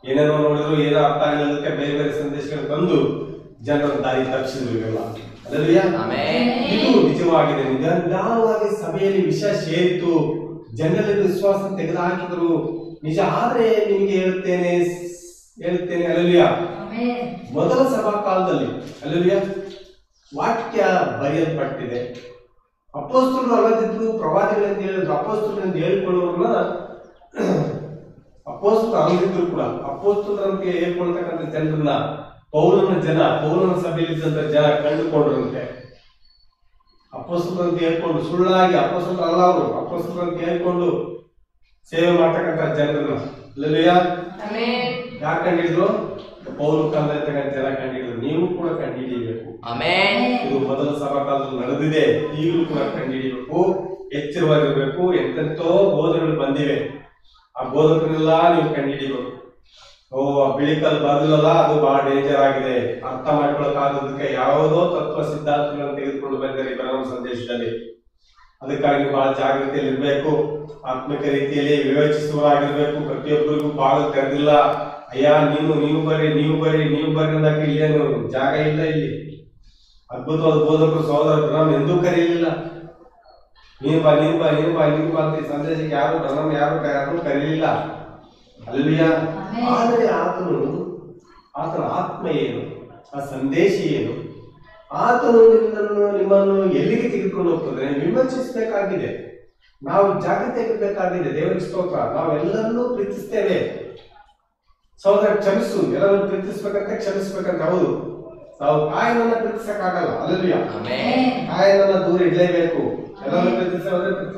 ಏನೇನೋ ನೋಡಿದ್ರು, ಏನೋ ಅರ್ಥ ಆಗಲಿಲ್ಲದಕ್ಕೆ ಬೇರೆ ಬೇರೆ ಸಂದೇಶಗಳು ತಂದು ಜನರ ದಾರಿ ತಪ್ಪಿಸಿದ್ರು ಇವೆಲ್ಲ. ಇದು ನಿಜವಾಗಿದೆ. ನಿಧಾನವಾಗಿ ಸಭೆಯಲ್ಲಿ ವಿಷಯ ಸೇರಿತು, ಜನರಲ್ಲಿ ವಿಶ್ವಾಸ ತೆಗೆದುಹಾಕಿದ್ರು. ನಿಜ ಆದ್ರೆ ನಿಮಗೆ ಹೇಳ್ತೇನೆ ಅಲ್ಲಲ್ಯ, ಮೊದಲ ಸಭಾ ಕಾಲದಲ್ಲಿ ಅಲ್ಲಲ್ಯ ವಾಕ್ಯ ಬರೆಯಲ್ಪಟ್ಟಿದೆ. ಅಪೊಸ್ತಲರು ಅಲ್ಲದಿದ್ರು ಪ್ರವಾದಿಗಳೆಂದು ಹೇಳಿದ್ರು. ಅಪೊಸ್ತಲರೆಂದು ಹೇಳಿಕೊಳ್ಳುವವರನ್ನ ಅಪೊಸ್ತಲರು ಅಲ್ಲದಿದ್ರು ಕೂಡ ಅಪೊಸ್ತಲರಂತೆ ಹೇಳ್ಕೊಳ್ತಕ್ಕಂಥ ಜನರನ್ನ ಪೌಲನ ಸಭೆಯಲ್ಲಿದ್ದಂತ ಜನ ಕಂಡುಕೊಂಡ್ರಂತೆ. ಅಪೊಸ್ತಲರಂತೆ ಹೇಳ್ಕೊಂಡು ಸುಳ್ಳಾಗಿ ಅಪೊಸ್ತಲರು ಅಲ್ಲ, ಅವರು ಅಪೊಸ್ತಲರಂತೆ ಹೇಳ್ಕೊಂಡು ಸೇವೆ ಮಾಡ್ತಕ್ಕಂಥ ಜನರನ್ನ ಅಲ್ಲಲ್ಯ ಯಾರು ಕಂಡಿಡಿದ್ರು? ಪೌಲ ಕಾಲದಲ್ಲಿ ಜನ ಕಂಡಿಡಿದ್ರು. ನೀವು ಕೂಡ ಕಂಡುಹಿಡಿಯಬೇಕು. ಇದು ಮೊದಲ ಸಭಾಕಾಲದಲ್ಲಿ ನಡೆದಿದೆ, ಈಗಲೂ ಕೂಡ ಕಂಡುಹಿಡಿಯಬೇಕು, ಎಚ್ಚರವಾಗಿರ್ಬೇಕು. ಎಂತೆಂತೋ ಬೋಧನೆಗಳು ಬಂದಿವೆ, ಆ ಬೋಧಕರೆಲ್ಲ ನೀವು ಕಂಡುಹಿಡಿಯಬೇಕು. ಬಿಳಿಕಲ್ ಬದಲಲ್ಲ, ಅದು ಬಹಳ ಡೇಂಜರ್ ಆಗಿದೆ. ಅರ್ಥ ಮಾಡ್ಕೊಳಕ್ಕಾಗೋದಕ್ಕೆ ಯಾವುದೋ ತತ್ವ ಸಿದ್ಧಾಂತಗಳನ್ನು ತೆಗೆದುಕೊಂಡು ಬಂದಿದ್ದಾರೆ ಬರವಣಿಗೆ ಸಂದೇಶದಲ್ಲಿ. ಅದಕ್ಕಾಗಿ ಬಹಳ ಜಾಗೃತಿಯಲ್ಲಿ ಇರಬೇಕು, ಆತ್ಮಿಕ ರೀತಿಯಲ್ಲಿ ವಿವೇಚಿಸುವರಾಗಿರ್ಬೇಕು. ಪ್ರತಿಯೊಬ್ಬರಿಗೂ ಬಾಗಿಲು ತೆರೆದಿಲ್ಲ. ಅಯ್ಯ ನೀವು ಬರ್ರಿ ಅಂದಾಗ ಇಲ್ಲೇನು ಜಾಗ ಇಲ್ಲ. ಇಲ್ಲಿ ಅದ್ಭುತವಾದ ಬೋಧಕರು ಸಹೋದರ ನಮ್ ಎಂದೂ ಕರೀಲಿಲ್ಲ. ನೀನು ಬಾ ಅಂತ ಈ ಸಂದೇಶಕ್ಕೆ ಯಾರು ಕರೀಲಿಲ್ಲ. ಅಲ್ಲಿಯ ಆದರೆ ಆತನ ಆತ್ಮ ಏನು, ಆ ಸಂದೇಶ ಏನು, ಆತನು ನಿಮ್ಮನ್ನು ಎಲ್ಲಿಗೆ ತೆಗೆದುಕೊಂಡು ಹೋಗ್ತದೆ ವಿಮರ್ಶಿಸಬೇಕಾಗಿದೆ. ನಾವು ಜಾಗೃತಿಯಾಗಿರ್ಬೇಕಾಗಿದೆ. ದೇವರಿಗೆ ಸ್ತೋತ್ರ. ನಾವೆಲ್ಲರನ್ನೂ ಪ್ರೀತಿಸ್ತೇವೆ. ಸಹೋದರ ಕ್ಷಮಿಸು, ಎಲ್ಲರನ್ನು ಪ್ರೀತಿಸ್ಬೇಕಂತ ಕ್ಷಮಿಸ್ಬೇಕಂತ. ಹೌದು, ನಾವು ಕಾಯನನ್ನ ಪ್ರೀತಿಸಕ್ಕಾಗಲ್ಲ. ಅಲ್ಲಲ್ಯ ಕಾಯನನ್ನ ದೂರ ಇಡಲೇಬೇಕು. ಎಲ್ಲರನ್ನು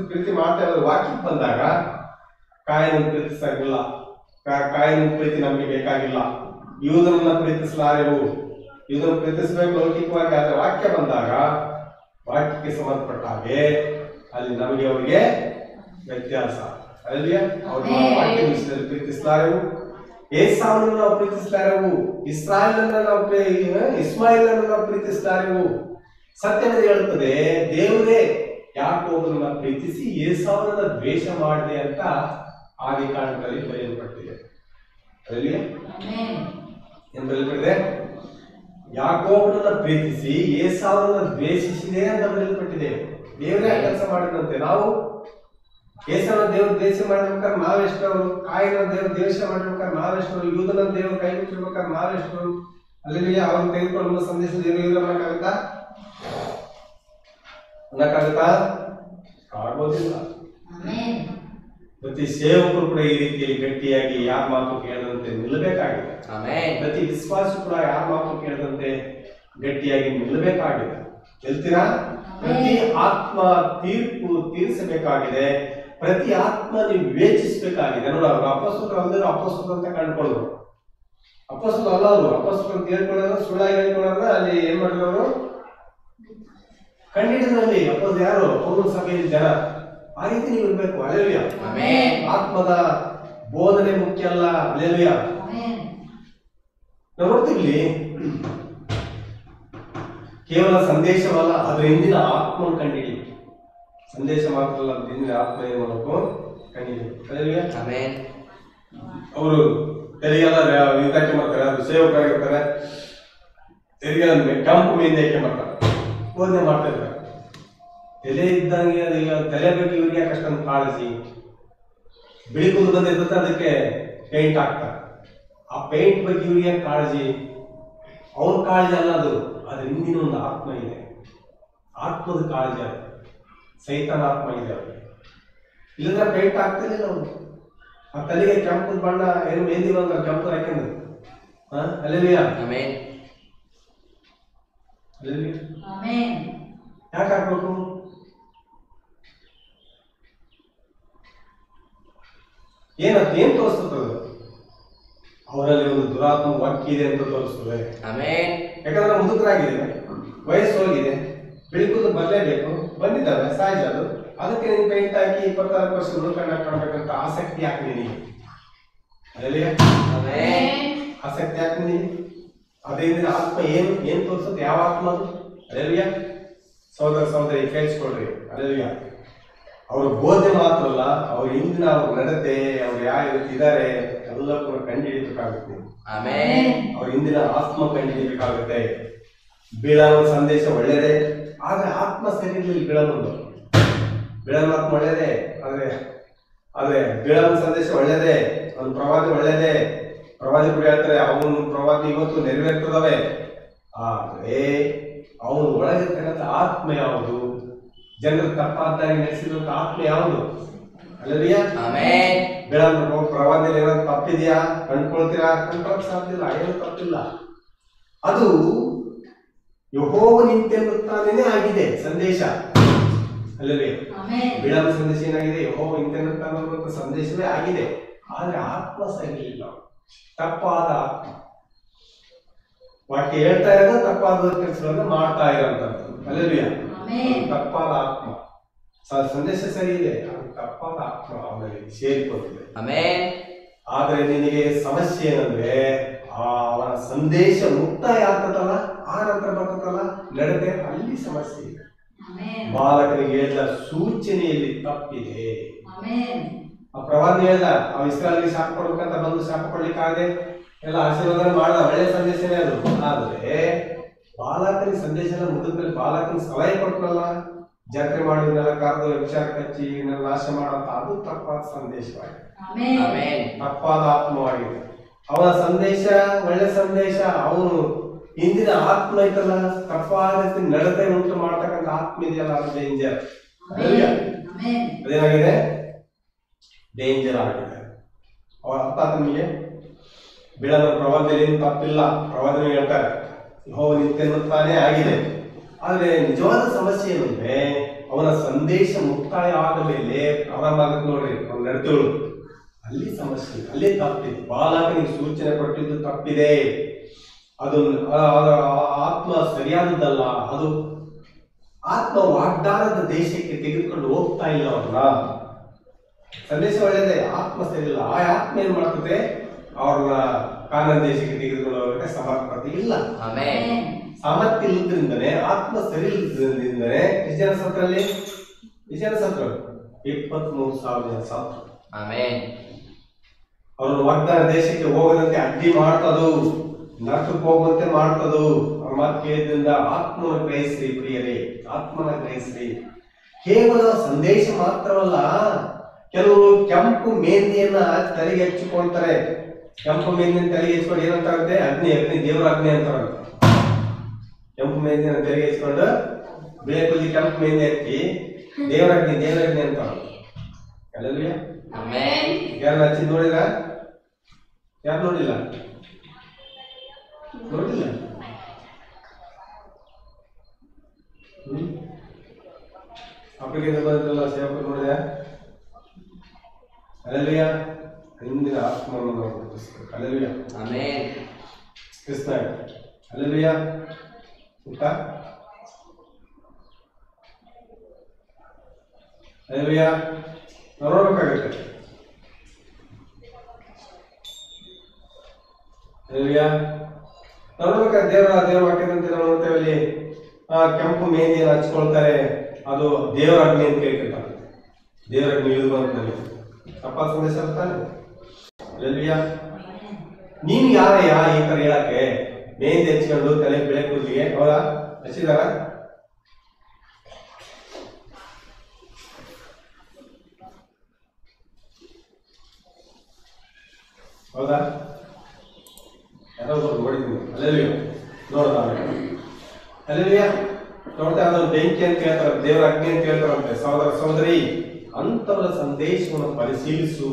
ಪ್ರೀತಿ ಮಾಡ್ತೇವೆ. ವಾಕ್ಯಕ್ಕೆ ಬಂದಾಗ ಕಾಯನನ್ನು ಪ್ರೀತಿಸಾಗಿಲ್ಲ, ಕಾಯನ ಪ್ರೀತಿ ನಮಗೆ ಬೇಕಾಗಿಲ್ಲ. ಯೂದನನ್ನ ಪ್ರೀತಿಸಲಾರೆವು, ಯೂದನ್ನು ಪ್ರೀತಿಸಬೇಕು ಲೌಕಿಕವಾಗಿ. ಆದ್ರೆ ವಾಕ್ಯ ಬಂದಾಗ ವಾಕ್ಯಕ್ಕೆ ಸಂಬಂಧಪಟ್ಟ ಹಾಗೆ ಅಲ್ಲಿ ನಮಗೆ ಅವರಿಗೆ ವ್ಯತ್ಯಾಸ. ಅಲ್ಲಲ್ಯ ಅವ್ರನ್ನ ವಾಕ್ಯ ವಿಷಯದಲ್ಲಿ ಪ್ರೀತಿಸಲಾರೆವು, ಏಸಾವನ್ನ ನಾವು ಪ್ರೀತಿಸಲಾರೆವು, ಇಸ್ಮಾಯಿಲನ್ನ ನಾವು ಪ್ರೀತಿಸಲಾರೆವು. ಸತ್ಯವೇದ ಹೇಳುತ್ತದೆ, ದೇವರೇ ಯಾಕೋಬನನ್ನ ಪ್ರೀತಿಸಿ ಏಸಾವನನ್ನ ದ್ವೇಷ ಮಾಡಿದೆ ಅಂತ ಆದಿಕಾಂಡದಲ್ಲಿ ಬರೆಯಲ್ಪಟ್ಟಿದೆ. ಅದರಲ್ಲಿ ಏನ್ ಬರೆಯಲ್ಪಟ್ಟಿದೆ? ಯಾಕೋಬನನ್ನ ಪ್ರೀತಿಸಿ ಏಸಾವನನ್ನ ದ್ವೇಷಿಸಿದೆ ಅಂತ ಬರೆಯಲ್ಪಟ್ಟಿದೆ. ದೇವರೇ ಕೆಲಸ ಮಾಡಿದಂತೆ. ನಾವು ಏಸನ ದೇವ್ರ ದ್ವೇಷ ಮಾಡ್ಬೇಕಾದ್ರೆ ನಾವೆಷ್ಟವರು, ಕಾಯಿನ ದೇವ್ರ ದ್ವೇಷ ಮಾಡ್ಬೇಕಾದ್ರೆ ನಾವೆಷ್ಟವರು, ಯೂದನ ದೇವ್ರ ಕೈ ಬಿಟ್ಟಿರ್ಬೇಕಾದ್ರೆ ನಾವೆಷ್ಟವರು. ಅಲ್ಲಿ ಅವ್ರನ್ನ ತೆಗೆದುಕೊಳ್ಳುವ ಸಂದೇಶ ದೇವರು ಅನ್ನಕ್ಕಾಗುತ್ತಾ? ಆಗೋದಿಲ್ಲ. ಪ್ರತಿ ಸೇವಕರು ಕೂಡ ಈ ರೀತಿಯಲ್ಲಿ ಗಟ್ಟಿಯಾಗಿ ಯಾರ ಮಾತು ಕೇಳದಂತೆ ನಿಲ್ಲಬೇಕಾಗಿದೆ. ಪ್ರತಿ ವಿಶ್ವಾಸ ಕೂಡ ಯಾರ ಮಾತು ಕೇಳದಂತೆ ಗಟ್ಟಿಯಾಗಿ ನಿಲ್ಲಬೇಕಾಗಿದೆ. ಹೇಳ್ತೀರಾ? ಪ್ರತಿ ಆತ್ಮ ತೀರಿಸಬೇಕಾಗಿದೆ. ಪ್ರತಿ ಆತ್ಮ ನೀವು ವಿವೇಚಿಸಬೇಕಾಗಿದೆ. ನೋಡ, ಅವ್ರು ಅಪೊಸ್ತಲರು ಅಲ್ಲದ್ರು ಅಪೊಸ್ತಲರು ಅಂತ ಕಂಡುಕೊಳ್ಳೋರು. ಅಪೊಸ್ತಲರು ಅಲ್ಲ, ಅವರು ಅಪೊಸ್ತಲರು ಅಂತ ಹೇಳ್ಕೊಳ್ಳೋರು, ಸುಳ್ಳಾಗಿ ಹೇಳ್ಕೊಳ್ಳೋರು. ಅಲ್ಲಿ ಏನ್ ಮಾಡಿದವರು? ಕಂಡಿಡಿದ್ರಲ್ಲಿ ಅಪೋಸ್ ಯಾರು? ಪೌರನ ಸಭೆಯಲ್ಲಿ ಜನ. ಆ ರೀತಿ ನೀವು ಇರ್ಬೇಕು. ಅಲ್ಲೆಲುಯ್ಯ. ಆತ್ಮದ ಬೋಧನೆ ಮುಖ್ಯ ಅಲ್ಲ. ಅಲ್ಲೆಲುಯ್ಯ. ನಾವು ನೋಡ್ತೀವಿ, ಕೇವಲ ಸಂದೇಶವಲ್ಲ, ಅದರ ಹಿಂದಿನ ಆತ್ಮವನ್ನು ಕಂಡಿಡಿ. ಸಂದೇಶ ಮಾತ್ರ ಅಲ್ಲ, ಅದ್ರ ಹಿಂದಿನ ಆತ್ಮ ಏನು ಮಾಡಬೇಕು ಕಂಡಿಡಿ. ಅವರು ತೆರಿಗೆಲ್ಲ ಇದಾಕೆ ಮಾಡ್ತಾರೆ, ಅದು ಸೇವಕರಾಗಿರ್ತಾರೆ. ತೆರಿಗೆ ಕೆಂಪು ಮೀನ್ ಏಕೆ ಮಾಡ್ತಾರೆ, ಬೋಧನೆ ಮಾಡ್ತಾ ಇರ್ತಾರೆ. ತಲೆ ಇದ್ದಂಗೆ ಈಗ ತಲೆ ಬಗ್ಗೆ ಇವ್ರಿಗೆ ಯಾಕಷ್ಟೊಂದು ಕಾಳಜಿ. ಬಿಳಿ ಕೂದಲು ಬಂದಿರ್ತದೆ, ಅದಕ್ಕೆ ಪೇಂಟ್ ಹಾಕ್ತಾರೆ. ಆ ಪೇಂಟ್ ಬಗ್ಗೆ ಇವ್ರಿಗೆ ಕಾಳಜಿ. ಅವ್ರ ಕಾಳಜಿ ಅಲ್ಲ ಅದು, ಅದ್ರ ಹಿಂದಿನ ಒಂದು ಆತ್ಮ ಇದೆ. ಆತ್ಮದ ಕಾಳಜಿ ಅದು, ಸೈತಾನ ಆತ್ಮ ಇದೆ ಅವ್ರಿಗೆ. ಇಲ್ಲಂದ್ರೆ ಪೇಂಟ್ ಆಗ್ತಿರ್ಲಿಲ್ಲ ಅವರು. ಆ ತಲೆಗೆ ಕೆಂಪದ ಬಣ್ಣ ಏನು ಮೆಹಂದಿ ಬಂದ ಕೆಂಪು ಹಾಕಿದ್ರು. ಅಲ್ಲೆಲುಯ್ಯ. ಯಾಕೆ ಹಾಕ್ಬೇಕು? ಏನ್ ತೋರಿಸ್ತದ? ಅವರಲ್ಲಿ ಒಂದು ದುರಾತ್ಮ ಒಕ್ಕಿದೆ ಅಂತ ತೋರಿಸ್ತದೆ. ಆಮೆನ್. ಯಾಕಂದ್ರೆ ಮುದುಕರಾಗಿದ್ದೇವೆ, ವಯಸ್ಸು ಹೋಗಿದೆ, ಬೆಳಕುದು ಬರಲೇಬೇಕು, ಬಂದಿದ್ದಾವೆ ಸಾಯಿಸಲು, ಅದಕ್ಕೆ ನೀನು ಪೇಂಟ್ ಹಾಕಿ 24 ವರ್ಷ ಮುದುಕಣ್ಣ ಕಾಣಬೇಕಂತ ಆಸಕ್ತಿ ಯಾಕೆ ನಿನಗೆ? ಆಸಕ್ತಿ ಯಾಕೆ ನಿನಗೆ? ಅದರಿಂದ ಆತ್ಮ ಏನು ತೋರಿಸುತ್ತೆ? ಯಾವ ಆತ್ಮ ಅದು? ಅಲ್ಲೆಲ್ಲಯ್ಯ ಸಹೋದರ ಸಹೋದರಿ ಕೇಳಿಸ್ಕೊಳ್ರಿ. ಅಲ್ಲೆಲ್ಲಯ್ಯ ಅವ್ರ ಬೋಧನೆ ಮಾತ್ರ ಅಲ್ಲ, ಅವ್ರ ಹಿಂದಿನ ಅವ್ರ ನಡತೆ, ಅವ್ರು ಯಾವ ಇದ್ದಾರೆ ಎಲ್ಲ ಕೂಡ ಕಂಡು ಹಿಡಿಬೇಕಾಗುತ್ತೆ. ಅವ್ರ ಹಿಂದಿನ ಆತ್ಮ ಕಂಡು ಹಿಡಿಬೇಕಾಗುತ್ತೆ. ಬೀಳಾನ ಸಂದೇಶ ಒಳ್ಳೇದೇ, ಆದ್ರೆ ಆತ್ಮ ಸರಿ ಇರಲಿಲ್ಲ. ಬೀಳಾನ ಆತ್ಮ ಒಳ್ಳೇದೇ, ಆದ್ರೆ ಬೀಳಾನ ಸಂದೇಶ ಒಳ್ಳೇದೇ, ಅವ್ನ ಪ್ರವಾದಿ ಒಳ್ಳೇದೇ, ಪ್ರವಾದಿ ಕೂಡ ಹೇಳ್ತಾರೆ ಅವನು ಪ್ರವಾದಿ ಇವತ್ತು ನೆರವೇರ್ತದವೆ. ಆದ್ರೆ ಅವನು ಒಳಗಿರ್ತಕ್ಕಂಥ ಆತ್ಮ ಯಾವುದು? ಜನರು ತಪ್ಪಾದಾಗಿ ನಡೆಸಿದಂತ ಆತ್ಮ ಯಾವುದು? ಅಲ್ಲರಿಯ ಬೀಳಾನ ಪ್ರವಾದಿಯಲ್ಲಿ ಏನಾದ್ರು ತಪ್ಪಿದೆಯಾ? ಕಂಡ್ಕೊಳ್ತೀರಾ? ಕಂಡ್ಕೊಳಕ್ ಸಾಧ್ಯ ಇಲ್ಲ, ಏನು ತಪ್ಪಿಲ್ಲ. ಅದು ಯೆಹೋವನಿಂತೆನ್ನುತ್ತಾನೇ ಆಗಿದೆ ಸಂದೇಶ. ಅಲ್ಲವೇ? ಬೀಳಾನ ಸಂದೇಶ ಏನಾಗಿದೆ? ಯೆಹೋವನಿಂತೆನ್ನುತ್ತಾನೆ ಅನ್ನುವಂಥ ಸಂದೇಶವೇ ಆಗಿದೆ. ಆದ್ರೆ ಆತ್ಮ ಸರಿ ಇಲ್ಲ, ತಪ್ಪಾದ ಆತ್ಮ. ವಾಕ್ಯ ಹೇಳ್ತಾ ಇರೋದು ತಪ್ಪಾದ ಕೆಲಸಗಳನ್ನ ಮಾಡ್ತಾ ಇರೋಂಥದ್ದು. ಅಲ್ಲವೇ? ತಪ್ಪಾದ ಆತ್ಮ. ಸಂದೇಶ ಸರಿ ಇದೆ, ಅದು ತಪ್ಪಾದ ಆತ್ಮ ಅವನಲ್ಲಿ ಸೇರಿಕೊಂಡಿದೆ. ಆದ್ರೆ ನಿನಗೆ ಸಮಸ್ಯೆ ಏನಂದ್ರೆ ಅವನ ಸಂದೇಶ ಮುಕ್ತಾಯ ಆಗ್ತದಲ್ಲ, ಆ ನಂತರ ಬರ್ತದಲ್ಲ ನಡತೆ, ಅಲ್ಲಿ ಸಮಸ್ಯೆ ಇದೆ. ಬಾಲಕನಿಗೆ ಹೇಳಿದ ಸೂಚನೆಯಲ್ಲಿ ತಪ್ಪಿದೆ. ಆ ಪ್ರವಾದಿ ಹೇಳ್ದ ಅವ ಇಸ್ರಾಯೇಲಿಗೆ ಶಾಪ ಕೊಡ್ಬೇಕಂತ ಬಂದು ಶಾಪ ಕೊಡ್ಲಿಕ್ಕಾಗದೆ ಎಲ್ಲ ಆಶೀರ್ವಾದ ಮಾಡ್ದ, ಒಳ್ಳೆ ಸಂದೇಶನೇ ಅದು. ಆದ್ರೆ ಬಾಲಕನಿಗೆ ಸಂದೇಶನ ಮುಗಿದ್ಮೇಲೆ ಬಾಲಕನ ಸಲಹೆ ಕೊಟ್ಟನಲ್ಲ, ಜಾತ್ರೆ ಮಾಡಿದ್ನೆಲ್ಲ ಕರೆದು ವಿಚಾರ ಕಚ್ಚಿ ನಾಶ ಮಾಡಂತ, ಅದು ತಪ್ಪಾದ ಸಂದೇಶವಾಗಿದೆ, ತಪ್ಪಾದ ಆತ್ಮವಾಗಿದೆ. ಅವನ ಸಂದೇಶ ಒಳ್ಳೆ ಸಂದೇಶ, ಅವನು ಹಿಂದಿನ ಆತ್ಮ ಐತಲ್ಲ, ತಪ್ಪಾದ ನಡತೆ ಉಂಟು ಮಾಡ್ತಕ್ಕಂಥ ಆತ್ಮ ಇದೆಯಲ್ಲ, ಅದು ಡೇಂಜರ್. ಅದೇನಾಗಿದೆ? ಡೇಂಜರ್ ಆಗಿದೆ. ಅವರ ಅರ್ಥ ನಿಮಗೆ ಬೀಳನ ಪ್ರವಾದದಲ್ಲಿ ಏನು ತಪ್ಪಿಲ್ಲ, ಪ್ರವಾದನೆ ಹೇಳ್ತಾರೆ ಯೆಹೋವನಿಂತೆನ್ನುತ್ತಾನೇ ಆಗಿದೆ. ಆದ್ರೆ ನಿಜವಾದ ಸಮಸ್ಯೆ ಏನಂದ್ರೆ ಅವನ ಸಂದೇಶ ಮುಕ್ತಾಯ ಆದ ಮೇಲೆ ಪ್ರಾರಂಭ ಆಗುತ್ತೆ ನೋಡ್ರಿ ಅವನ ನಡತೆಗಳು, ಅಲ್ಲಿ ಸಮಸ್ಯೆ, ಅಲ್ಲಿ ತಪ್ಪಿದೆ. ಬಾಲಕನಿಗೆ ಸೂಚನೆ ಕೊಟ್ಟಿದ್ದು ತಪ್ಪಿದೆ, ಅದು ಆತ್ಮ ಸರಿಯಾದದ್ದಲ್ಲ. ಅದು ಆತ್ಮ ವಾಗ್ದಾನದ ದೇಶಕ್ಕೆ ತೆಗೆದುಕೊಂಡು ಹೋಗ್ತಾ ಇಲ್ಲ ಅವ್ರನ್ನ. ಸಂದೇಶ ಒಳ್ಳೆಯದೇ, ಆತ್ಮ ಸರಿ ಇಲ್ಲ. ಆ ಆತ್ಮ ಏನ್ ಮಾಡ್ತದೆ? ಅವ್ರನ್ನ ಕಾನಾನ್ ದೇಶಕ್ಕೆ ತೆಗೆದುಕೊಂಡು ಹೋಗಕ್ಕೆ ಸಮರ್ಥತೆ ಇಲ್ಲ. ಸಾಮರ್ಥ್ಯ ಇಲ್ಲದ್ರಿಂದನೇ, ಆತ್ಮ ಸರಿ ಇಲ್ಲದ್ರಿಂದನೇ ವಿಜಯನ ಸತ್ರಲ್ಲಿ 23,000 ಜನ ಸತ್ರು. ಅವ್ರನ್ನ ವಾಗ್ದಾನ ದೇಶಕ್ಕೆ ಹೋಗದಂತೆ ಅಡ್ಡಿ ಮಾಡ್ತದು, ನರಕಕ್ಕೆ ಹೋಗುವಂತೆ ಮಾಡ್ತದು. ಅವ್ರ ಮಾತು ಕೇಳಿದ್ರಿಂದ ಆತ್ಮನ ಗ್ರಹಿಸ್ರಿ ಪ್ರಿಯರೇ, ಆತ್ಮನ ಗ್ರಹಿಸ್ರಿ. ಕೇವಲ ಸಂದೇಶ ಮಾತ್ರವಲ್ಲ, ಕೆಲವರು ಕೆಂಪು ಮೆಹಂದಿಯನ್ನ ತಲೆಗೆ ಹಚ್ಚಿಕೊಳ್ತಾರೆ. ಕೆಂಪು ಮೆಹಂದಿಯನ್ನು ತಲೆಗೆ ಹಚ್ಕೊಂಡು ಏನಂತಾಗುತ್ತೆ? ಅಗ್ನಿ, ದೇವರ ಅಗ್ನಿ ಅಂತಾರಂತೆ. ಕೆಂಪು ಮೆಹಂದಿಯನ್ನು ತಲೆಗೆ ಹಚ್ಕೊಂಡು ಬೇಕಲ್ಲಿ ಕೆಂಪು ಮೆಹಂದಿ ಹಚ್ಚಿ ದೇವರ ಅಗ್ನಿ ಅಂತ. ಯಾರು ಹಚ್ಚಿ ನೋಡಿದ್ರ? ಯಾರು ನೋಡಿಲ್ಲ? ಅಪ್ಲಿಕೇಶನ್ ಬಂದಿರಲ್ಲ, ಸೇವಕರು ನೋಡಿದ? ಅಲ್ಲೆಲ್ಲೂಯ, ಹಿಂದಿನ ಆತ್ಮವನ್ನು ನಾವು ಗುರುತಿಸಬೇಕು. ಅಲ್ಲೆಲ್ಲೂಯ, ಕೃಷ್ಣ. ಅಲ್ಲೆಲ್ಲೂಯ, ಊಟ. ಅಲ್ಲೆಲ್ಲೂಯ, ನಾವು ನೋಡ್ಬೇಕಾಗುತ್ತೆ. ಅಲ್ಲೆಲ್ಲೂಯ, ನಾವು ನೋಡ್ಬೇಕಾದ್ರೆ ದೇವರ ವಾಕ್ಯದಂತೆ ನಾವು ನೋಡ್ತೇವೆ. ಅಲ್ಲಿ ಕೆಂಪು ಮೆಹಂದಿಯನ್ನು ಹಚ್ಕೊಳ್ತಾರೆ, ಅದು ದೇವರ ಅಗ್ನಿ ಅಂತ ಕೇಳ್ತಾರೆ. ದೇವರ ಅಗ್ನಿ ಇಳಿದು ಬಂದಲ್ಲಿ ತಪ್ಪಾದ ಸಂದೇಶ ಅಂತಾನೆ. ನೀನು ಯಾರಯ್ಯ ಈ ತರ ಹೇಳಕ್ಕೆ? ಮೆಹಂದಿ ಹಚ್ಕೊಂಡು ತಲೆ ಬೆಳೆ ಕೂದಲಿಗೆ ಹೌದಾ ಹಚ್ಚಿದಾರ? ಹೌದಾ? ಯಾರೋ ನೋಡಿದ್ದೀನಿ. ಅಲ್ಲೆಲ್ಲೂ ನೋಡ್ದ ಅಲ್ಲೆಲ್ಲೂಯ ನೋಡ್ತಾ ಅದನ್ನು ಬೆಂಕಿ ಅಂತ ಹೇಳ್ತಾರೆ, ದೇವರ ಅಗ್ನಿ ಅಂತ ಹೇಳ್ತಾರಂತೆ. ಸಹೋದರ ಸಹೋದರಿ, ಅಂತವರ ಸಂದೇಶವನ್ನು ಪರಿಶೀಲಿಸು.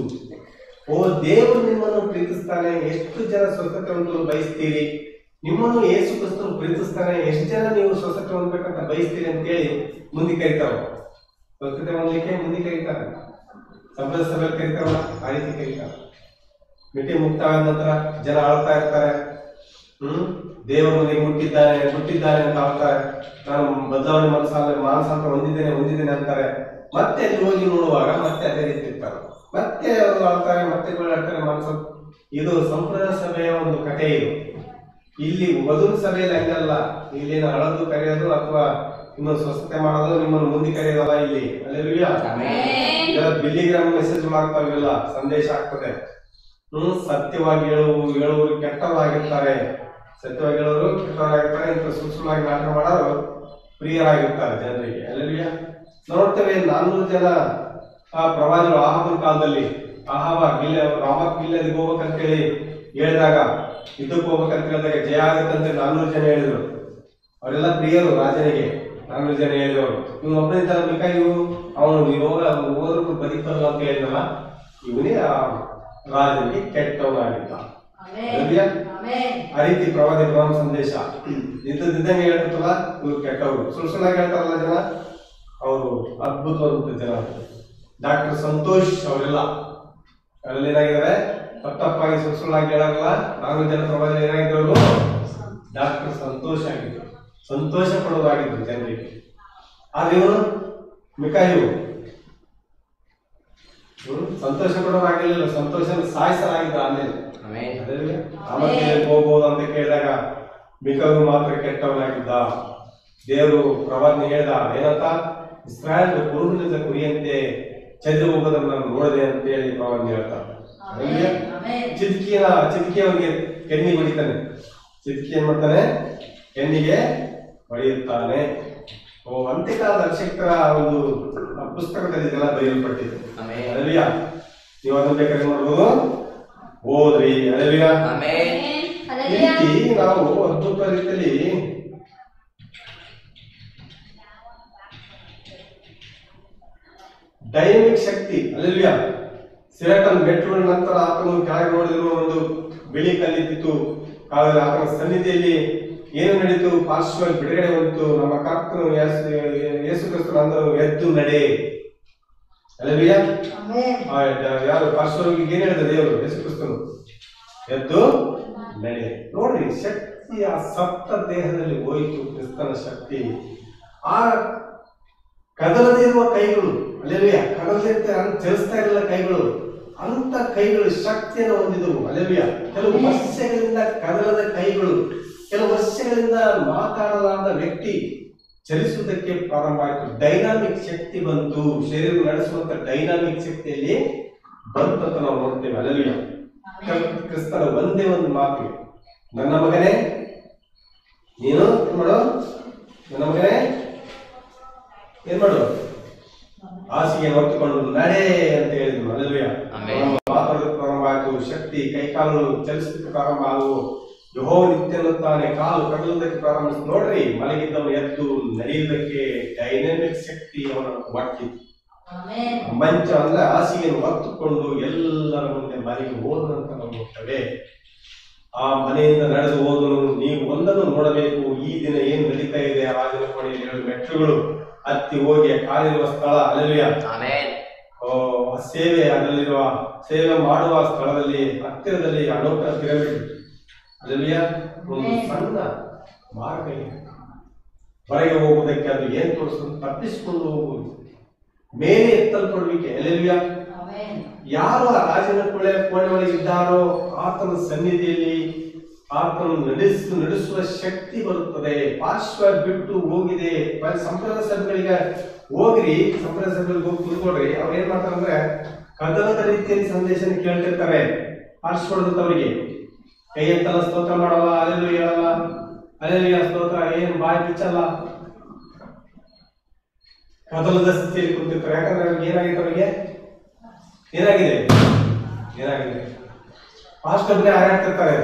ಓ, ದೇವರು ನಿಮ್ಮನ್ನು ಪ್ರೀತಿಸ್ತಾನೆ. ಎಷ್ಟು ಜನ ಸ್ವಸ್ಥತೆಯನ್ನು ಬಯಸ್ತೀರಿ? ನಿಮ್ಮನ್ನು ಯೇಸು ಕ್ರಿಸ್ತನು ಪ್ರೀತಿಸ್ತಾನೆ. ಎಷ್ಟು ಜನ ನೀವು ಸ್ವಸ್ಥತೆ ಹೊಂದಬೇಕಂತ ಬಯಸ್ತೀರಿ ಅಂತೇಳಿ ಮುಂದೆ ಕರೀತಾರ. ಸ್ವಸ್ಥತೆ ಹೊಂದಲಿಕ್ಕೆ ಮುಂದೆ ಕರೀತಾರೆ, ಸಭೆಯಲ್ಲಿ ಕರೀತಾರಲ್ಲ, ಆ ರೀತಿ ಕರೀತಾರೆ. ಮೀಟಿಂಗ್ ಮುಕ್ತಾಯ ನಂತರ ಜನ ಆಳ್ತಾ ಇರ್ತಾರೆ. ದೇವರು ನನಗೆ ಮುಟ್ಟಿದ್ದಾನೆ ಅಂತ ಆಳ್ತಾರೆ. ನಾನು ಬದಲಾವಣೆ ಮಾನಸಾಂತರ ಹೊಂದಿದ್ದೇನೆ ಅಂತಾರೆ. ಮತ್ತೆ ಅಲ್ಲಿ ಹೋಗಿ ನೋಡುವಾಗ ಮತ್ತೆ ಅದೇ ರೀತಿ ಇರ್ತಾರೆ. ಮತ್ತೆ ಅವರು ಆಳ್ತಾರೆ, ಮತ್ತೆ ಗೋಳಾಡ್ತಾರೆ ಮಾನಸ. ಇದು ಸಂಪ್ರದಾಯ ಸಭೆಯ ಒಂದು ಕಥೆ. ಇದು ಇಲ್ಲಿ ವಧುನ ಸಭೆಯಲ್ಲಿ ಹಂಗಲ್ಲ. ಇಲ್ಲಿ ಅಳದು ಕರೆಯೋದು ಅಥವಾ ಇನ್ನೊಂದು ಸ್ವಸ್ಥತೆ ಮಾಡೋದು, ನಿಮ್ಮನ್ನು ಮುಂದೆ ಕರೆಯೋದಲ್ಲ ಇಲ್ಲಿ. ಅಲ್ಲೆಲ್ಲ ಬಿಲ್ಲಿಗ್ರಾಮ್ ಮೆಸೇಜ್ ಮಾಡ್ತಾವಿಲ್ಲ, ಸಂದೇಶ ಆಗ್ತದೆ. ಸತ್ಯವಾಗಿ ಹೇಳುವವರು ಕೆಟ್ಟವರಾಗಿರ್ತಾರೆ. ಸತ್ಯವಾಗಿ ಹೇಳೋರು ಕೆಟ್ಟವರಾಗಿರ್ತಾರೆ. ಇಂಥ ಸುಳ್ಳುವಾಗಿ ನಾಟಕ ಮಾಡೋರು ಪ್ರಿಯರಾಗಿರ್ತಾರೆ ಜನರಿಗೆ. ಅಲ್ಲೆಲ್ಲ ನೋಡ್ತೇವೆ 400 ಜನ ಆ ಪ್ರವಾದಿಗಳು ಆಹಾಬನ ಕಾಲದಲ್ಲಿ. ರಾಮತ್ ಗಿಲ್ಲೆದಿಗೆ ಹೋಗ್ಬೇಕಂತೇಳಿ ಹೇಳಿದಾಗ, ಯುದ್ಧಕ್ಕೆ ಹೋಗ್ಬೇಕಂತ ಹೇಳಿದಾಗ ಜಯ ಆಗುತ್ತಂತೆ 400 ಜನ ಹೇಳಿದ್ರು. ಅವರೆಲ್ಲ ಪ್ರಿಯರು ರಾಜನಿಗೆ. 400 ಜನ ಹೇಳಿದವರು. ಇವ್ನು ಒಬ್ಬನಿಂದ ಬೇಕಾಗಿ ಅವನು ಹೋದ್ರು ಬದುಕಲ್ಲ ಅಂತ ಹೇಳಿದಲ್ಲ, ಇವನೇ ಆ ರಾಜನಿಗೆ ಕೆಟ್ಟವನಾಗಿದ್ದ. ಆ ರೀತಿ ಪ್ರವಾದಿ ಬ್ರಹ್ಮ ಸಂದೇಶ ಇದ್ದಂಗೆ ಹೇಳ್ತಲ್ಲ, ಇವ್ರು ಕೆಟ್ಟವರು. ಸುಳ್ಳುಗಳಾಗಿ ಹೇಳ್ತಾರಲ್ಲ ಜನ, ಅವರು ಅದ್ಭುತವಾದಂತ ಜನ. ಡಾಕ್ಟರ್ ಸಂತೋಷ್ ಅವರೆಲ್ಲ ಅವರೆಲ್ಲ ಏನಾಗಿದ್ದಾರೆ, ತಪ್ಪಾಗಿ ಸುಳ್ಳುಗಳಾಗಿ ಹೇಳಲ್ಲ. 400 ಜನ ಪ್ರವಾದಿ ಏನಾಗಿದ್ರು, ಡಾಕ್ಟರ್ ಸಂತೋಷ್ ಆಗಿದ್ರು, ಸಂತೋಷ ಪಡೋದಾಗಿದ್ರು ಜನರಿಗೆ. ಆದ್ರೆ ಇವನು ಮಿಕಾಯಿವು ಸಂತೋಷ ಪಡೋರಾಗಿರ್ಲಿಲ್ಲ, ಸಂತೋಷ ಸಾಯಿಸಲಾಗಿದ್ದ. ಆಮೇಲೆ ಹೋಗ್ಬೋದು ಅಂತ ಕೇಳಿದಾಗ ಮಿಕಾಯು ಮಾತ್ರ ಕೆಟ್ಟವನಾಗಿದ್ದ. ದೇವರು ಪ್ರವಾದನೆ ಹೇಳ್ದ ಏನಂತ, ಇಸ್ರಾಯೇಲ್ ಕುರುಬನಿಂದ ಕುರಿಯಂತೆ ಚದುರಿ ಹೋಗೋದನ್ನು ನಾನು ನೋಡಿದೆ ಅಂತ ಹೇಳಿ ಪ್ರವಾದನೆ ಹೇಳ್ತಾರೆ. ಚಿದ್ಕಿ ಅವನಿಗೆ ಕೆನ್ನಿಗೆ ಹೊಡಿತಾನೆ. ಚಿದ್ಕಿ ಏನ್ ಮಾಡ್ತಾನೆ, ಕೆನ್ನಿಗೆ ಹೊಡೆಯುತ್ತಾನೆ. ಅಂತ್ಯಕಾಲದ ಅಭಿಷೇಕರ ಒಂದು ಪುಸ್ತಕದಲ್ಲಿ ಇದೆಲ್ಲ ಬರೆಯಲ್ಪಟ್ಟಿದೆ. ಅಲೆಲೂಯಾ. ನೀವು ಅದನ್ನ ಬೇಕಾದ್ರೆ ಮಾಡ್ಬೋದು, ಓದ್ರಿ. ಅಲೆಲೂಯಾ. ಈ ರೀತಿ ನಾವು ಅದ್ಭುತ ರೀತಿಯಲ್ಲಿ ಡೈನಮಿಕ್ ಶಕ್ತಿ. ಅಲೆಲೂಯಾ. ಸಿರಟನ್ ಮೆಟ್ಟುಗಳ ನಂತರ ಆತನು ಕೆಳಗೆ ನೋಡಿದ್ರು ಒಂದು ಬಿಳಿ ಕಲ್ಲಿದ್ದಿತ್ತು. ಕಾಲದಲ್ಲಿ ಆತನ ಸನ್ನಿಧಿಯಲ್ಲಿ ಏನು ನಡೀತು, ಪಾರ್ಶ್ವವಾಗಿ ಬಿಡುಗಡೆ ಹೊಂದಿತು. ನಮ್ಮ ಕರ್ತನು ಯೇಸು ಕ್ರಿಸ್ತನು ಅಂದರು, ಎದ್ದು ನಡೆ. ಅಲೆಲೂಯಾ. ಯಾರು ಪಾರ್ಶ್ವವಾಗಿ ಏನ್ ಹೇಳಿದ ದೇವರು, ಯೇಸು ಕ್ರಿಸ್ತನು ಎದ್ದು ನಡೆ. ನೋಡ್ರಿ, ಶಕ್ತಿ ಆ ಸಪ್ತ ದೇಹದಲ್ಲಿ ಹೋಯಿತು. ಕ್ರಿಸ್ತನ ಶಕ್ತಿ ಆ ಕದಲದೇ ಇರುವ ಕೈಗಳು. ಅಲೆಲೂಯಾ. ಕದಲದೇ ಚಲಿಸ್ತಾ ಇರಲಿಲ್ಲ ಕೈಗಳು. ಅಂತ ಕೈಗಳು ಶಕ್ತಿಯನ್ನು ಹೊಂದಿದವು. ಅಲೆಲೂಯಾ. ಕೆಲವು ವರ್ಷಗಳಿಂದ ಕದಲದ ಕೈಗಳು, ಕೆಲವು ವರ್ಷಗಳಿಂದ ಮಾತಾಡಲಾದ ವ್ಯಕ್ತಿ ಚಲಿಸುವುದಕ್ಕೆ ಪ್ರಾರಂಭ ಆಯಿತು. ಡೈನಾಮಿಕ್ ಶಕ್ತಿ ಬಂತು. ಶರೀರ ನಡೆಸುವಂತ ಡೈನಾಮಿಕ್ ಶಕ್ತಿಯಲ್ಲಿ ಬಂತು ಅಂತ ನಾವು ನೋಡ್ತೇವೆ. ಅಲೆಲೂಯಾ. ಕ್ರಿಸ್ತನ ಒಂದೇ ಒಂದು ಮಾತು, ನನ್ನ ಮಗನೇ ನೀನು ಏನ್ ಮಾಡು, ನನ್ನ ಮಗನೇ ಏನ್ ಮಾಡು, ಹಾಸಿಗೆ ಹೊತ್ತುಕೊಂಡು ನಡೆ ಅಂತ ಹೇಳಿದ್ರು. ಅಲೆಲೂಯಾ. ಮಾತಾಡೋದಕ್ಕೆ ಪ್ರಾರಂಭ ಆಯಿತು. ಶಕ್ತಿ ಕೈಕಾಲು ಚಲಿಸಲಿಕ್ಕೆ ಪ್ರಾರಂಭ ಆದವು. ಯೆಹೋವನು ನಿತ್ಯನ್ನುತ್ತಾನೆ, ಕಾಲು ಕದಲುವುದಕ್ಕೆ ಪ್ರಾರಂಭಿಸಿ. ನೋಡ್ರಿ, ಮಲಗಿದ್ದವನು ಎದ್ದು ನಡೆಯುವುದಕ್ಕೆ ಡೈನಾಮಿಕ್ ಶಕ್ತಿ ಅವನ ಒಟ್ಟಿತ್ತು. ಮಂಚ ಅಂದ್ರೆ ಹಾಸಿಗೆಯನ್ನು ಹೊತ್ತುಕೊಂಡು ಎಲ್ಲರ ಮುಂದೆ ಮನೆಗೆ ಹೋದಂತ ನಾವು ನೋಡ್ತೇವೆ. ಆ ಮನೆಯಿಂದ ನಡೆದು ಹೋದನು. ನೀವು ಒಂದನ್ನು ನೋಡಬೇಕು, ಈ ದಿನ ಏನ್ ನಡೀತಾ ಇದೆ. ರಾಜನ ಕೋಣೆಯಲ್ಲಿ 7 ಮೆಟ್ಟಲುಗಳು ಹತ್ತಿ ಹೋಗಿ ಕಾಲಿರುವ ಸ್ಥಳ. ಅಲೆಲೂಯಾ. ಸೇವೆ, ಅದರಲ್ಲಿರುವ ಸೇವೆ ಮಾಡುವ ಸ್ಥಳದಲ್ಲಿ ಹತ್ತಿರದಲ್ಲಿ ಅನೋಖ ಪಿರಮಿಡ್. ಅಲೆಲೂಯಾ. ಒಂದು ಸಣ್ಣ ಮಾರ್ಗ ಇದೆ ಹೊರಗೆ ಹೋಗುವುದಕ್ಕೆ. ಅದು ಏನ್ ತೋರಿಸೋದು, ತಪ್ಪಿಸಿಕೊಂಡು ಹೋಗುವುದು, ಮೇಲೆ ಎತ್ತಲ್ಪಡುವಿಕೆ. ಅಲೆಲೂಯಾ. ಯಾರು ಆ ರಾಜನ ಕೋಣೆ ಒಳಗೆ ಇದ್ದಾರೋ ಆತನ ಸನ್ನಿಧಿಯಲ್ಲಿ ಆತನು ನಡೆಸುವ ಶಕ್ತಿ ಬರುತ್ತದೆ. ಪಾರ್ಶ್ವ ಬಿಟ್ಟು ಹೋಗಿದೆ. ಸಂಪ್ರದಾಯ ಸಭೆಗಳಿಗೆ ಹೋಗ್ರಿ, ಸಂಪ್ರದಾಯ ಸಭೆಗಳಿಗೆ ಹೋಗಿ ಕುತ್ಕೊಳ್ರಿ. ಅವ್ರು ಏನ್ ಮಾಡ್ತಾರೆ ಅಂದ್ರೆ ಕದನದ ರೀತಿಯಲ್ಲಿ ಸಂದೇಶನ ಕೇಳ್ತಿರ್ತಾರೆ. ಪಾರ್ಶ್ವದವರಿಗೆ ಕೈ ಎತ್ತಲ್ಲ, ಸ್ತೋತ್ರ ಮಾಡಲ್ಲ, ಅಲೆಲೂಯಾ ಹೇಳಲ್ಲ. ಅಲೆಲೂಯಾ ಸ್ತೋತ್ರ ಏನ್ ಬಾಯಿ ಬಿಚ್ಚಲ್ಲ, ಕದಲದ ಸ್ಥಿತಿಯಲ್ಲಿ ಕುಂತಿರ್ತಾರೆ. ಯಾಕಂದ್ರೆ ಅವ್ರಿಗೆ ಏನಾಗಿದೆ, ಏನಾಗಿದೆ ಪಾಸ್ಟರ್ನೇ ಹಾರಾಡ್ತಿರ್ತಾರೆ.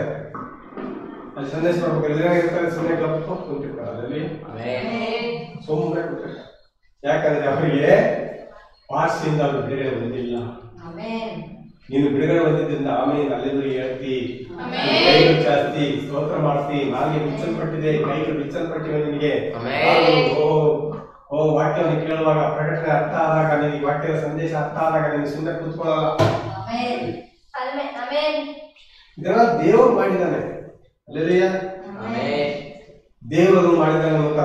ಅಲ್ಲಿ ಸಂದೇಶ ಮಾಡ್ಬೇಕು, ಏನಾಗಿರ್ತಾರೆ, ಸುಮ್ಮನೆ ಗಪ್ಪ ಕುಂತಿರ್ತಾರೆ. ಅದಲ್ಲಿ ಸುಮ್ಮನೆ ಕುಂತಿರ್ತಾರೆ. ಯಾಕಂದ್ರೆ ಅವರಿಗೆ ಪಾರ್ಶ್ವಿಂದ ಅವರು ಬಿಡುಗಡೆ ಬಂದಿಲ್ಲ. ನೀನು ಬಿಡುಗಡೆ ಬಂದಿದ್ದರಿಂದ ಆಮೇಲೆ ಅಲ್ಲೆಲ್ಲೂ ಹೇಳ್ತಿ, ಕೈಗಳು ಜಾಸ್ತಿ ಸ್ತೋತ್ರ ಮಾಡ್ತಿ. ನಾಲ್ಗೆ ಬಿಚ್ಚಲ್ಪಟ್ಟಿದೆ, ಕೈಗಳು ಬಿಚ್ಚಲ್ಪಟ್ಟಿವೆ ನಿನಗೆ. ವಾಕ್ಯವನ್ನು ಕೇಳುವಾಗ, ಪ್ರಕಟಣೆ ಅರ್ಥ ಆದಾಗ, ನಿನಗೆ ವಾಕ್ಯದ ಸಂದೇಶ ಅರ್ಥ ಆದಾಗ ನೀನು ಸುಮ್ಮನೆ ಕೂತ್ಕೊಳ್ಳಲ್ಲ. ಇದೆಲ್ಲ ದೇವರು ಮಾಡಿದ್ದಾನೆ. ಅಲ್ಲೇಲೂಯಾ. ಆಮೆನ್. ದೇವರು ಮಾಡಿದ್ದಾನೆ ಅಂತ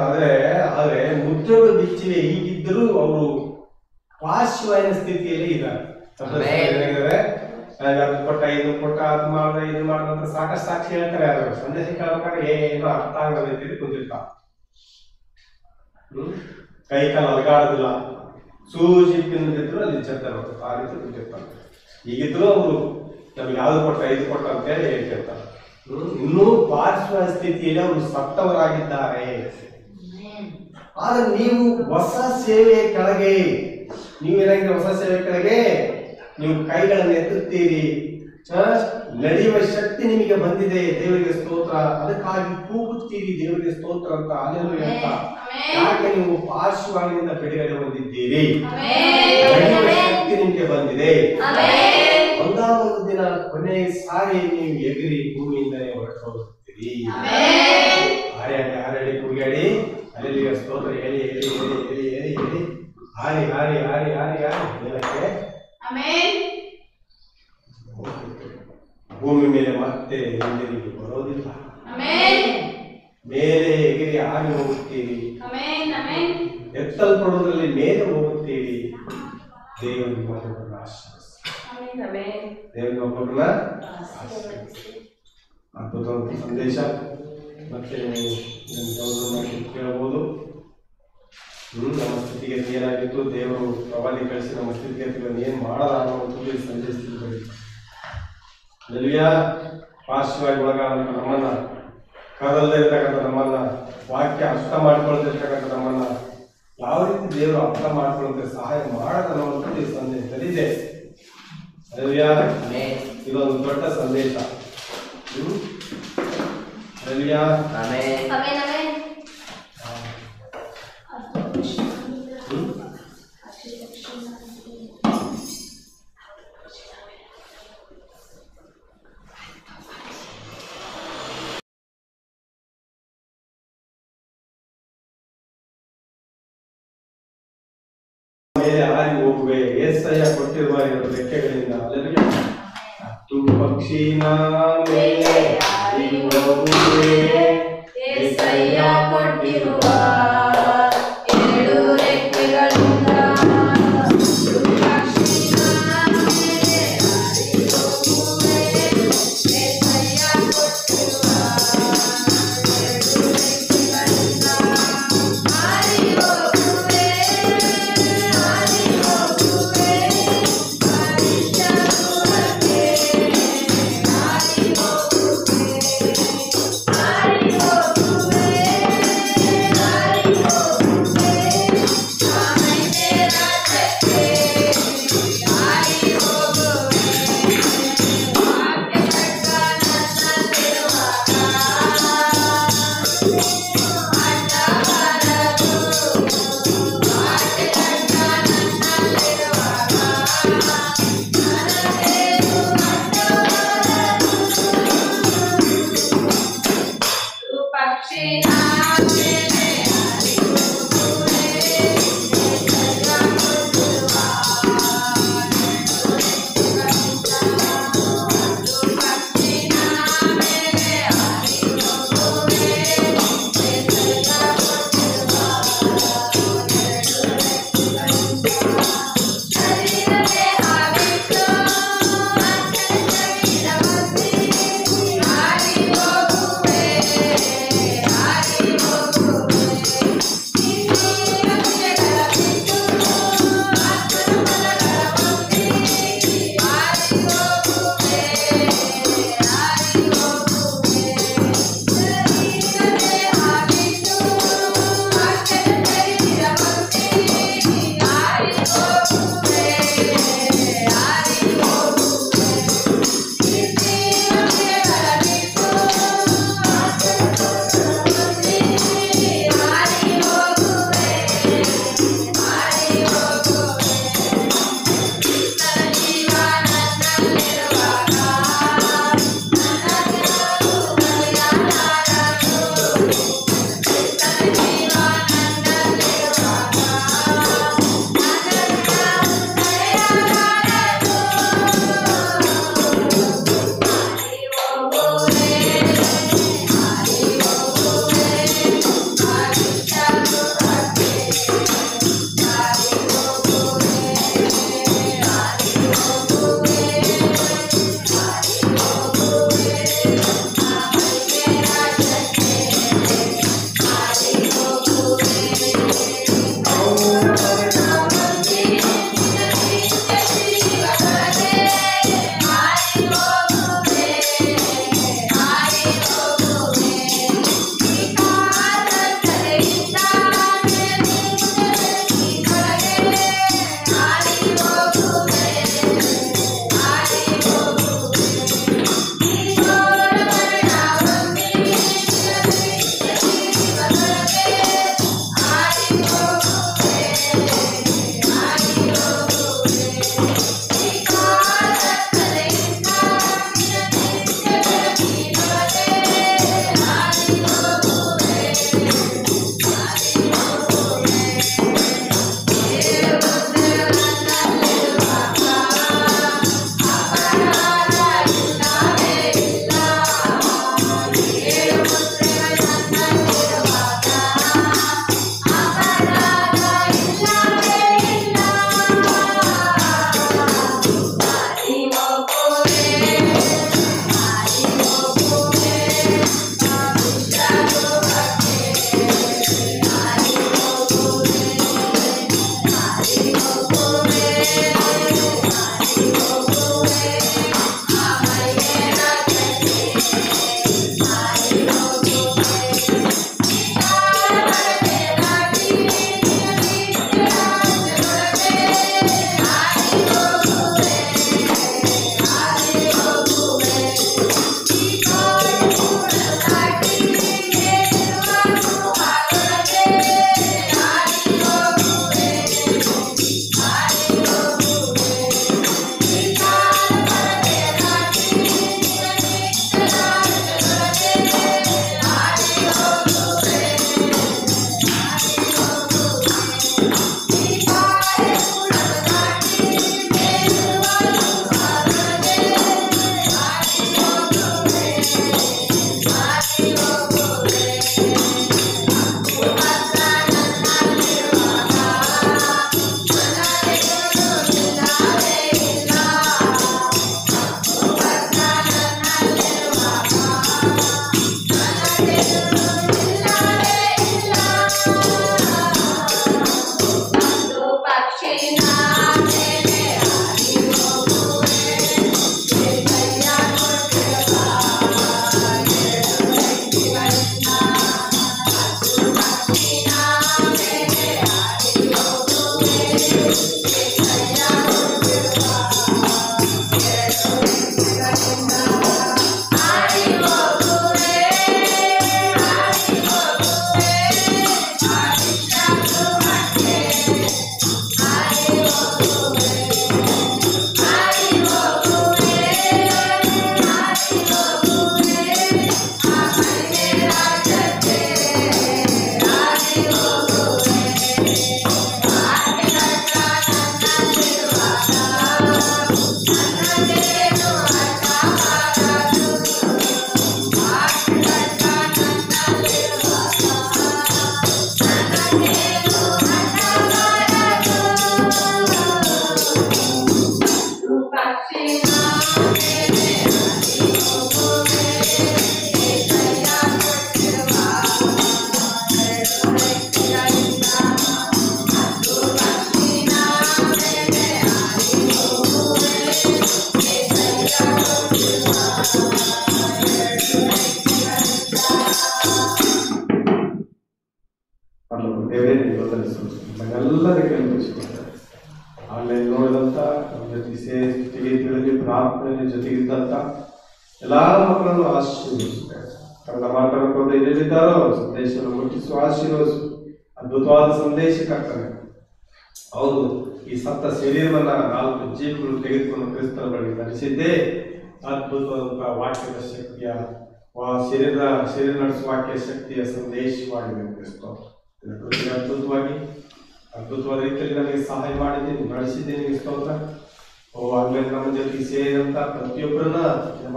ಆದ್ರೆ ಮುದ್ರೆಗಳು ಬಿಚ್ಚಿವೆ ಹೀಗಿದ್ದರೂ ಅವರು ಪಾರ್ಶ್ವವಾಯನ ಸ್ಥಿತಿಯಲ್ಲಿ ಇದ್ದಾರೆ. ಅದು ಕೊಟ್ಟ ಇದು ಕೊಟ್ಟ ಅದು ಮಾಡ್ದ ಇದು ಮಾಡ್ದಂತ ಸಾಕಷ್ಟು ಸಾಕ್ಷಿ ಹೇಳ್ತಾರೆ. ಯಾರು ಸಂದೇಶ ಕೇಳ್ಬೇಕಾದ್ರೆ ಏನು ಅರ್ಥ ಆಗದ ರೀತಿಯಲ್ಲಿ ಕುಂತಿರ್ತಾರ. ಕೈ ಕಾಲು ಅಲಗಾಡೋದಿಲ್ಲ, ಸೂಜಿ ತಿಂದಿದ್ರು ಅಲ್ಲಿ ಚೆತ್ತ ಬರ್ತದೆ, ಆ ರೀತಿ ಕುಂತಿರ್ತಾರೆ. ಹೀಗಿದ್ರು ಅವರು ನಮ್ಗೆ ಯಾವ್ದು ಕೊಟ್ಟ ಇದು ಕೊಟ್ಟ ಅಂತ ಹೇಳಿ ಹೇಳ್ತಿರ್ತಾರೆ. ಇನ್ನೂ ಪಾರ್ಶ್ವ ಸ್ಥಿತಿಯಲ್ಲಿ ಅವರು ಸತ್ತವರಾಗಿದ್ದಾರೆ. ಆದ್ರೆ ನೀವು ಹೊಸ ಸೇವೆಯ ಕೆಳಗೆ ನೀವೇನಾಗಿದೆ, ಹೊಸ ಸೇವೆ ಕೆಳಗೆ ನೀವು ಕೈಗಳನ್ನು ಎತ್ತುತ್ತೀರಿ, ನಡೆಯುವ ಶಕ್ತಿ ನಿಮಗೆ ಬಂದಿದೆ. ದೇವರಿಗೆ ಸ್ತೋತ್ರ. ಅದಕ್ಕಾಗಿ ಕೂಗುತ್ತೀರಿ ದೇವರಿಗೆ ಸ್ತೋತ್ರ ಅಂತ, ಅಲ್ಲೆಲ್ಲೂ ಅಂತ. ಯಾಕೆ ನೀವು ಪಾರ್ಶ್ವವಾಗಿನಿಂದ ಬಿಡುಗಡೆ ಹೊಂದಿದ್ದೀರಿ, ನಡೆಯುವ ಶಕ್ತಿ ನಿಮಗೆ ಬಂದಿದೆ. ಒಂದಾದೊಂದು ದಿನ ಕೊನೆ ಸಾರಿ ನೀವು ಎಗರಿ ಭೂಮಿಯಿಂದಲೇ ಹೊರಟು ಹೋಗುತ್ತೀರಿ. ಹಾರಿ ಕೂಗಾಡಿ ಅಲ್ಲಿ ಸ್ತೋತ್ರ ಹೇಳಿ ಹೇಳಿ ಹೇಳಿ ಹೇಳಿ ಹೇಳಿ ಹೇಳಿ ಹಾರಿ ಹಾರಿ ಹಾರಿ ಹಾರಿ ಹಾರಿ ಮೇಲಕ್ಕೆ ಭೂಮಿ ಮೇಲೆ ಮತ್ತೆ ಹಿಂದಿರುಗಿ ಬರೋದಿಲ್ಲ. ಮೇಲೆ ಎಗಿರಿ ಹಾರಿ ಹೋಗುತ್ತೀರಿ, ಎತ್ತಲ್ಪಡುವುದರಲ್ಲಿ ಮೇಲೆ ಹೋಗುತ್ತೀರಿ. ದೇವರಿಗೆ ಒಬ್ಬೊಬ್ಬರನ್ನ ಆಶೀರ್ವದಿಸಿ, ದೇವರಿಗೆ ಒಬ್ಬೊಬ್ಬರನ್ನ ಅದ್ಭುತವಾದ ಸಂದೇಶ. ಮತ್ತೆ ಕೇಳಬಹುದು. ನಮ್ಮ ಸ್ಥಿತಿಗತಿ ಏನಾಗಿತ್ತು, ದೇವರು ಪ್ರವಾದಿ ಕಳಿಸಿ ನಮ್ಮ ಸ್ಥಿತಿಗತಿಗಳನ್ನು ಏನ್ ಮಾಡದ ಅನ್ನೋದು ಸಂದೇಶದಲ್ಲಿ ಅಲ್ಲೆಲ್ಲೂಯಾ. ಪಾರ್ಶ್ವವಾಗಿ ಒಳಗಾದಂತ ನಮ್ಮನ್ನ, ಕದಲ್ಲದೆ ಇರ್ತಕ್ಕಂಥ ನಮ್ಮನ್ನ, ವಾಕ್ಯ ಅರ್ಥ ಮಾಡಿಕೊಳ್ಳದಿರ್ತಕ್ಕಂಥ ನಮ್ಮನ್ನ ಯಾವ ರೀತಿ ದೇವರು ಅರ್ಥ ಮಾಡ್ಕೊಳ್ಳೋಕೆ ಸಹಾಯ ಮಾಡದ ಅನ್ನೋದು ಈ ಸಂದೇಶದಲ್ಲಿದೆ. ಅಲ್ಲೆಲ್ಲೂಯಾ. ಇದೊಂದು ದೊಡ್ಡ ಸಂದೇಶ. ಅಲ್ಲೆಲ್ಲೂಯಾ. ಮೇಲೆ ಹಾರಿ ಹೋಗುವೆ, ಏಸಯ್ಯ ಕೊಟ್ಟಿರುವ ರೆಕ್ಕೆಗಳಿಂದ. ಅಲ್ಲೆಲ್ಲೂಯಾ. ಹತ್ತು ಪಕ್ಷಿನ ಮೇಲೆ ಹಾರಿ ಹೋಗುವೆ, ಏಸಯ್ಯ ಕೊಟ್ಟಿರುವ ಎರಡು ರೆಕ್ಕೆಗಳಿಂದ. Hare ನಮ್ಮೆಲ್ಲರಿಗೆ ಅನುಭವಿಸಿಕೊಡ್ತಾರೆ. ಆನ್ಲೈನ್ ನೋಡಿದಂಥ ನಮ್ಮ ಜೊತೆಗೆ ತಿಳಿದು ಪ್ರಾರ್ಥನೆ ಜೊತೆಗಿದ್ದಂಥ ಎಲ್ಲ ಮಕ್ಕಳನ್ನು ಆಶೀರ್ವದಿಸುತ್ತಾರೆ. ಕನ್ನಡ ಮಾತಾಡಿಕೊಂಡು ಎಲ್ಲಿದ್ದಾರೋ ಸಂದೇಶವನ್ನು ಮುಟ್ಟಿಸುವ ಆಶೀರ್ವದಿಸು. ಅದ್ಭುತವಾದ ಸಂದೇಶ ಕರ್ತನೆ. ಹೌದು, ಈ ಸತ್ತ ಶರೀರವನ್ನ 4 ಜೀವಗಳು ತೆಗೆದುಕೊಂಡು ಕ್ರಿಸ್ತನ ಬಳಿ ನಡೆಸಿದ್ದೇ ಅದ್ಭುತವಾದಂತಹ ವಾಕ್ಯದ ಶಕ್ತಿಯ ಶರೀರ ನಡೆಸುವ ವಾಕ್ಯ ಶಕ್ತಿಯ ಸಂದೇಶವಾಗಿದೆ. ಕ್ರಿಸ್ತ ಅದ್ಭುತವಾದ ರೀತಿಯಲ್ಲಿ ನನಗೆ ಸಹಾಯ ಮಾಡಿದ್ದೀನಿ, ನಡೆಸಿದ್ದೀನಿ. ಸ್ತೋತ್ರ. ಆಮೇಲೆ ನಮ್ಮ ಜೊತೆಗೆ ಸೇರಿದಂತ ಪ್ರತಿಯೊಬ್ಬರನ್ನ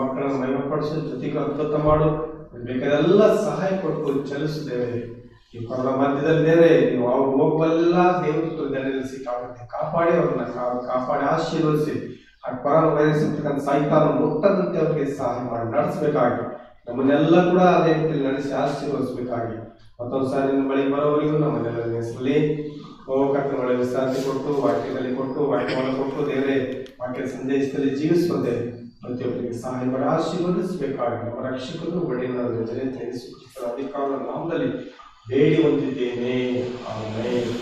ಮಕ್ಕಳನ್ನ ಮಹಿಮೆಪಡಿಸೋ ಜೊತೆಗೆ ಅದ್ಭುತ ಮಾಡು. ಬೇಕಾದೆಲ್ಲ ಸಹಾಯ ಕೊಟ್ಟು ಚಲಿಸಿದ್ದೇವೆ. ಈ ಕೊರೋನಾ ಮಧ್ಯದಲ್ಲಿ ಬೇರೆ ನೀವು ಅವ್ರು ಹೋಗುವಲ್ಲ ದೇವರು ನೆಲೆಸಿ ಕಾಪಾಡಿ ಅವ್ರನ್ನ ಕಾಪಾಡಿ ಆಶೀರ್ವದಿಸಿ ಆ ಕೊರೋನಾ ವೈರಸ್ ಇರ್ತಕ್ಕಂಥ ಸೈತಾನ ಮುಟ್ಟದಂತೆ ಅವರಿಗೆ ಸಹಾಯ ಮಾಡಿ ನಡೆಸಬೇಕಾಗಿ ನಮ್ಮನ್ನೆಲ್ಲ ಕೂಡ ಅದೇ ರೀತಿಯಲ್ಲಿ ನಡೆಸಿ ಆಶೀರ್ವದಿಸಬೇಕಾಗಿ ಮತ್ತೊಂದು ಸಾರಿ ನಿಮ್ಮ ಬಳಿ ಬರೋವರೆಗೂ ನಮ್ಮನ್ನೆಲ್ಲ ಹೆಸರಲ್ಲಿ ಕರ್ತನ ವಿಶ್ರಾಂತಿ ಕೊಟ್ಟು ವಾಕ್ಯದಲ್ಲಿ ಕೊಟ್ಟು ವಾಕ್ಯವನ್ನು ಕೊಟ್ಟು ದೇವರೇ ವಾಕ್ಯ ಸಂದೇಶದಲ್ಲಿ ಜೀವಿಸುವಂತೆ ಪ್ರತಿಯೊಬ್ಬರಿಗೆ ಸಹಾಯ ಮಾಡಿ ಆಶೀರ್ವದಿಸಬೇಕಾಗಿ ನಮ್ಮ ರಕ್ಷಕರು ಒಡೆಯನ ಯೋಜನೆ ತಿಳಿಸುವ ಅಧಿಕಾರದ ನಾಮದಲ್ಲಿ ಬೇಡಿ ಹೊಂದಿದ್ದೇನೆ. ಆಮೆನ್.